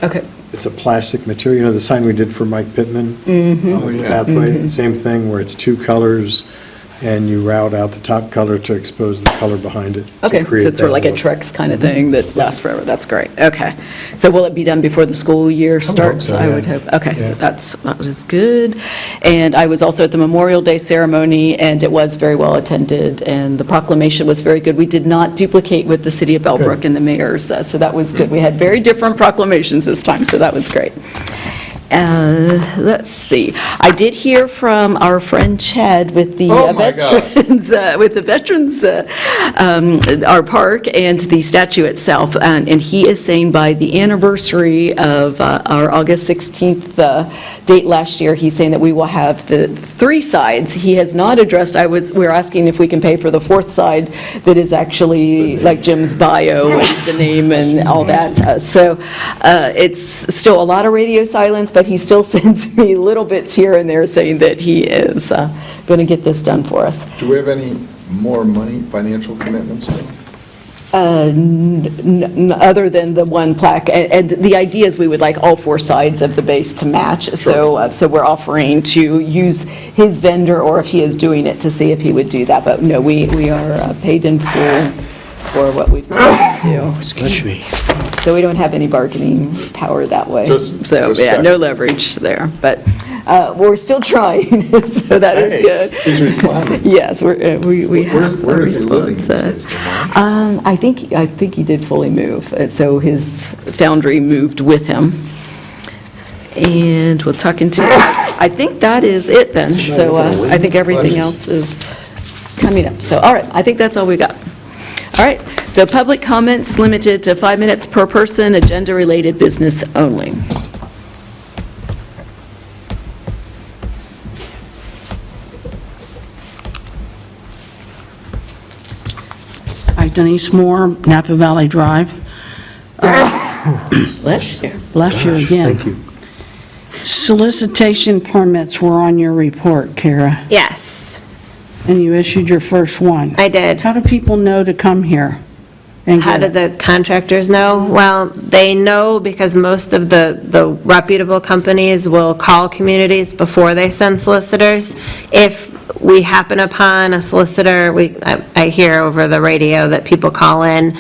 Okay. It's a plastic material, the sign we did for Mike Pittman. Oh, yeah. Pathway, same thing, where it's 2 colors, and you route out the top color to expose the color behind it. to Okay, create so it's sort of that like a look. Trex kind of thing that lasts forever. That's great. Okay. So will it be done before the school year starts? so, I yeah. would hope. Okay, so Yeah. that is good. And I was also at the Memorial Day ceremony, and it was very well attended, and the proclamation was very good. We did not duplicate with the city of Bellbrook and the mayor's, so that was good. We had very different proclamations this time, so that was great. Let's see. I did hear from our friend Chad with the Oh, my God. veterans, our park and the statue itself, and he is saying by the anniversary of our August 16th date last year, he's saying that we will have the 3 sides. He has not addressed, we were asking if we can pay for the 4th side that is actually like Jim's bio and the name and all that. So it's still a lot of radio silence, but he still sends me little bits here and there saying that he is going to get this done for us. Do we have any more money, financial commitments? Other than the one plaque, and the idea is we would like all 4 sides of the base to match, so we're offering to use his vendor, or if he is doing it, to see if he would do that, but no, we are paid in full for what we've done to. Excuse me. So we don't have any bargaining power that way. Just So, yeah, check. no leverage there, but We're still trying, so that is Hey, good. he's responding. Yes, we have Where a is he living these response. days, Vermont? I think he did fully move, so his foundry moved with him. And we'll tuck into, I think that is it then, so I think everything else is coming up. So, all right, I think that's all we got. All right, so public comments limited to 5 minutes per person, agenda-related business only. Hi, Denise Moore, Napa Valley Drive. Bless you. Bless you again. Thank you. Solicitation permits were on your report, Kara, Yes, and you issued your first one. I did. How do people know to come here? and How do get it? the contractors know? Well, they know because most of the reputable companies will call communities before they send solicitors. If we happen upon a solicitor, I hear over the radio that people call in.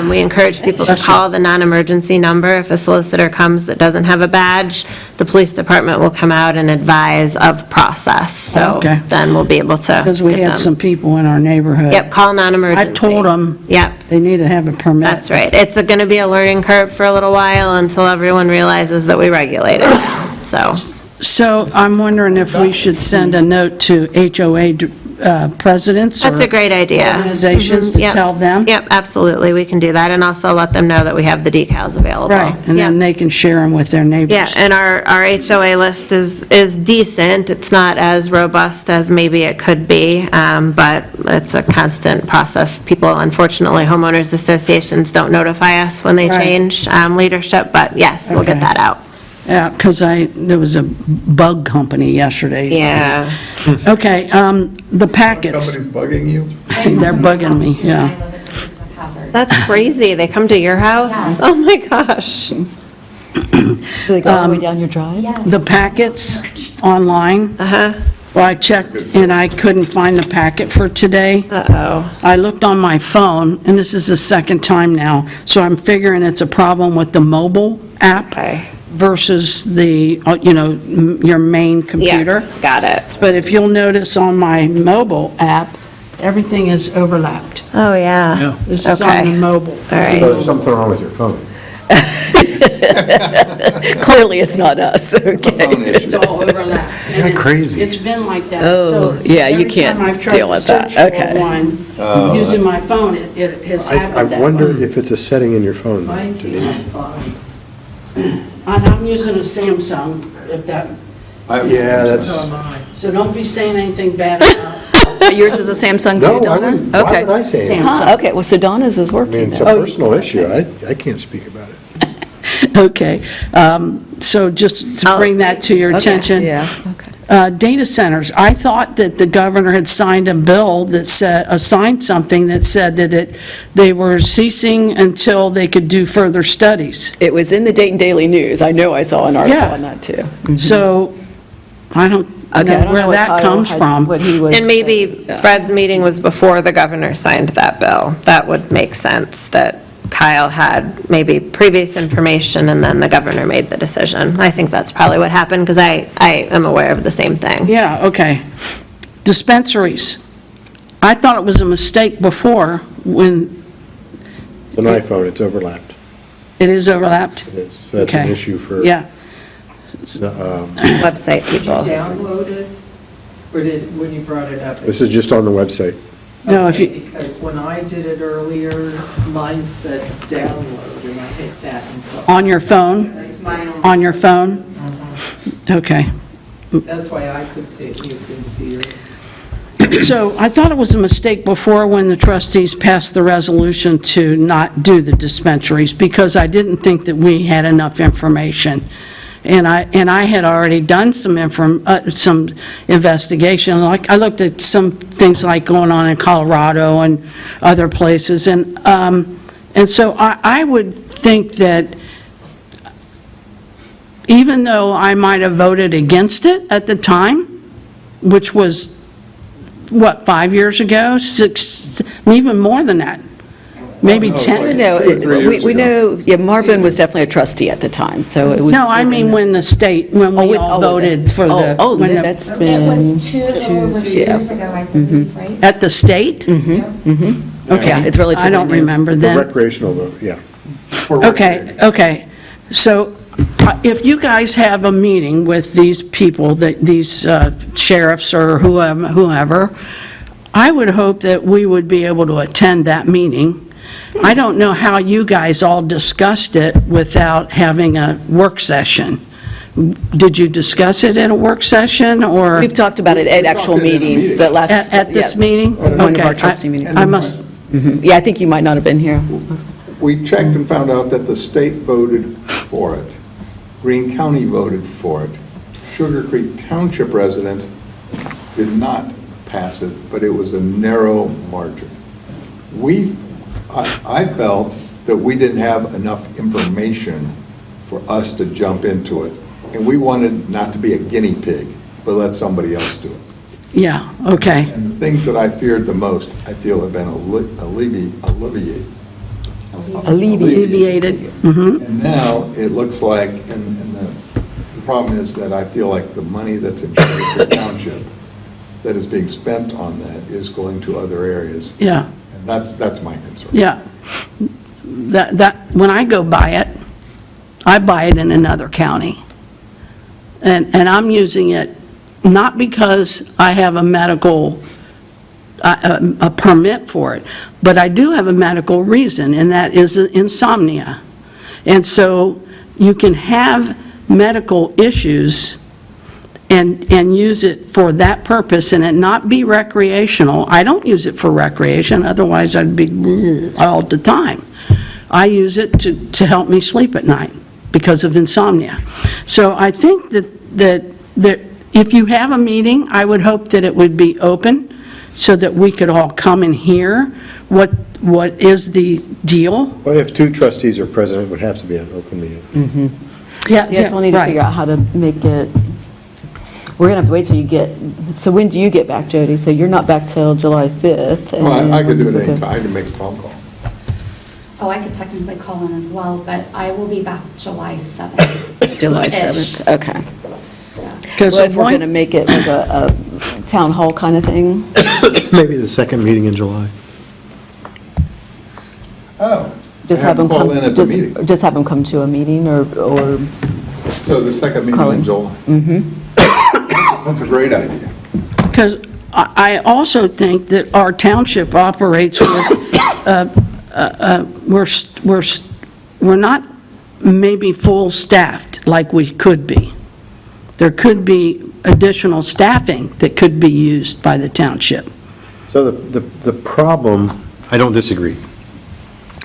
We encourage people to call the non-emergency number. If a solicitor comes that doesn't have a badge, the police department will come out and advise of process. So Okay. then we'll be able to Because we get had them. some people in our neighborhood. Yep, call non-emergency. I told them Yep. they need to have a permit. That's right. It's going to be a learning curve for a little while until everyone realizes that we regulate it now, so. So I'm wondering if we should send a note to HOA presidents or That's a great idea. organizations Mhm, to yep. tell them? Yep, absolutely, we can do that, and also let them know that we have the decals available. Right, and then Yep. they can share them with their neighbors. Yeah, and our HOA list is decent. It's not as robust as maybe it could be, but it's a constant process. People, unfortunately, homeowners associations don't notify us when they Right. change leadership, but yes, we'll get Okay. that out. Yeah, because there was a bug company yesterday. Yeah. Okay, the packets, Company's bugging you? they're bugging me, yeah. That's crazy. They come to your house? Oh, my gosh. Do they go all the way down your drive? The packets online, Uh-huh. well, I checked and I couldn't find the packet for today. Uh-oh. I looked on my phone, and this is the second time now, so I'm figuring it's a problem with the mobile app Okay. versus the, your main computer. Yeah, got it. But if you'll notice on my mobile app, everything is overlapped. Oh, yeah. This is on Okay. the mobile. All right. There's something wrong with your phone. Clearly, it's not us, okay. It's all overlapped. And Isn't that it's- crazy? It's been like that. Oh, So yeah, you every can't time I've tried deal to with that. search for Okay. one, using my phone, it has I happened that way. wonder if it's a setting in your phone, Might be Denise. my phone. And I'm using a Samsung, if that, Yeah, that's, so don't be saying anything bad about Yours is a Samsung no, too, I Donna? wouldn't, why Okay. would I say anything? Samsung. Huh, okay, well, so Donna's is I mean, working it's a now. personal issue, I can't speak about it. Okay, so just to bring that to your Okay, attention. Yeah, okay. Data centers, I thought that the governor had signed a bill that said, signed something that said that they were ceasing until they could do further studies. It was in the Dayton Daily News. I know I saw an article Yeah. on that, too. So, I don't Okay, I know don't where know what that Kyle comes had- from. what he was And maybe saying. Fred's meeting was before the governor signed that bill. That would make sense, that Kyle had maybe previous information and then the governor made the decision. I think that's probably what happened, because I am aware of the same thing. Yeah, okay. Dispensaries. I thought it was a mistake before when It's an iPhone, it's overlapped. it is overlapped. It is, so that's an Okay. issue for, Yeah. Website people. Download it, or did, when you brought it up? this is just on the website. No, if Okay, you, because when I did it earlier, mine said download, and I hit that, and so. on your phone, That's mine. on your phone? Okay. That's why I could see it, you couldn't see yours. So I thought it was a mistake before when the trustees passed the resolution to not do the dispensaries, because I didn't think that we had enough information. And I had already done some investigation, like, I looked at some things like going on in Colorado and other places, and so I would think that even though I might have voted against it at the time, which was, 5 years ago? 6, even more than that. maybe no, 10. No, 2 or 3 years we ago. know, yeah, Marvin was definitely a trustee at the time, so it was. No, I mean when the state, when we all voted for the. Oh, when the- that's It been. was two, a little over 2 years ago, I believe, right? At the state? Okay. Yeah, it's relatively I don't new. remember The then. recreational though, yeah. Okay. So if you guys have a meeting with these people, these sheriffs or whoever, I would hope that we would be able to attend that meeting. I don't know how you guys all discussed it without having a work session. Did you discuss it at a work session, or We've talked about it at We actual talked it in a meetings, meeting. the last. at this yeah. meeting? One of Okay, our trustee meetings. I must, Yeah, I think you might not have been here. We checked and found out that the state voted for it. Greene County voted for it. Sugar Creek Township residents did not pass it, but it was a narrow margin. I felt that we didn't have enough information for us to jump into it, and we wanted not to be a guinea pig, but let somebody else do it. yeah, okay. And the things that I feared the most, I feel have been alleviated. Alleviated. Mhm. And now, it looks like, and the problem is that I feel like the money that's in Sugar Creek Township that is being spent on that is going to other areas. Yeah. And that's my concern. Yeah. When I go buy it, I buy it in another county. And I'm using it not because I have a medical, a permit for it, but I do have a medical reason, and that is insomnia. And so you can have medical issues and use it for that purpose and it not be recreational. I don't use it for recreation, otherwise I'd be all the time. I use it to help me sleep at night because of insomnia. So I think that if you have a meeting, I would hope that it would be open so that we could all come and hear what is the deal. Well, if 2 trustees are present, it would have to be an open meeting. Yes, we'll need to right. figure out how to make it, we're going to have to wait till you get, so when do you get back, Jody? So you're not back till July 5th? and Well, I could do it then- anytime, I can make a phone call. Oh, I could technically call in as well, but I will be back July 7th. July Ish. 7th, okay. Yeah. Because Well, if we're going to make it like a town hall kind of thing, Maybe the second meeting in July. Oh. just have them call come, in at the meeting. just have them come to a meeting or So the second meeting Calling. in July. That's a great idea. Because I also think that our township operates with, we're not maybe full-staffed like we could be. There could be additional staffing that could be used by the township. So the problem, I don't disagree.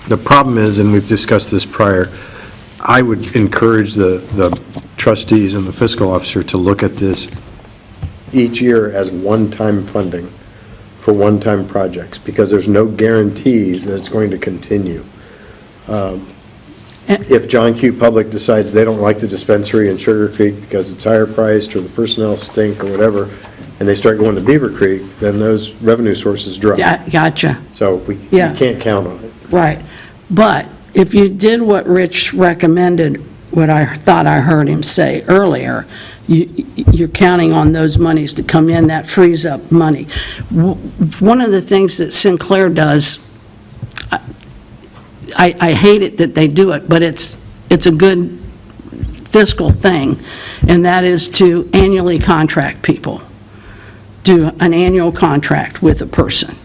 The problem is, and we've discussed this prior, I would encourage the trustees and the fiscal officer to look at this each year as one-time funding for one-time projects, because there's no guarantees that it's going to continue. If John Q. Public decides they don't like the dispensary in Sugar Creek because it's higher priced or the personnel stink or whatever, and they start going to Beaver Creek, then those revenue sources drop. Yeah, gotcha. So we Yeah. can't count on it. Right. But if you did what Rich recommended, what I thought I heard him say earlier, you're counting on those monies to come in, that frees up money. One of the things that Sinclair does, I hate it that they do it, but it's a good fiscal thing, and that is to annually contract people. Do an annual contract with a person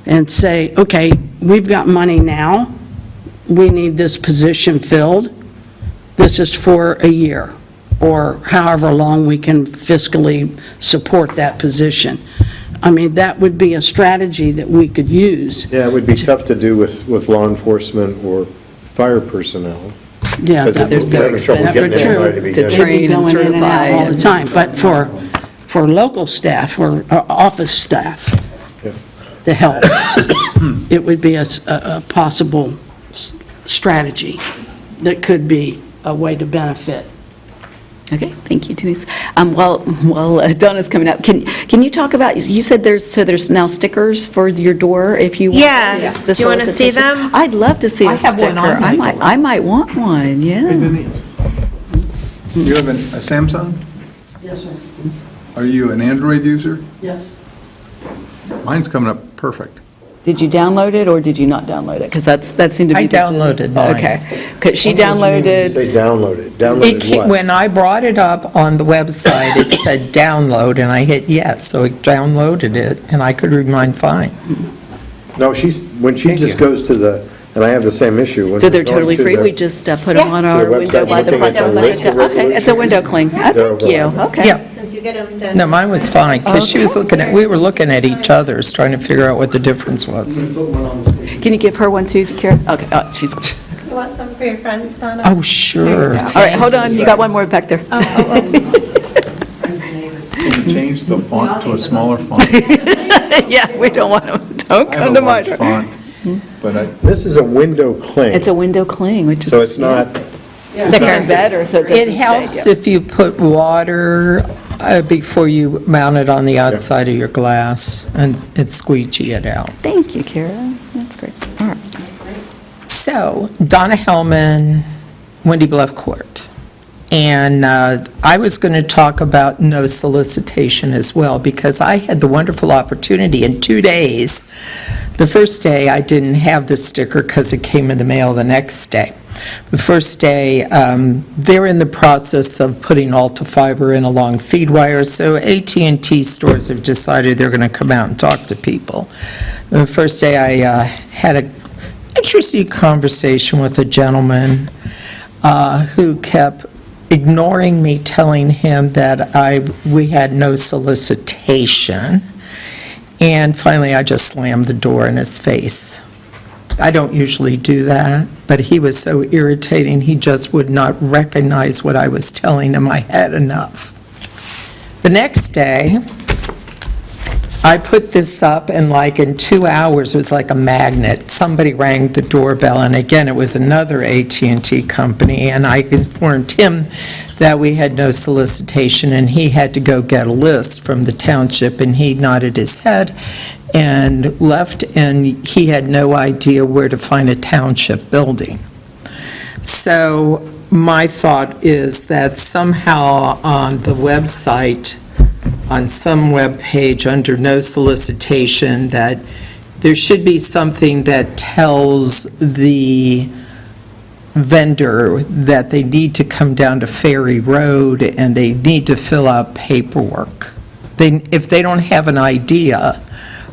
and say, okay, we've got money now, we need this position filled, this is for a year, or however long we can fiscally support that position. I mean, that would be a strategy that we could use. Yeah, it would be tough to do with law enforcement or fire personnel. Yeah, Because that they're would so we're having trouble expensive getting anybody to be to good. train be and going in and out certify. all the time. But for local staff or office staff Yeah. to help, it would be a possible strategy that could be a way to benefit Okay, thank you, Denise. While Donna's coming up, can you talk about, you said there's now stickers for your door if you want? Yeah. the Do you wanna see solicitation? them? I'd love to see a I have sticker. one on my door. I might want one, Hey, yeah. Denise, you have a Samsung? Yes, sir. Are you an Android user? Yes. Mine's coming up perfect. Did you download it, or did you not download it? Because that seemed to be. I downloaded mine. Okay, because she downloaded. Say download it. It Downloaded ca- what? When I brought it up on the website, it said download, and I hit yes, so it downloaded it, and I could read mine fine. No, when she just goes to the, and I have the same issue. when So we're they're going totally to free? the- We just put them on The our website, window by the looking at front. the list of Okay, it's a window cling. Thank you, okay. Yeah, Since you get them done. no, mine was fine, because she was looking at, we were looking at each other's, trying to figure out what the difference was. Can you give her one too, Kara? Okay, she's, You want some for your friends, Donna? Oh, sure. all right, hold on, you got one more back there. Can you change the font to a smaller font? Yeah, we don't want them, don't I have come a to my large door. font, but I, This is a window cling. It's a window cling, which is. So it's not, Sticker better, so it doesn't It stay, helps yeah. if you put water before you mount it on the outside of your glass, and it squeegee it out. Thank you, Kara, that's great. All right. So, Donna Hellman, Windy Bluff Court. And I was going to talk about no solicitation as well, because I had the wonderful opportunity in 2 days. The first day, I didn't have the sticker because it came in the mail the next day. The first day, they're in the process of putting Alta fiber in along feed wires, so AT&T stores have decided they're going to come out and talk to people. The first day, I had an interesting conversation with a gentleman who kept ignoring me, telling him that we had no solicitation. And finally, I just slammed the door in his face. I don't usually do that, but he was so irritating, he just would not recognize what I was telling him. I had enough. The next day, I put this up, and like in 2 hours, it was like a magnet. Somebody rang the doorbell, and again, it was another AT&T company, and I informed him that we had no solicitation, and he had to go get a list from the township, and he nodded his head and left, and he had no idea where to find a township building. So my thought is that somehow on the website, on some web page under no solicitation, that there should be something that tells the vendor that they need to come down to Ferry Road and they need to fill out paperwork. If they don't have an idea,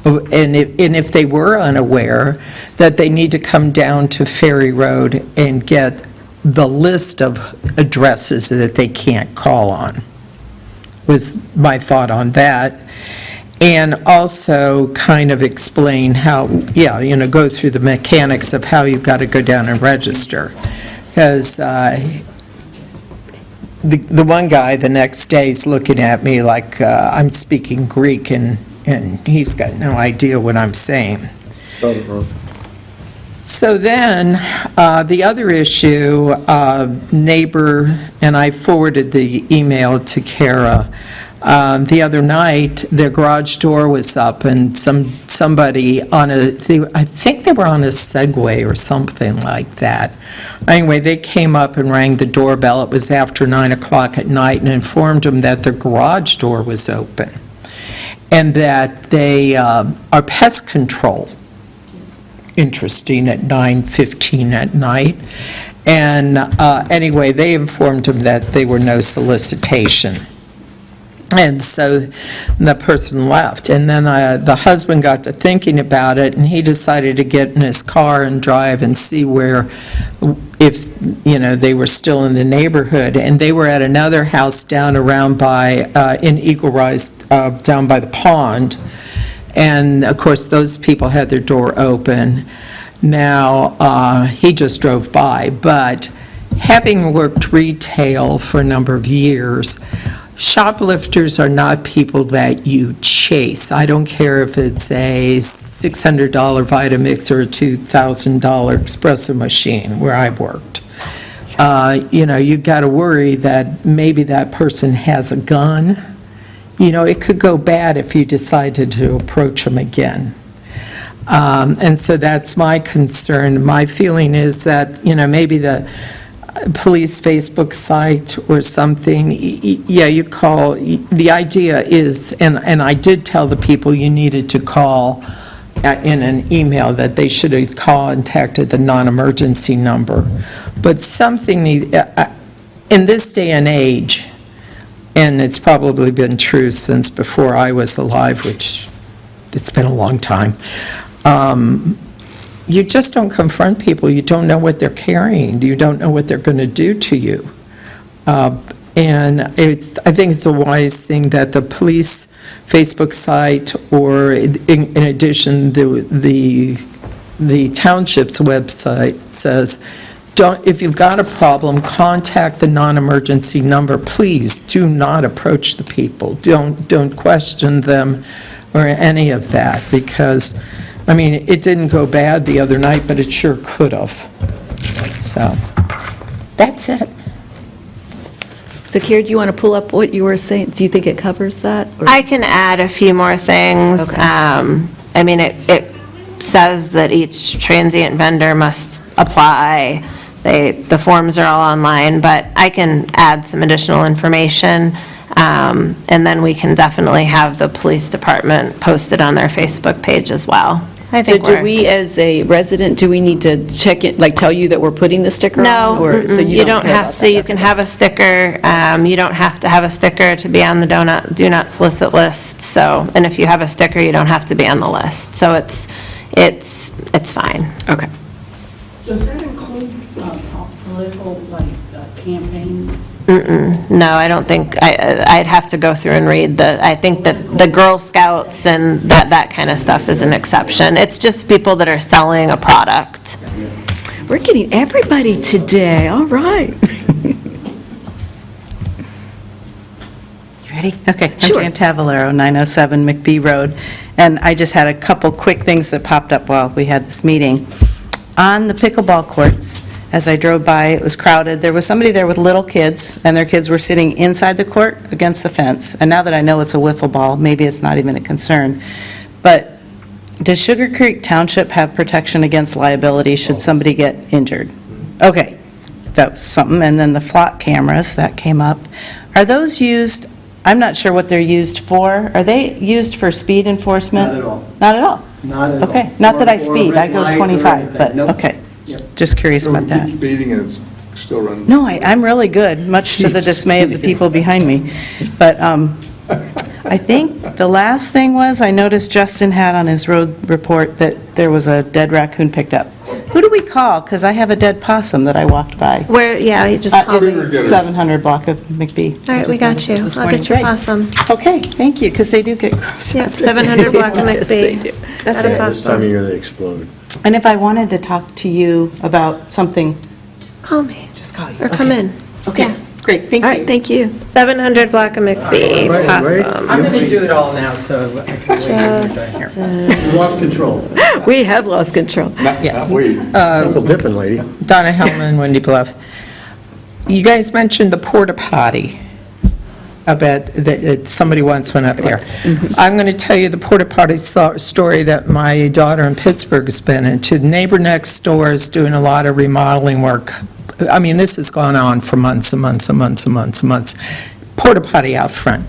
and if they were unaware, that they need to come down to Ferry Road and get the list of addresses that they can't call on, was my thought on that. And also kind of explain how, go through the mechanics of how you've got to go down and register. Because the one guy the next day is looking at me like I'm speaking Greek, and he's got no idea what I'm saying. So then, the other issue, neighbor, and I forwarded the email to Kara, the other night, their garage door was up, and somebody I think they were on a Segway or something like that. Anyway, they came up and rang the doorbell. It was after 9 o'clock at night, and informed them that their garage door was open, and that they are pest control. Interesting, at 9:15 at night. And anyway, they informed him that they were no solicitation. And so the person left. And then the husband got to thinking about it, and he decided to get in his car and drive and see if they were still in the neighborhood. And they were at another house down around in Eagle Rise, down by the pond. And, of course, those people had their door open. Now, he just drove by. But having worked retail for a number of years, shoplifters are not people that you chase. I don't care if it's a $600 Vitamix or a $2,000 espresso machine where I worked. you got to worry that maybe that person has a gun. It could go bad if you decided to approach them again. And so that's my concern. My feeling is that, maybe the police Facebook site or something, you call, the idea is, and I did tell the people you needed to call in an email that they should have contacted the non-emergency number. But something, in this day and age, and it's probably been true since before I was alive, which it's been a long time, you just don't confront people. You don't know what they're carrying. You don't know what they're going to do to you. And I think it's a wise thing that the police Facebook site, or in addition, the township's website says, if you've got a problem, contact the non-emergency number. Please do not approach the people. Don't question them or any of that, because, it didn't go bad the other night, but it sure could have. So, that's it. So Kiera, do you want to pull up what you were saying? Do you think it covers that? Or- I can add a few more things. Okay. It says that each transient vendor must apply. The forms are all online, but I can add some additional information, and then we can definitely have the police department post it on their Facebook page as well. I So think do we, as a resident, do we need to check it, tell you that we're putting the sticker on? No, Or- so you don't care have about to. that? You can have a sticker. You don't have to have a sticker to be on the do not solicit list. So, and if you have a sticker, you don't have to be on the list. So it's fine. Okay. Does that include political, campaign? No, I don't think, I'd have to go through and read I think that the Girl Scouts and that kind of stuff is an exception. It's just people that are selling a product. We're getting everybody today, all right. You ready? Okay. Sure. I'm Jan Tavalero, 907 McBee Road, and I just had a couple quick things that popped up while we had this meeting. On the pickleball courts, as I drove by, it was crowded. There was somebody there with little kids, and their kids were sitting inside the court against the fence. And now that I know it's a wiffle ball, maybe it's not even a concern. But does Sugar Creek Township have protection against liability should somebody get injured? Okay, that was something. And then the flock cameras, that came up. Are those used, I'm not sure what they're used for. Are they used for speed enforcement? Not at all. Not at all? Not at all. Okay, not that I Or speed, I red go light or 25, anything. but, Nope. okay. Yep. Just curious about that. Speeding and it's still running. No, I'm really good, much to the dismay of the people behind me. But I think the last thing was, I noticed Justin had on his road report that there was a dead raccoon picked up. Who do we call? Because I have a dead possum that I walked by. You just call me. It's 700 block of McBee. All right, we got you. I'll get you awesome. Okay, thank you, because they do get gross. Yep, 700 block of Yes, they do. McBee. That's Got a it. possum. This time of year, they explode. And if I wanted to talk to you about something, Just call me. just call you. Or come Okay. in. Okay, Yeah. great, thank All you. right, thank you. 700 block of McBee, Wait. possum. I'm going to do it all now, so I can wait when you're done here. You lost control. We have lost control. Yes. Double dipping, lady. Donna Hellman, Wendy Bluff. You guys mentioned the porta potty. I bet that somebody once went up there. I'm going to tell you the porta potty story that my daughter in Pittsburgh has been into. The neighbor next door is doing a lot of remodeling work. This has gone on for months and months and months and months and months. Porta potty out front.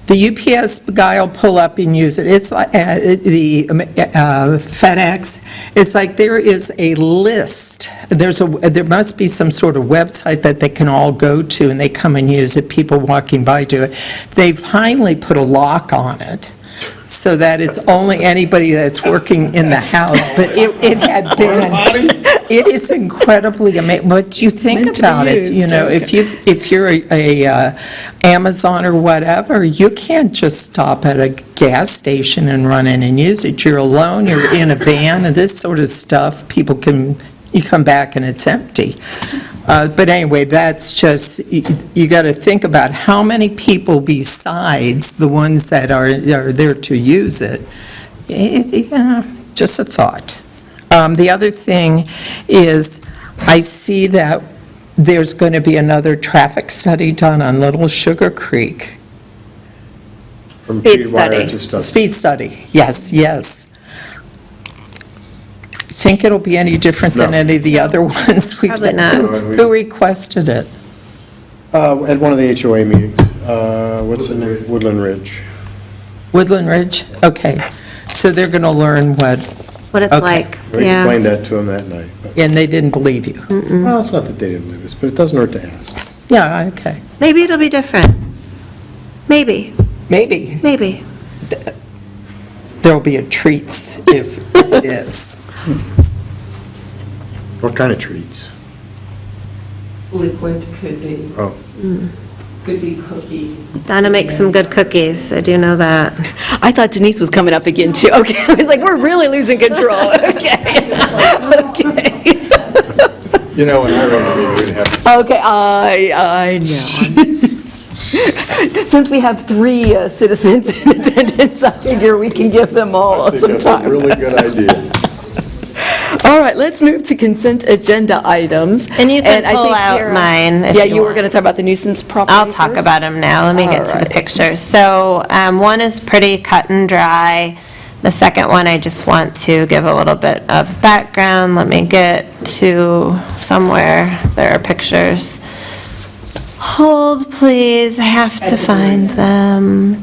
The UPS guy will pull up and use it. It's like the FedEx. It's like there is a list. There must be some sort of website that they can all go to, and they come and use it. People walking by do it. They've finally put a lock on it, so that it's only anybody that's working in the house. But it had been. It is incredibly amazing. But you think about it, if you're a Amazon or whatever, you can't just stop at a gas station and run in and use it. You're alone, you're in a van, and this sort of stuff, you come back and it's empty. But anyway, that's just, you got to think about how many people besides the ones that are there to use it. Just a thought. The other thing is, I see that there's going to be another traffic study done on Little Sugar Creek. From Speed Peter Wire study. to Stubbs. Speed study, yes. Think it'll be any different than No. any of the other ones we've Probably done? not. Who requested it? At one of the HOA meetings, what's the name? Woodland Ridge. Woodland Ridge? Okay. So they're going to learn what, What it's Okay. like, We yeah. explained that to him that night. But- and they didn't believe you? Well, it's not that they didn't believe us, but it doesn't hurt to ask. Yeah, okay. Maybe it'll be different. Maybe, Maybe. maybe. There'll be a treats if it is. What kind of treats? Liquid could be, Oh, could be cookies. Donna makes some good cookies, I do know that. I thought Denise was coming up again, too. Okay, I was like, we're really losing control. Okay. Okay. You know, when I run the meeting, we'd have Okay, I know. Since we have 3 citizens in attendance, I figure we can give them all to some think that's a time. really good idea. All right, let's move to consent agenda items. And you can I pull think out Kara- mine if Yeah, you you were want. going to talk about the nuisance property I'll talk first? about them now. Let me get to the Alright. pictures. So one is pretty cut and dry. The second one, I just want to give a little bit of background. Let me get to somewhere. There are pictures. Hold, please. I have to find them. I'm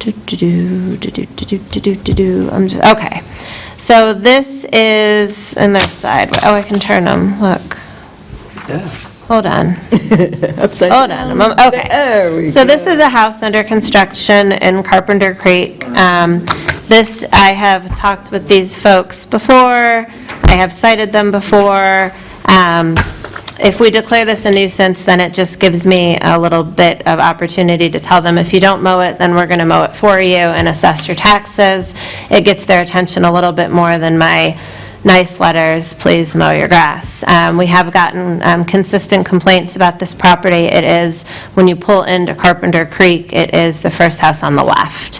just, okay. So this is, and they're side. Oh, I can turn them. Look. Hold on. Upside Hold down. on, okay. There we So go. this is a house under construction in Carpenter Creek. This, I have talked with these folks before, I have cited them before. If we declare this a nuisance, then it just gives me a little bit of opportunity to tell them, if you don't mow it, then we're going to mow it for you and assess your taxes. It gets their attention a little bit more than my nice letters, please mow your grass. We have gotten consistent complaints about this property. It is, when you pull into Carpenter Creek, it is the first house on the left.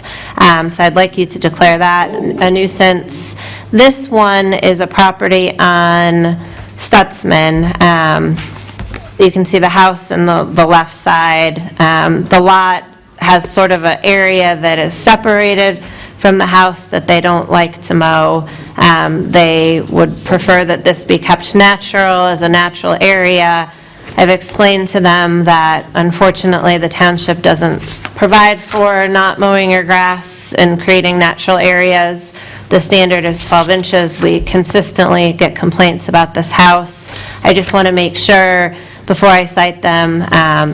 So I'd like you to declare that a nuisance. This one is a property on Stutzman. You can see the house on the left side. The lot has sort of an area that is separated from the house that they don't like to mow. They would prefer that this be kept natural, as a natural area. I've explained to them that unfortunately the township doesn't provide for not mowing your grass and creating natural areas. The standard is 12 inches. We consistently get complaints about this house. I just want to make sure, before I cite them,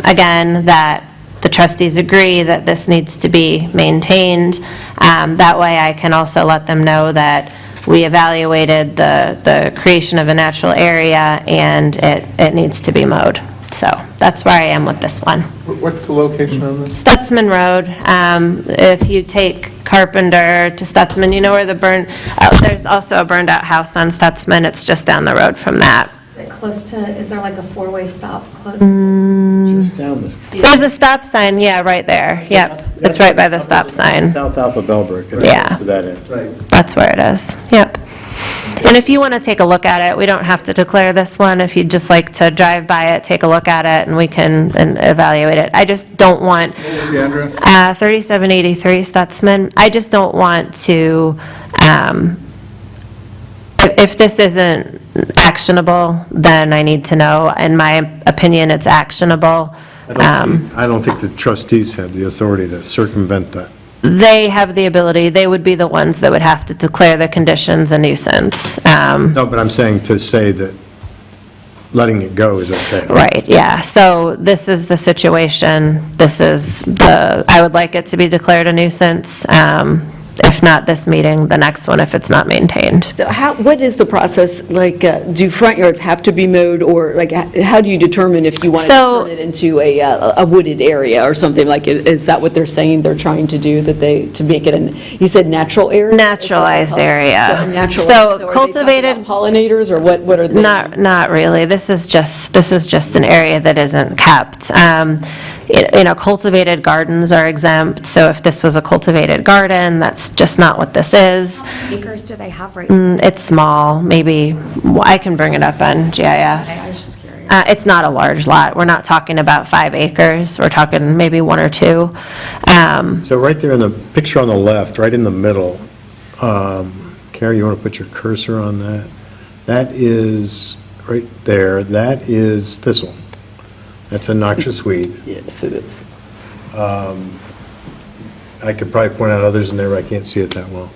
again, that the trustees agree that this needs to be maintained. That way I can also let them know that we evaluated the creation of a natural area and it needs to be mowed. So that's where I am with this one. What's the location on this? Stutzman Road, if you take Carpenter to Stutzman, you know where there's also a burned out house on Stutzman. It's just down the road from that. Is it close to, is there like a four-way stop close? Just down the... There's a stop sign, yeah, right there. Yep, it's right by the stop sign. South Alpha Bellbrook. It Yeah. goes to that end. Right. That's where it is, yep. And if you want to take a look at it, we don't have to declare this one. If you'd just like to drive by it, take a look at it, and we can evaluate it. I just don't want, What's the address? 3783 Stutzman, I just don't want to, if this isn't actionable, then I need to know. In my opinion, it's actionable. I don't think the trustees have the authority to circumvent that. They have the ability, they would be the ones that would have to declare the conditions a nuisance. No, but I'm saying to say that letting it go is okay. Right, yeah. So this is the situation. This is I would like it to be declared a nuisance. If not this meeting, the next one if it's not maintained. So what is the process, like, do front yards have to be mowed, or like, how do you determine if you want to So- turn it into a wooded area or something, like, is that what they're saying they're trying to do, to make it you said natural area? Naturalized area. So naturalized, So are they talking cultivated- about pollinators, or what are they? Not really. This is just an area that isn't kept. Cultivated gardens are exempt, so if this was a cultivated garden, that's just not what this is. How many acres do they have right now? It's small, maybe, I can bring it up on Okay, I GIS. was just curious. It's not a large lot. We're not talking about 5 acres. We're talking maybe 1 or 2. So right there in the picture on the left, right in the middle, Carrie, you want to put your cursor on that? That is, right there, that is thistle. That's a noxious weed. Yes, it is. I could probably point out others in there, but I can't see it that well.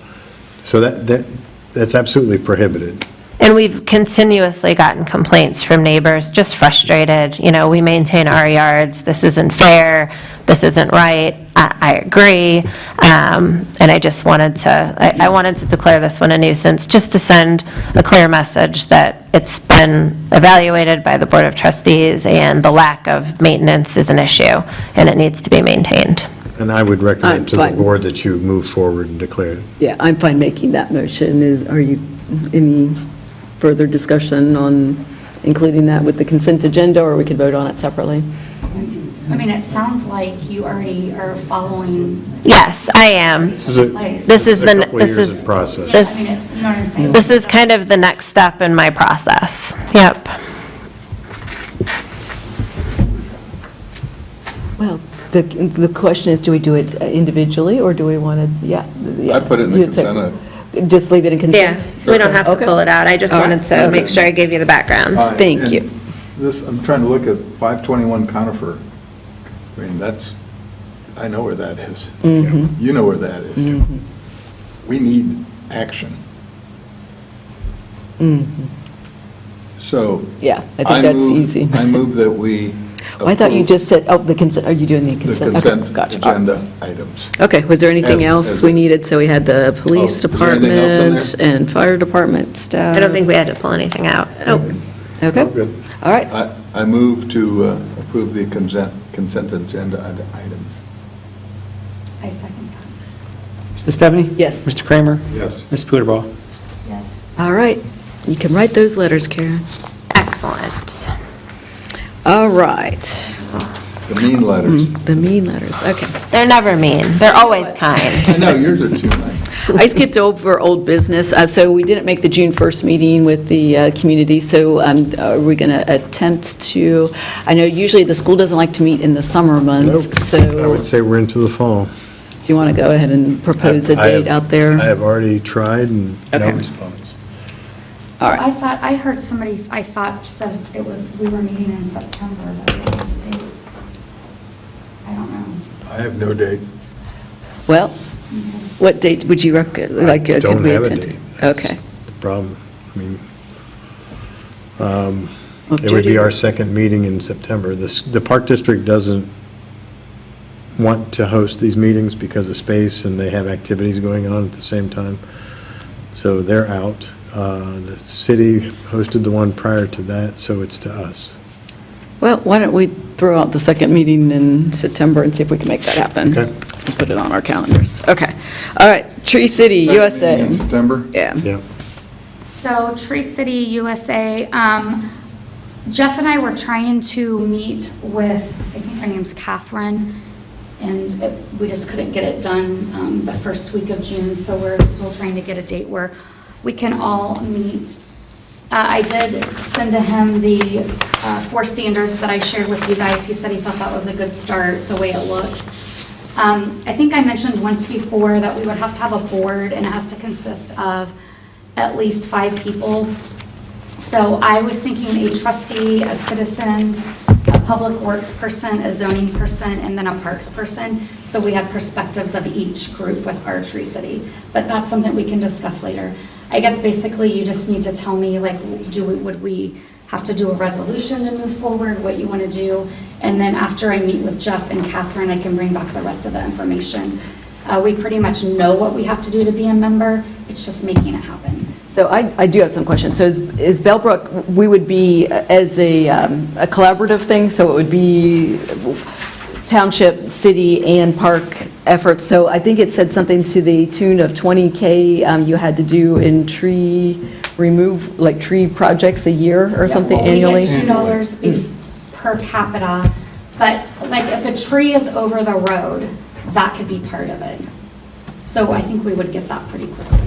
So that's absolutely prohibited. And we've continuously gotten complaints from neighbors, just frustrated, we maintain our yards, this isn't fair, this isn't right, I agree, and I just wanted to, I wanted to declare this one a nuisance, just to send a clear message that it's been evaluated by the Board of Trustees, and the lack of maintenance is an issue, and it needs to be maintained. And I would recommend to the fine. board that you move forward and declare it. Yeah, I'm fine making that motion. Are you, any further discussion on including that with the consent agenda, or we could vote on it separately? I mean, it sounds like you already are following. Yes, I am. This is a couple of years in process. Yeah, I mean, it's, you know what I'm saying? This is kind of the next step in my process. Yep. Well, the question is, do we do it individually, or do we want to, yeah. I put it in the You'd say- consent. Just leave it in Yeah, consent? we don't have to Okay. pull it out. I just All right. wanted to make sure I gave you the background. Thank And you. This, I'm trying to look at 521 Conifer. I mean, that's, I know where that is. You know where that is. We need action. So. Yeah, I think that's move- easy. I move that we. Oh, I thought you approve just said, the consent, are you doing the The consent? Okay, consent gotcha. agenda items. Okay, was there anything As- else as we a- needed? So we had the police Oh, is there anything else in department and fire department staff. I don't think we had to pull anything out. Nope. Okay, Good. all right. I move to approve the consent agenda items. I second that. Mr. Stephanie? Yes. Mr. Kramer? Yes. Ms. Puderball? Yes. All right, you can write those letters, Karen. Excellent. All right, The mean letters. the mean letters, okay. They're never mean. They're always kind. I know, yours are too nice. I skipped over old business, so we didn't make the June 1st meeting with the community, so are we going to attempt to, I know usually the school doesn't like to meet in the summer months, I so would say we're into the fall. do you want to go ahead and propose a I have- date out there? I have already tried and no Okay. response. All right. I heard somebody, I thought said it was, we were meeting in September, but we don't have a date. I don't know. I have no date. Well, what date would you recommend? Like, could Don't we have a attend? date. That's Okay. the problem. I mean, Well, it would be Judy- our second meeting in September. The Park District doesn't want to host these meetings because of space, and they have activities going on at the same time. So they're out. The city hosted the one prior to that, so it's to us. Well, why don't we throw out the second meeting in September and see if we can make that happen? Okay. And put it on our calendars. Okay. All right, Tree City, Second USA. meeting in September? Yeah. Yeah. So Tree City, USA, Jeff and I were trying to meet with, I think her name's Catherine, and we just couldn't get it done the first week of June, so we're still trying to get a date where we can all meet. I did send to him the 4 standards that I shared with you guys. He said he thought that was a good start, the way it looked. I think I mentioned once before that we would have to have a board, and it has to consist of at least 5 people. So I was thinking a trustee, a citizens, a public works person, a zoning person, and then a parks person. So we have perspectives of each group with our Tree City. But that's something we can discuss later. I guess basically you just need to tell me, like, would we have to do a resolution to move forward, what you want to do? And then after I meet with Jeff and Catherine, I can bring back the rest of the information. We pretty much know what we have to do to be a member. It's just making it happen. So I do have some questions. So is Bellbrook, we would be as a collaborative thing, so it would be township, city, and park efforts. So I think it said something to the tune of 20K you had to do in tree remove, like tree projects a year or something annually? We get $2 per capita, but like if a tree is over the road, that could be part of it. So I think we would get that pretty quickly.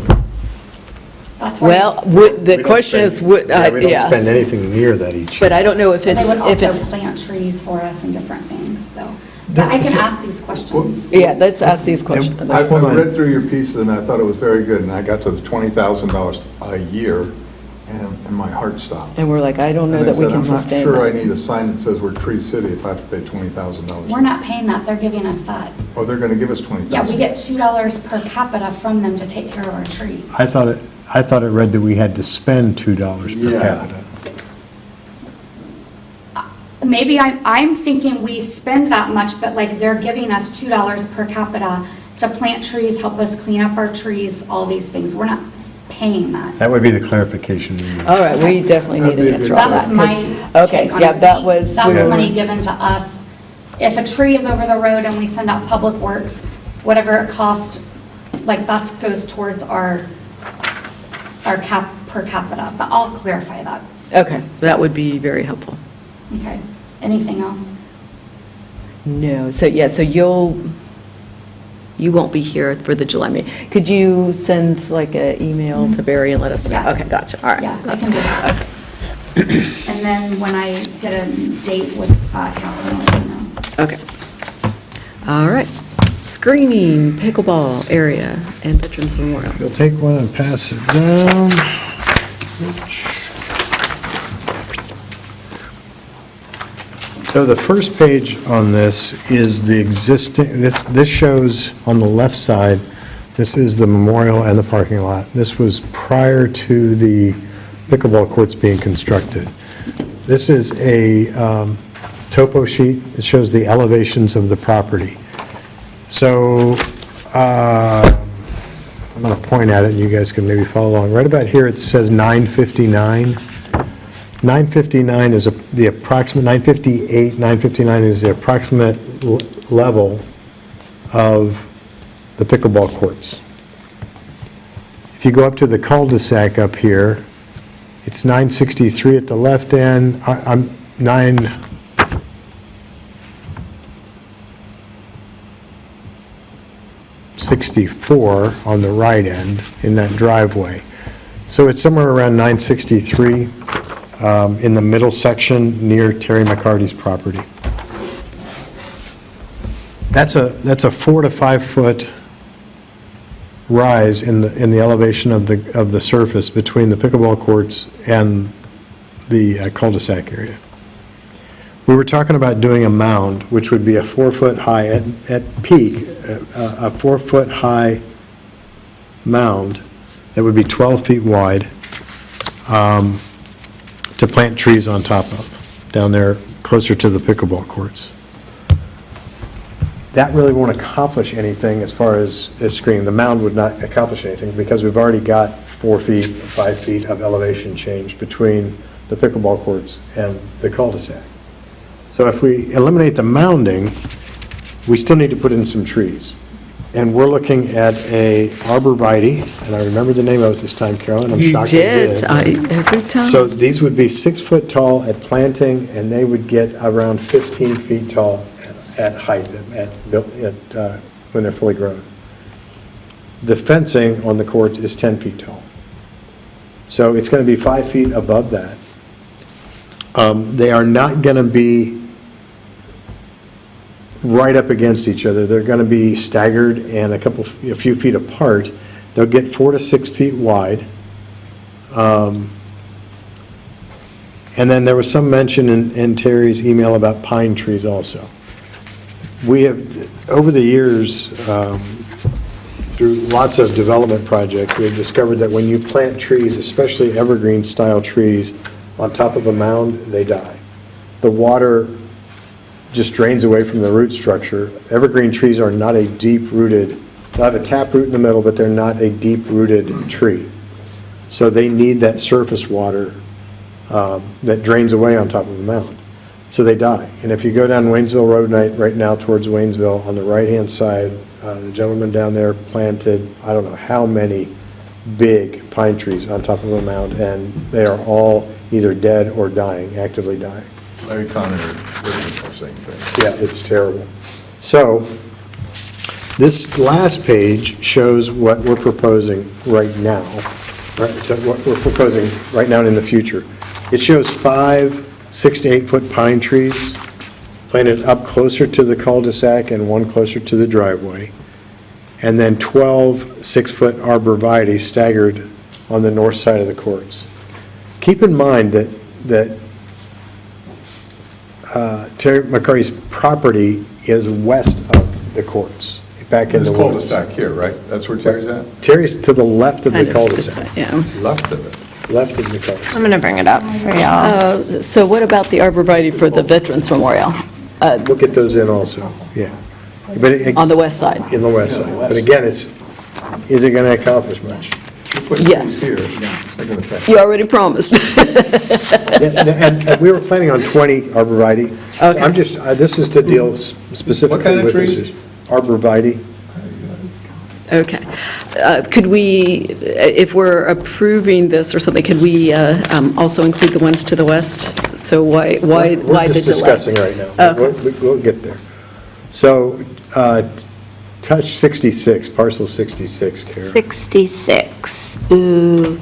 That's why. Well, the question is, We don't spend anything near that each year. But I don't know if They it's, would if also it's, plant trees for us and different things, so. But I can ask these questions. yeah, let's ask these questions. I read through your piece and I thought it was very good, and I got to the $20,000 a year, and my heart stopped. And we're like, I don't know And I that we said, can sustain I'm not sure I that. need a sign that says we're Tree City if I have to pay $20,000. We're not paying that, they're giving us that. Oh, they're going to give us $20,000? Yeah, we get $2 per capita from them to take care of our trees. I thought it read that we had to spend $2 per Yeah. capita. Maybe I'm thinking we spend that much, but like they're giving us $2 per capita to plant trees, help us clean up our trees, all these things. We're not paying that. That would be the clarification we need. All right, we definitely need an answer on that. That's my 'cause- take Okay, on yeah, it. that was. That's money given to us. If a tree is over the road and we send out Public Works, whatever it costs, like that goes towards our per capita, but I'll clarify that. Okay, that would be very helpful. Okay. Anything else? No, so, yeah, so you won't be here for the July meeting. Could you send like an email to Barry and let us know? Yeah. Okay, gotcha, all right. Yeah, I That's can do good. that. Okay. And then when I get a date with Catherine, I'll let you know. Okay. All right. Screening, pickleball area, and Veterans Memorial. We'll take one and pass it down. So the first page on this is the existing, this shows on the left side, this is the memorial and the parking lot. This was prior to the pickleball courts being constructed. This is a topo sheet. It shows the elevations of the property. So I'm going to point at it, and you guys can maybe follow along. Right about here, it says 959. 959 is the approximate, 958, 959 is the approximate level of the pickleball courts. If you go up to the cul-de-sac up here, it's 963 at the left end, 964 on the right end in that driveway. So it's somewhere around 963 in the middle section near Terry McCarty's property. That's a 4 to 5 foot rise in the elevation of the surface between the pickleball courts and the cul-de-sac area. We were talking about doing a mound, which would be a 4 foot high, at peak, a 4 foot high mound that would be 12 feet wide, to plant trees on top of, down there closer to the pickleball courts. That really won't accomplish anything as far as screening. The mound would not accomplish anything because we've already got 4 feet, 5 feet of elevation change between the pickleball courts and the cul-de-sac. So if we eliminate the mounding, we still need to put in some trees. And we're looking at a arborvitae, and I remember the name of it this time, Carolyn, I'm shocked I did. Every time. So these would be 6 foot tall at planting, and they would get around 15 feet tall at height, when they're fully grown. The fencing on the courts is 10 feet tall. So it's going to be 5 feet above that. They are not going to be right up against each other. They're going to be staggered and a few feet apart. They'll get 4 to 6 feet wide. And then there was some mention in Terry's email about pine trees also. We have, over the years, through lots of development projects, we've discovered that when you plant trees, especially evergreen-style trees, on top of a mound, they die. The water just drains away from the root structure. Evergreen trees are not a deep-rooted, they'll have a taproot in the middle, but they're not a deep-rooted tree. So they need that surface water that drains away on top of a mound. So they die. And if you go down Waynesville Road right now towards Waynesville, on the right-hand side, the gentleman down there planted, I don't know how many big pine trees on top of a mound, and they are all either dead or dying, actively dying. Larry Connor witnessed the same thing. Yeah, it's terrible. So this last page shows what we're proposing right now. Right, so what we're proposing right now and in the future. It shows 5 6 to 8 foot pine trees planted up closer to the cul-de-sac and one closer to the driveway, and then 12 6-foot arborvitae staggered on the north side of the courts. Keep in mind that Terry McCarty's property is west of the courts, back in This the woods. cul-de-sac here, right? That's where Terry's at? Terry's to the left of the Kind of this cul-de-sac. way, yeah. Left of it. Left of the cul-de-sac. I'm going to bring it up for y'all. So what about the arborvitae for the Veterans Memorial We'll get those in also, yeah. But on the west side? In the west side. But again, is it going to accomplish much? Yes. Here, it's not gonna affect. You already promised. And we were planning on 20 arborvitae. So I'm just, this is to deal specifically What kind of with this trees? issue. Arborvitae. Okay. Could we, if we're approving this or something, could we also include the ones to the west? So why the delay? We're just discussing right now. but We'll get there. So, touch 66, parcel 66, Karen. 66. Ooh.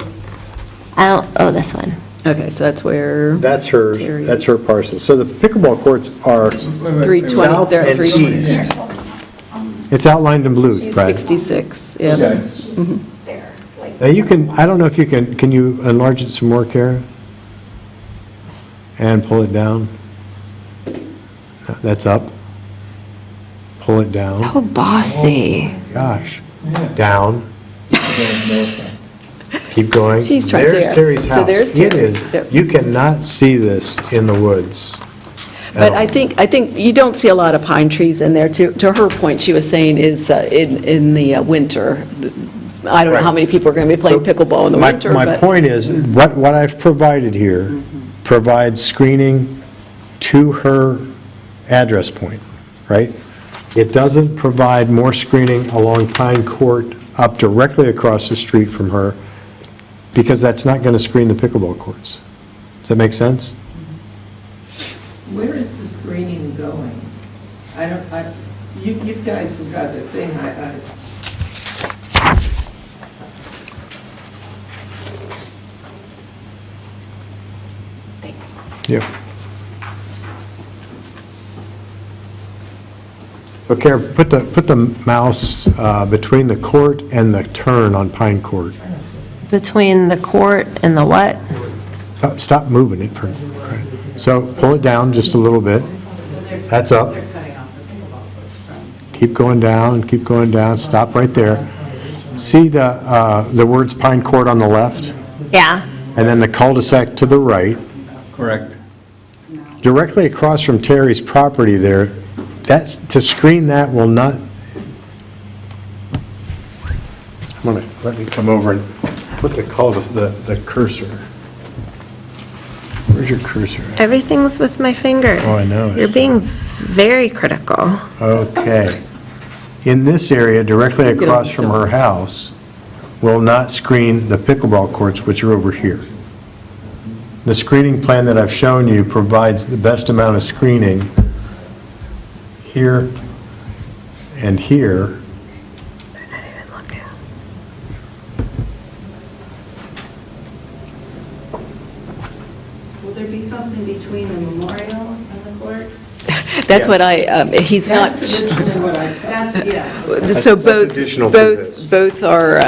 Oh, this one. Okay, so that's where, That's her parcel. So the pickleball courts are 320, south they're at and 320. east. It's outlined in blue, Brad. 66, yeah. Okay. There, like. Now you can, I don't know if you can you enlarge it some more, Karen? And pull it down? That's up. Pull it down. So bossy. Gosh. Down. Keep going. She's right there. There's Terry's So house. there's It Terry. is, Yep. you cannot see this in the woods. But I think you don't see a lot of pine trees in there. To her point, she was saying is in the winter, I don't know how many people are going to be playing pickleball in the winter, My but... point is, what I've provided here provides screening to her address point, right? It doesn't provide more screening along Pine Court up directly across the street from her, because that's not going to screen the pickleball courts. Does that make sense? Where is the screening going? You guys have got the thing, Yeah. So Karen, put the mouse between the court and the turn on Pine Court. Between the court and the what? Stop moving it. So pull it down just a little bit. That's up. Keep going down, stop right there. See the words Pine Court on the left? Yeah. And then the cul-de-sac to the right. Correct. Directly across from Terry's property there, to screen that will not, let me come over and put the cursor. Where's your cursor at? Everything's with my fingers. Oh, I know. You're being very critical. Okay. In this area, directly across from her house, will not screen the pickleball courts, which are over here. The screening plan that I've shown you provides the best amount of screening here and here. Will there be something between the memorial and the courts? That's what he's not... That's originally what I, that's, yeah. So That's additional to this. both are,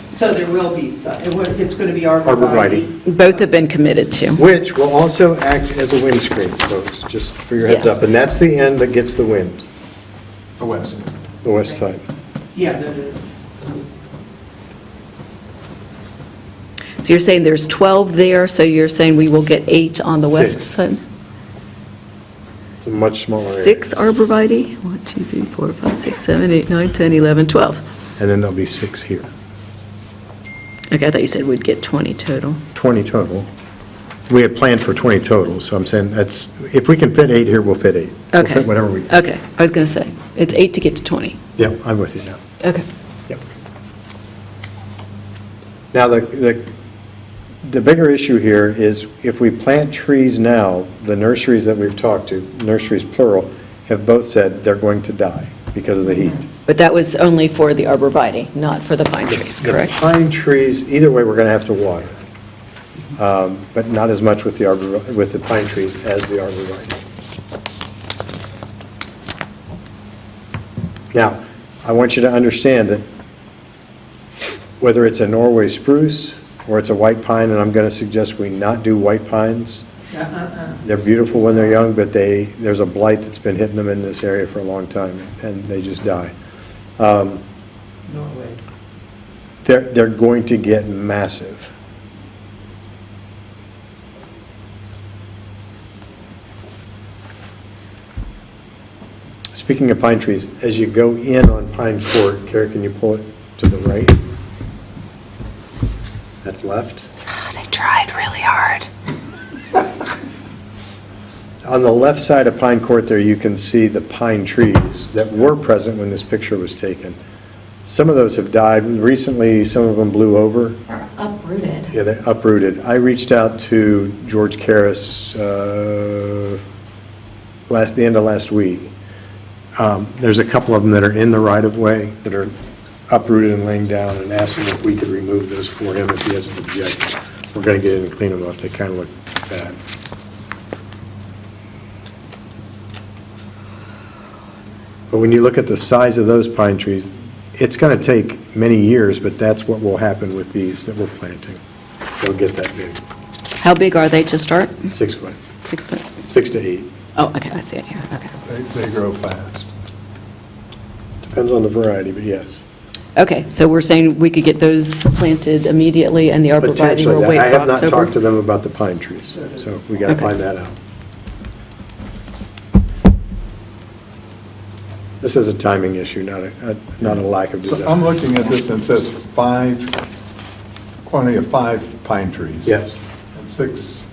So there will be some, it's going to be Arborvitae. both have been committed to. Which will also act as a windscreen, folks, just for your heads Yes. up. And that's the end that gets the wind, The west. the west side. Yeah, that is. So you're saying there's 12 there, so you're saying we will get 8 on the west 6. side? It's a much smaller area. 6 arborvitae? 1, 2, 3, 4, 5, 6, 7, 8, 9, 10, 11, 12. And then there'll be 6 here. Okay, I thought you said we'd get 20 total. 20 total. We had planned for 20 total, so I'm saying that's, if we can fit 8 here, we'll fit 8. We'll Okay. fit whatever we can. Okay, I was going to say, it's 8 to get to 20. Yeah, I'm with you now. Okay. Yep. Now, the bigger issue here is if we plant trees now, the nurseries that we've talked to, nurseries plural, have both said they're going to die. because of the heat. But that was only for the arborvitae, not for the pine trees, correct? The pine trees, either way, we're going to have to water, but not as much with the pine trees as the arborvitae. Now, I want you to understand that whether it's a Norway spruce or it's a white pine, and I'm going to suggest we not do white pines. They're beautiful when they're young, but there's a blight that's been hitting them in this area for a long time, and they just die. Norway. They're going to get massive. Speaking of pine trees, as you go in on Pine Court, Carrie, can you pull it to the right? That's left. God, I tried really hard. On the left side of Pine Court there, you can see the pine trees that were present when this picture was taken. Some of those have died. Recently, some of them blew over. Or uprooted. Yeah, they're uprooted. I reached out to George Karras the end of last week. There's a couple of them that are in the right-of-way that are uprooted and laying down, and asked him if we could remove those for him if he doesn't object. We're going to get in and clean them up. They kind of look bad. But when you look at the size of those pine trees, it's going to take many years, but that's what will happen with these that we're planting. They'll get that big. How big are they to start? 6 foot, 6 foot? 6 to 8. Oh, okay, I see it here, okay. They grow fast. Depends on the variety, but yes. Okay, so we're saying we could get those planted immediately, and the arborvitae Potentially, will wait I for have not October? talked to them about the pine trees, so we got to Okay. find that out. This is a timing issue, not a lack of So desire. I'm looking at this and it says quantity of 5 pine trees. Yes, And 6,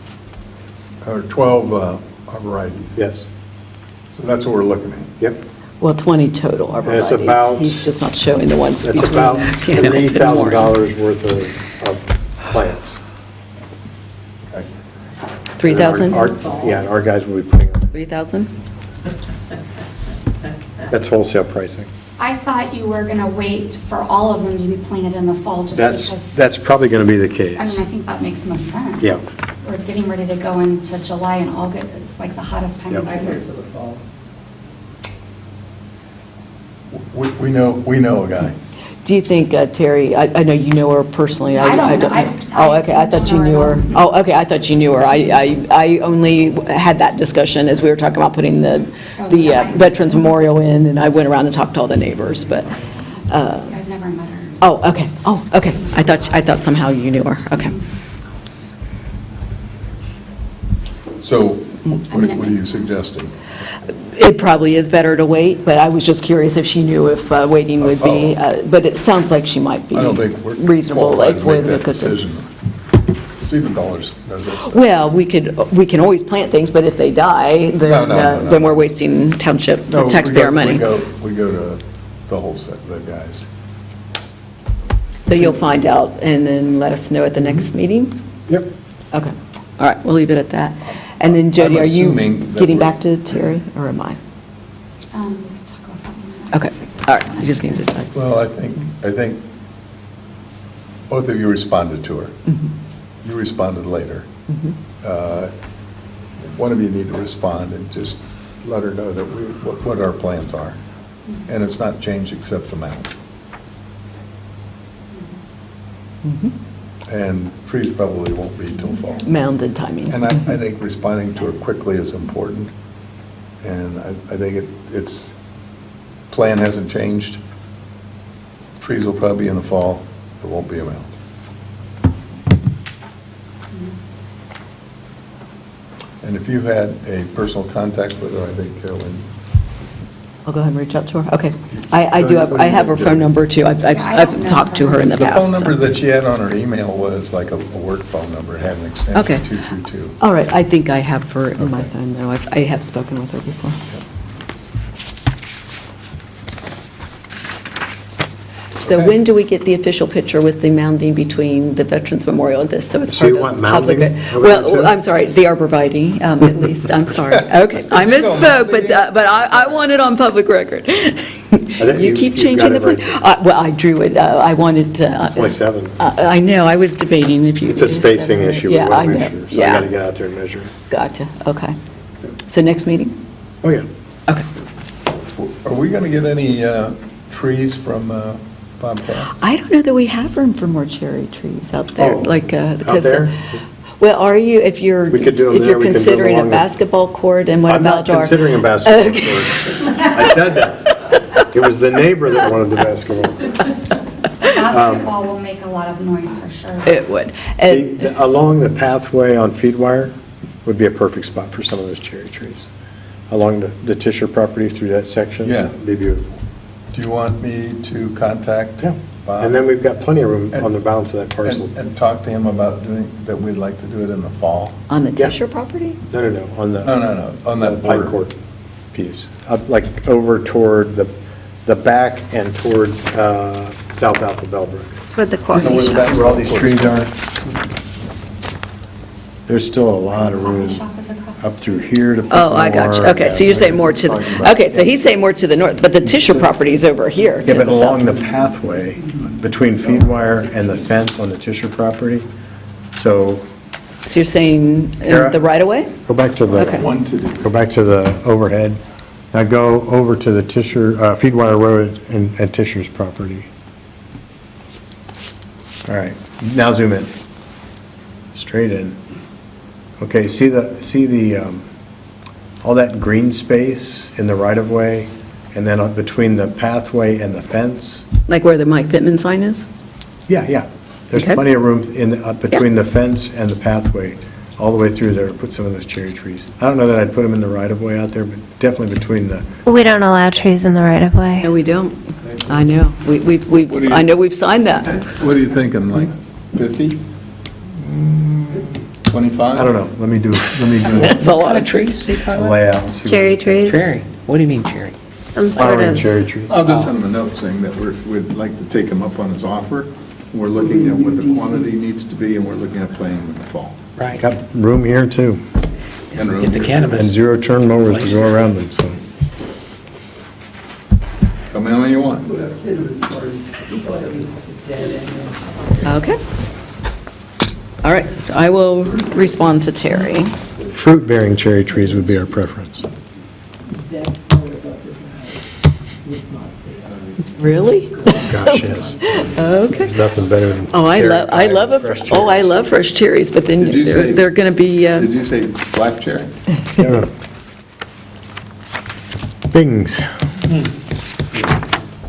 or 12 varieties. yes, So that's what we're looking at. yep. Well, 20 total arborvitae. about- He's just not showing the ones between. That's about Yeah, a bit more. $3,000 worth of plants. Okay. 3,000? Yeah, and our guys will be putting them. 3,000? That's wholesale pricing. I thought you were going to wait for all of them to be planted in the fall just because, That's probably going to be the I mean, I case. think that makes most sense. Yeah. We're getting ready to go into July and August. It's like the hottest time of Yep. year. To the fall. We know a guy. Do you think, Terry, I know you know her personally. I don't know. Oh, okay, I thought you knew her. Oh, okay, I thought you knew her. I only had that discussion as we were talking about putting the Veterans Memorial in, and I went around and talked to all the neighbors, but, I've never met her. oh, okay, I thought somehow you knew her, okay. So I mean, it what are you makes sense. suggesting? It probably is better to wait, but I was just curious if she knew if waiting would be, but it sounds like she might be I don't think we're reasonable. qualified to for make the that custom- decision. Stephen Dollars knows that stuff. Well, we can always plant things, but if they die, No. then we're wasting township No, taxpayer money. We go to the whole set, the guys. So you'll find out and then let us know at the next meeting? Yep. Okay, all right, we'll leave it at that. And then Jody, I'm are you assuming that getting we're- back to Terry, or am I? We can talk about that in a minute. Okay, all right, I just need to decide. Well, I think both of you responded to her. You responded later. One of you need to respond and just let her know that what our plans are. And it's not changed except the amount. And trees probably won't be till fall. Mound and timing. And I think responding to her quickly is important. And I think it's, plan hasn't changed. Trees will probably be in the fall, there won't be a mound. And if you had a personal contact with her, I think Carolyn. I'll go ahead and reach out to her, okay. I have her phone number too, I've talked to her in the The past. phone number so. that she had on her email was like a work phone number, it had an Okay. extension 222. All right, I think I have her in my Okay. phone, though. I have spoken with her before. So when do we get the official picture with the mounding between the Veterans Memorial and this? So it's So part you of want public. mounding over there, Well, too? I'm sorry, the arborvitae, at least, I'm sorry. Okay, I misspoke, but I want it on public record. You keep you've changing got the it plan. right Well, I drew it, I wanted. It's only 7. I know, I was debating if you. It's a spacing issue we Yeah, want I to know. make sure, so I got to Yeah. get out there and measure. Gotcha, okay. So next meeting? Oh, yeah. Okay. Are we going to get any trees from Bobcat? I don't know that we have room for more cherry trees out there, Oh, like, out because. there? Well, are you, if you're, We could do 'em if there, you're we could do 'em considering a along the- basketball court, and what I'm about not our? considering a basketball Okay. court. I said that. It was the neighbor that wanted the basketball. Basketball will make a lot of noise for sure. It would. And- Along the pathway on Feedwire would be a perfect spot for some of those cherry trees. Along the Tisher property through that section. Yeah. It'd be beautiful. Do you want me to contact Bob? And then we've got plenty of room on the balance of that parcel. And talk to him about doing, that we'd like to do it in the fall? On the Yeah. Tisher property? No, on the. No, on that Pine border. Court piece, up like over toward the back and toward South Alpha Bellbrook. With the You know coffee where the shop. basketball Where all these court trees is? are. There's still a lot of room Coffee shop is across the up through here to put Oh, I got you. more. Okay, so you're saying more to, okay, so he's saying more to the north, but the Tisher property is over here. Yeah, to but the south. along the pathway between Feedwire and the fence on the Tisher property. So So you're saying Here, in the right-of-way? go back to Okay. go back to the overhead. Now go over to the Tisher, Feedwire Road and Tisher's property. All right, now zoom in. Straight in. Okay, see the, all that green space in the right-of-way, and then between the pathway and the fence? Like where the Mike Pittman sign is? Yeah. There's Okay. plenty of room between the fence and the pathway, all the way through there, put some of those cherry trees. I don't know that I'd put them in the right-of-way out there, but definitely between the, We don't allow trees in the right of way. No, we don't. I know. I know we've signed that. What are you thinking, like 50? 25? I don't know, let me do That's a lot of trees. a layout. and see what- Cherry trees? Cherry, what do you mean cherry? Some sort Flowering of, cherry trees. I'll just send him a note saying that we'd like to take him up on his offer. We're looking at what the quantity needs to be, and we're looking at playing in the fall. Right. Got room here too, And Get the and cannabis. zero-turn mowers to go around them, so. Come in when you want. Okay. All right, so I will respond to Terry. Fruit-bearing cherry trees would be our preference. Really? Gosh, yes. Okay. There's nothing better than. Oh, I cherry love, fresh oh, I cherries. love fresh cherries, but then Did you say- they're going to be, Did you say black cherry? Yeah. Bings.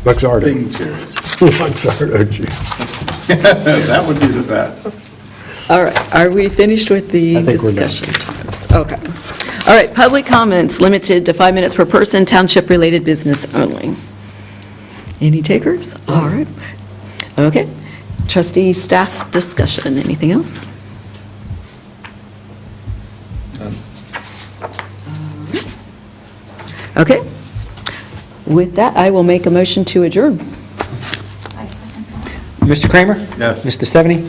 Luxardo. Bing cherries. Luxardo, gee. That would be the best. all right, are we finished with the I think we're done. discussion topics? Okay. All right, public comments limited to 5 minutes per person, township-related business only. Any takers? All right. Okay. Trustee staff discussion, anything else? Okay. With that, I will make a motion to adjourn. I second that. Mr. Kramer? Yes. Mr. Stephanie?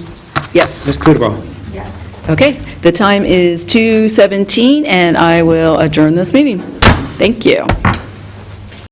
Yes. Ms. Kudrow? Yes. Okay, the time is 2:17, and I will adjourn this meeting. Thank you.